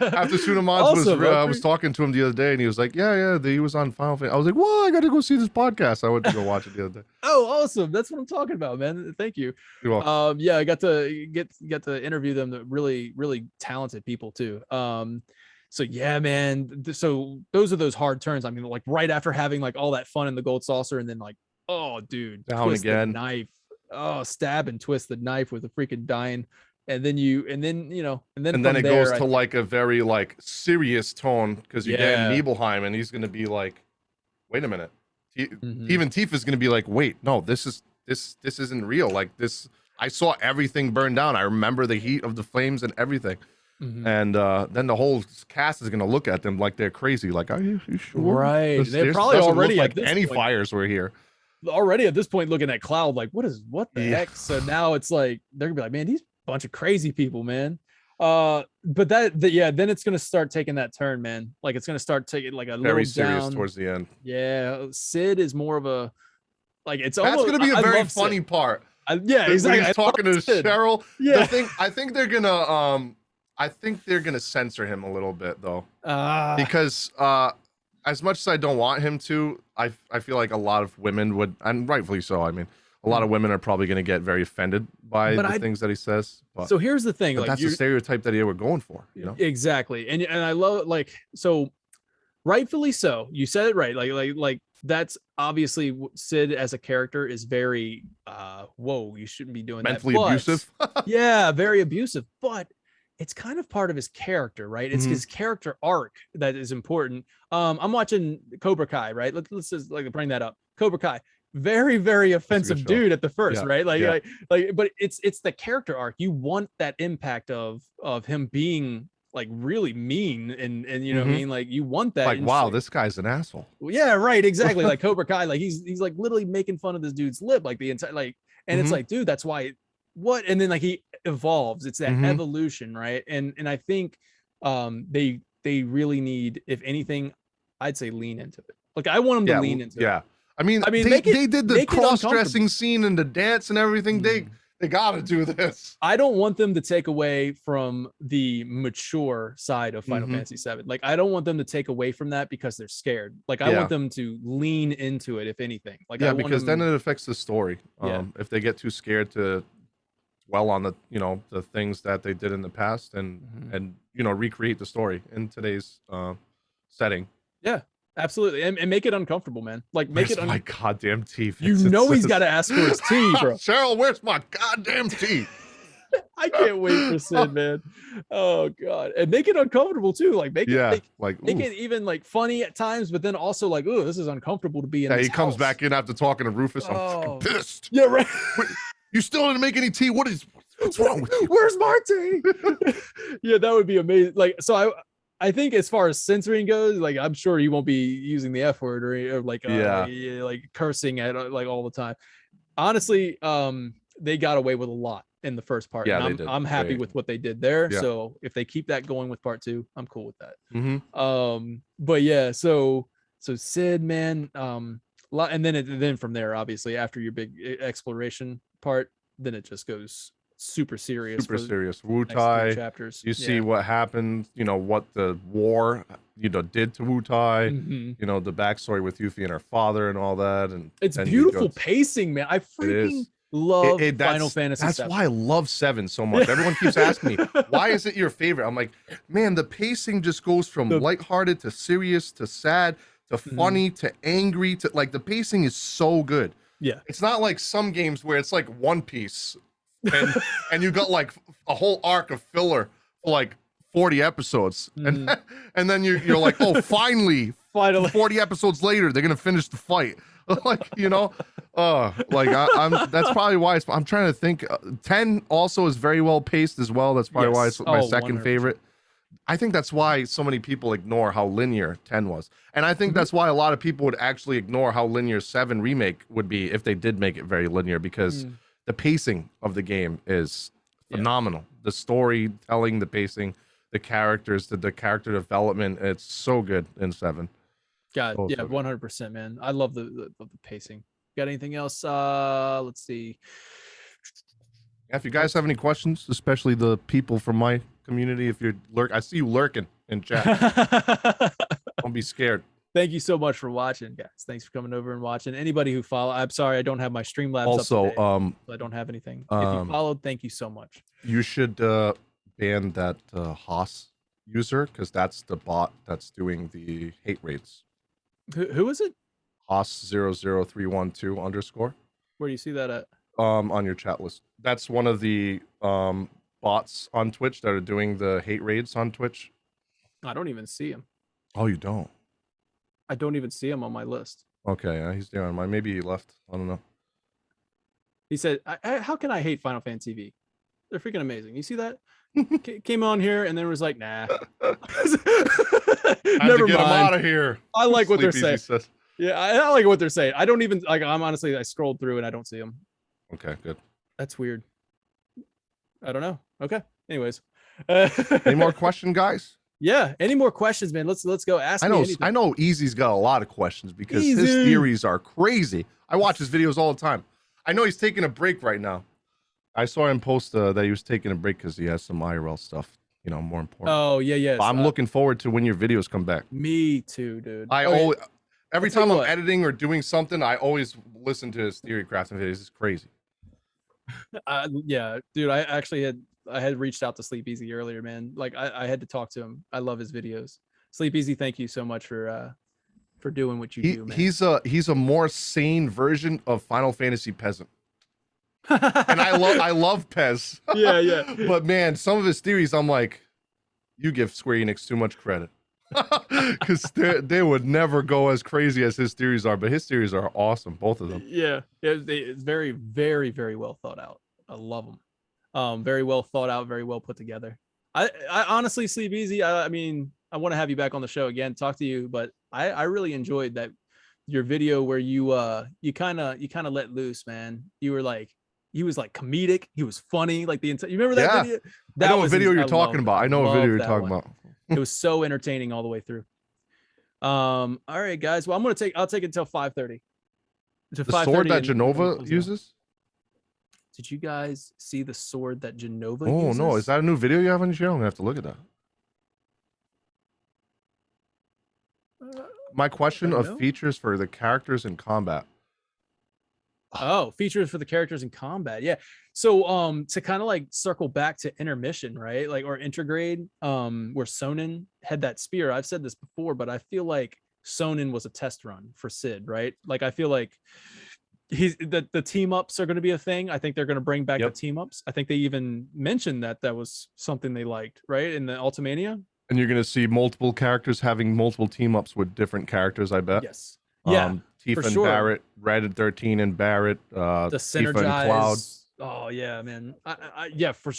After Sunamods was talking to him the other day, and he was like, he was on Final Fantasy. I was like, well, I got to go see this podcast. I went to go watch it the other day. Oh, awesome! That's what I'm talking about, man. Thank you. You're welcome. I got to interview them. The really, really talented people too. So yeah, man. So those are those hard turns. I mean, like right after having like all that fun in the gold saucer, and then like, oh, dude, down again, the knife. Oh, stab and twist the knife with a freaking Dyne, and then it goes to like a very like serious tone because you get Nibelheim, and he's gonna be like, wait a minute. Even Tifa's gonna be like, wait, no, this isn't real. Like this, I saw everything burn down. I remember the heat of the flames and everything. And then the whole cast is gonna look at them like they're crazy. Like, are you sure? Right? They're probably already like any fires were here. Already at this point, looking at Cloud, like, what the heck? So now it's like they're gonna be like, man, these bunch of crazy people, man. But then it's gonna start taking that turn, man. Like it's gonna start taking like a very little serious down. Towards the end. Yeah, Sid is more of of that's gonna be a very funny part. Exactly. He's talking to Sid. Cheryl. Yeah, I think they're gonna censor him a little bit though, because as much as I don't want him to, I feel like a lot of women would, and rightfully so. I mean, a lot of women are probably gonna get very offended by the things that he says. But, so here's the thing, like that's the stereotype that they were going for, Exactly, and I love so rightfully so. You said it right. Like that's obviously Sid as a character is very whoa, you shouldn't be doing mentally that. abusive. Yeah, very abusive, but it's kind of part of his character, right? It's his character arc that is important. I'm watching Cobra Kai, right? Let's just like bring that up. Cobra Kai, very, very offensive dude at the first, right? Like, but it's the character arc. You want that impact of him being like really mean and you know what I mean? Like you want that. Like, wow, this guy's an asshole. Yeah, right. Exactly. Like Cobra Kai, like he's like literally making fun of this dude's lip, like the entire and it's like, dude, that's why. What? And then like he evolves. It's that evolution, right? And I think they really need, if anything, I'd say lean into it. Like I want them to lean into it. Yeah. I mean they did the cross-dressing scene and the dance and everything. They gotta do this. I don't want them to take away from the mature side of Final Fantasy VII. Like I don't want them to take away from that because they're scared. Like I want them to lean into it, if anything. Like because then it affects the story. If they get too scared to dwell on the the things that they did in the past and recreate the story in today's setting. Yeah, absolutely, and make it uncomfortable, man. Like make it my goddamn teeth. He's got to ask for his tea, bro. Cheryl, where's my goddamn tea? I can't wait for Sid, man. Oh god, and make it uncomfortable too. Like make it even like funny at times, but then also like, oh, this is uncomfortable to be in. He comes back in after talking to Rufus. I'm fucking pissed. Yeah, right. You still didn't make any tea. What is What's wrong with you? Where's Marty? Yeah, that would be amazing. Like, so I think as far as censoring goes, like I'm sure he won't be using the F word or like like cursing at like all the time. Honestly, they got away with a lot in the first part. Yeah, and I'm happy with what they did there. Yeah. So if they keep that going with part 2, I'm cool with that. Mm-hmm. But yeah, so Sid, man, and then from there, obviously after your big exploration part, then it just goes super serious. Super serious. Next 3 Wutai. chapters. You see what happened, you know, what the war, you know, did to Wutai, you know, the backstory with Yuffie and her father and all that. And it's beautiful pacing, man. I freaking love Final Fantasy. That's 7. why I love 7 so much. Everyone keeps asking me, why is it your favorite? I'm like, man, the pacing just goes from lighthearted to serious to sad to funny to angry to like the pacing is so good. Yeah. It's not like some games where it's like One Piece and you got like a whole arc of filler for like 40 episodes. And then you're like, oh, finally 40 episodes later, they're going to finish the fight. Like, you know, like I'm that's probably why I'm trying to think. 10 also is very well paced as well. That's probably why it's my second 100%. Favorite. I think that's why so many people ignore how linear 10 was. And I think that's why a lot of people would actually ignore how linear 7 Remake would be if they did make it very linear, because the pacing of the game is phenomenal. The storytelling, the pacing, the characters, the character development, it's so good in 7. God, so 100%, man. I love the pacing. Got anything else? Let's see. If you guys have any questions, especially the people from my community, if you're I see you lurking in chat. Don't be scared. Thank you so much for watching, guys. Thanks for coming over and watching. Anybody who follow, I'm sorry I don't have my Streamlabs also up to date, so I don't have anything. If you followed, thank you so much. You should ban that Haas user, because that's the bot that's doing the hate raids. Who is it? Haas00312_. Where do you see that at? On your chat list. That's one of the bots on Twitch that are doing the hate raids on Twitch. I don't even see him. Oh, you don't? I don't even see him on my list. Okay, yeah, he's there on mine. Maybe he left. I don't know. He said, how can I hate Final Fantasy TV? They're freaking amazing. You see that? Came on here and then was like, nah. Never mind. Get him out of here. I like what they're saying. Yeah, I like what they're saying. I don't even like. I'm honestly, I scrolled through and I don't see them. Okay, good. That's weird. I don't know. Okay. Anyways, any more question, guys? Yeah. Any more questions, man? Let's go. Ask me anything. I know Easy's got a lot of questions because his theories are crazy. I watch his videos all the time. I know he's taking a break right now. I saw him post that he was taking a break because he has some IRL stuff, you know, more important. Oh yeah, yeah. I'm looking forward to when your videos come back. Me too, dude. Every time I'm editing or doing something, I always listen to his theory crafting videos. It's crazy. Yeah, dude. I actually had reached out to Sleep Easy earlier, man. Like I had to talk to him. I love his videos. Sleep Easy, thank you so much for doing what you do, man. He's a more sane version of Final Fantasy Peasant. And I love Pez. Yeah, yeah. But man, some of his theories, I'm like, you give Square Enix too much credit. Because they would never go as crazy as his theories are, but his theories are awesome, both of them. Yeah, it's very, very, very well thought out. I love them. Very well thought out, very well put together. I honestly, Sleep Easy. I mean, I want to have you back on the show again, talk to you, but I really enjoyed that your video where you kind of let loose, man. You were like, he was like comedic, he was funny, like the entire. You remember that video? I know what video you're talking about. I know what video you're talking about. It was so entertaining all the way through. All right, guys. Well, I'll take it until 5:30. The sword that Genova uses? Did you guys see the sword that Genova uses? Oh no, is that a new video you have on your channel? I'm gonna have to look at that. My question of features for the characters in combat. Oh, features for the characters in combat. Yeah. So to kind of like circle back to intermission, right? Like, or intergrade, where Sonnen had that spear. I've said this before, but I feel like Sonnen was a test run for Sid, right? Like I feel like the team ups are going to be a thing. I think they're going to bring back the team ups. I think they even mentioned that was something they liked, right? In the Ultimania. And you're going to see multiple characters having multiple team ups with different characters, I bet. Yes. Yeah. Tifa and Barrett, Red and 13 and Barrett, the Tifa and Cloud. Oh yeah, man. Yeah, for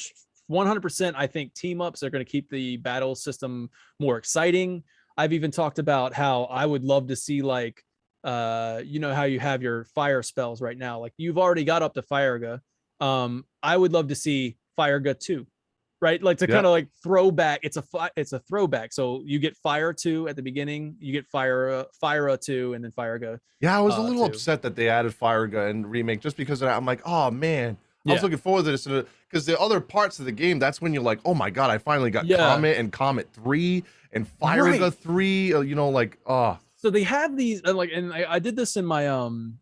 100%. I think team ups are going to keep the battle system more exciting. I've even talked about how I would love to see like, you know how you have your fire spells right now. Like you've already got up to Firega. I would love to see Firega 2, right? Like to Yeah. kind of like throwback. It's a throwback. So you get Fire 2 at the beginning. You get Fire 2, and then Firega. Yeah, I was a little 2. upset that they added Firega and Remake just because of that. I'm like, oh man, I was Yeah. looking forward to this because the other parts of the game, that's when you're like, oh my god, I finally got Yeah. Comet and Comet 3 and Firega Right. 3. You know, like, oh. So they have these like, and I did this in my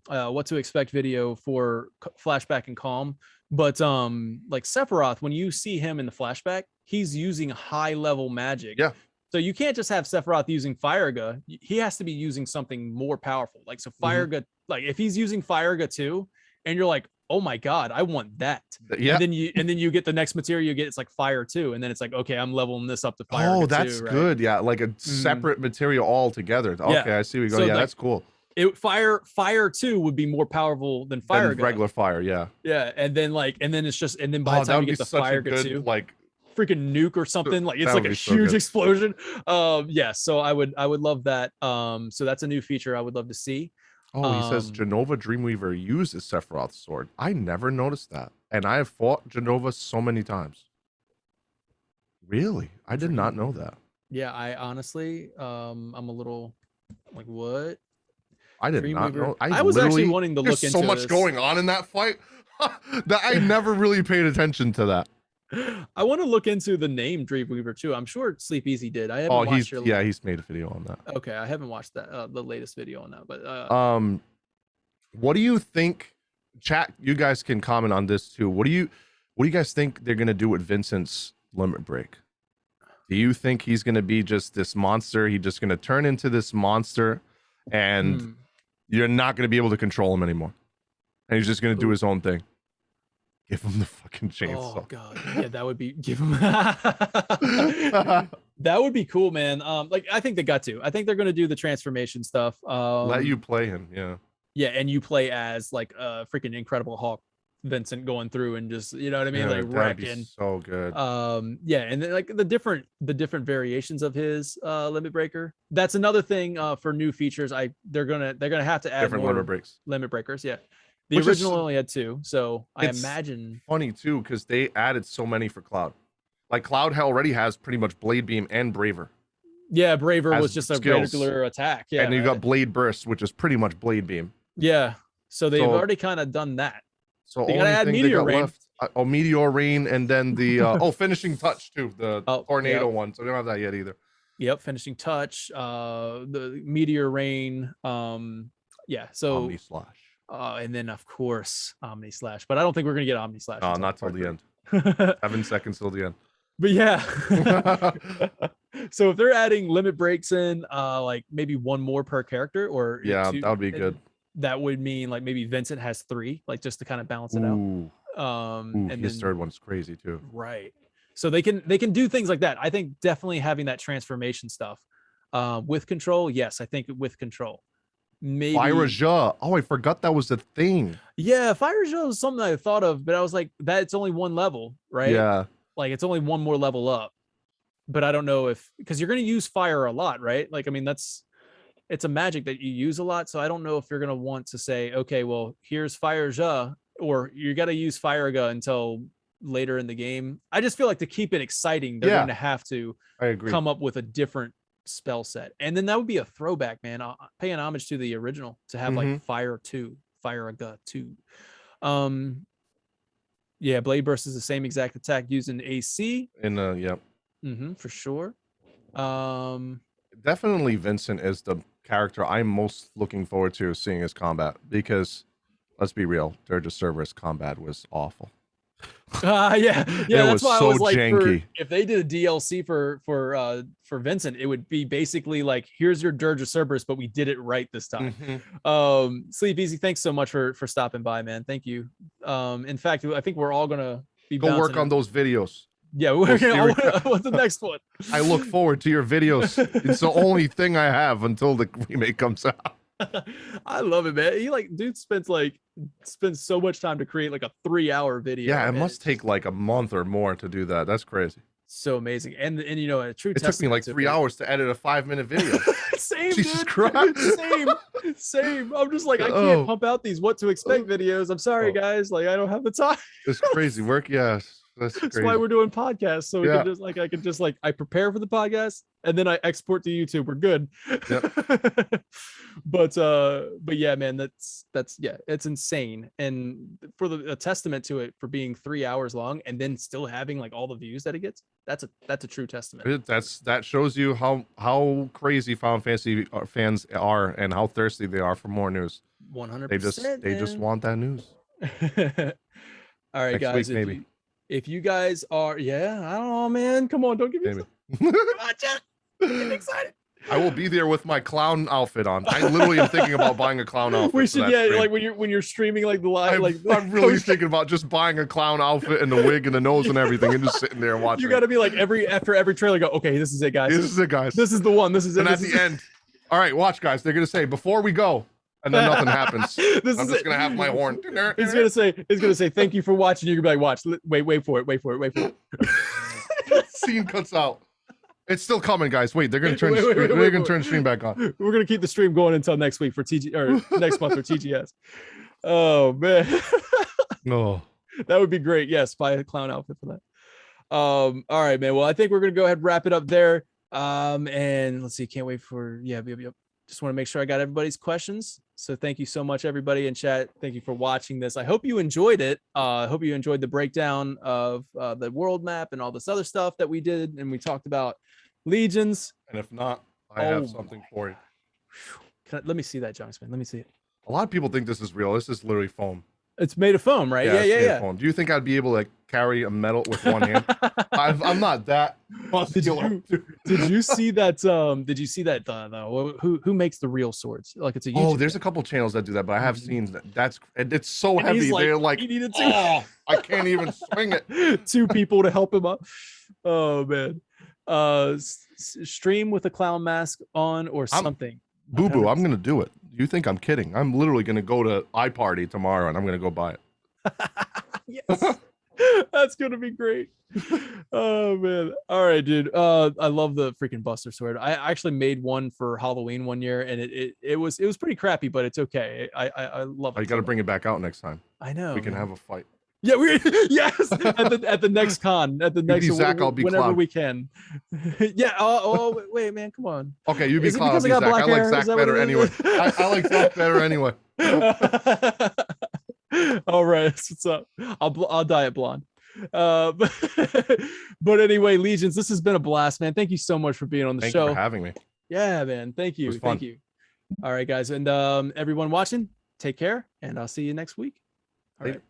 what to expect video for flashback and calm, but like Sephiroth, when you see him in the flashback, he's using high level magic. Yeah. So you can't just have Sephiroth using Firega. He has to be using something more powerful. Like so Firega, like if he's using Firega 2, and you're like, oh my god, I want that. Yeah. And then you get the next material you get, it's like Fire 2, and then it's like, okay, I'm leveling this up to Fire. Oh, that's 2, right? good. Yeah, like a separate material altogether. Okay, Yeah. I see we go. So, Yeah, like, that's cool. Fire 2 would be more powerful than Fire Than regular fire, yeah. Yeah, and then it's just, and then by the that time would you be get the such a Fire good, 2, like freaking nuke or something, like it's that like would a be so huge good. explosion. Yeah, so I would love that. So that's a new feature I would love to see. Oh, he says Genova Dreamweaver uses Sephiroth's sword. I never noticed that. And I have fought Genova so many times. Really? I did not know that. Yeah, I honestly, I'm a little like, what? I did not know. I was actually wanting to look into so much this. going on in that fight that I never really paid attention to that. I want to look into the name Dreamweaver too. I'm sure Sleep Easy did. I haven't watched he's made a video on that. Okay, I haven't watched that the latest video on that, but what do you think? Chat, you guys can comment on this too. What do you guys think they're gonna do with Vincent's limit break? Do you think he's gonna be just this monster? He's just gonna turn into this monster, and you're not gonna be able to control him anymore, and he's just gonna do his own thing? Give him the fucking chainsaw. Oh god, yeah, that would be that would be cool, man. Like I think they got to. I think they're gonna do the transformation stuff. Let you play him, yeah. Yeah, and you play as like a freaking Incredible Hulk, Vincent going through and just, you know what I mean, like wrecking. So good. Yeah, and then, like the different variations of his limit breaker. That's another thing for new features. They're gonna have to add different more limit breakers. Yeah. The original only had 2, so I imagine funny too because they added so many for Cloud. Like Cloud already has pretty much Blade Beam and Braver. Yeah, Braver was just a regular attack. Yeah, and you got Blade Burst, which is pretty much Blade Beam. Yeah, so they've already kind of done that. So they gotta add Meteor Rain. Left, Meteor Rain, and then the Finishing Touch too, the Tornado one. So we don't have that yet either. Yep, Finishing Touch, the Meteor Rain. Yeah, so Omni Slash. And then of course Omni Slash, but I don't think we're gonna get Omni Slash. No, not till the end. 7 seconds till the end. But yeah. So if they're adding limit breaks in, like maybe 1 more per character, or 2, that would be good. That would mean like maybe Vincent has 3, like just to kind of balance it out. And his third one's crazy too. Right. So they can do things like that. I think definitely having that transformation stuff with control. Yes, I think with control. Maybe Fire. Oh, I forgot that was a thing. Yeah, Fire was something I thought of, but I was like, that's only 1 level, right? Yeah. Like it's only 1 more level up. But I don't know because you're going to use fire a lot, right? Like, I mean, it's a magic that you use a lot. So I don't know if you're going to want to say, okay, well, here's Fire, or you got to use Fire until later in the game. I just feel like to keep it exciting, they're going to have to come up with a different spell set. And then that would be a throwback, man. Paying homage to the original to have like Fire 2. Yeah, Blade Burst is the same exact attack used in AC. Yep. For sure. Definitely Vincent is the character I'm most looking forward to seeing his combat, because let's be real, Dirge of Cerberus combat was awful. Yeah, that's why so I was like, janky. If they did a DLC for Vincent, it would be basically like, here's your Dirge of Cerberus, but we did it right this time. Sleep Easy, thanks so much for stopping by, man. Thank you. In fact, I think we're all gonna be go work on those videos. Yeah, what's the next one? I look forward to your videos. It's the only thing I have until the remake comes out. I love it, man. Dude spends like spend so much time to create like a 3-hour video. Yeah, it must take like a month or more to do that. That's crazy. So amazing. And you know, a true It took me like 3 hours to edit a 5-minute video. Same, Jesus dude. Christ. Same. I'm just like, I can't pump out these what to expect videos. I'm sorry, guys. Like, I don't have the time. It's crazy work. Yes. That's crazy. why we're doing podcasts. So we can just like, I can just like, I prepare for the podcast and then I export to YouTube. We're good. Yep. But yeah, man, that's yeah, it's insane. And for a testament to it for being 3 hours long and then still having like all the views that it gets, that's a true testament. That shows you how crazy Final Fantasy fans are and how thirsty they are for more news. 100%. They just want that news. All right, Next guys. week, maybe. If you guys are, I don't know, man. Come on, don't give me. Come on, Jack. I'm excited. I will be there with my clown outfit on. I literally am thinking about buying a clown outfit. We should, like when you're streaming like the live, I'm really thinking about just buying a clown outfit and the wig and the nose and everything, and just sitting there and watching. You got to be like after every trailer, go, okay, this is it, guys. This is it, guys. This is the one. This is it. And at the end, all right, watch, guys. They're gonna say before we go. And then nothing happens. I'm just gonna have my horn. It's gonna say thank you for watching. You're gonna be like, watch, wait for it. Scene cuts out. It's still coming, guys. Wait, they're gonna turn the stream back on. We're gonna keep the stream going until next week for TG or next month for TGS. Oh man. No. That would be great. Yes, buy a clown outfit for that. All right, man. Well, I think we're gonna go ahead and wrap it up there. And let's see, can't wait for yep. Just want to make sure I got everybody's questions. So thank you so much, everybody in chat. Thank you for watching this. I hope you enjoyed it. I hope you enjoyed the breakdown of the world map and all this other stuff that we did. And we talked about Legions. And if not, I have something for you. Let me see that, Jonksman. Let me see it. A lot of people think this is real. This is literally foam. It's made of foam, right? Yeah. Foam. Do you think I'd be able to carry a metal with one hand? I'm not that muscular. Did you see that? Did you see that? Who makes the real swords? Like it's a YouTube there's a couple channels that do that, but I have seen that. It's so heavy. He's They're like, I can't even swing it. 2 people to help him up. Oh man. Stream with a clown mask on or something. Boo boo, I'm gonna do it. You think I'm kidding? I'm literally gonna go to iParty tomorrow and I'm gonna go buy it. Yes. That's gonna be great. Oh man. All right, dude. I love the freaking Buster Sword. I actually made one for Halloween one year and it was pretty crappy, but it's okay. I love it. You gotta bring it back out next time. I know. We can have a fight. Yeah, yes at the next con, at the next Zach, I'll be whenever Cloud. we can. Yeah. Wait, man, come on. Okay, you be Cloud. I'll be Zach. I like Zach better anyway. I like Zach better anyway. All right, that's what's up. I'll dye it blonde. But anyway, Legions, this has been a blast, man. Thank you so much for being on the show. Thank you for having me. Yeah, man. Thank you. Thank you. All right, guys, and everyone watching, take care, and I'll see you next week. All right.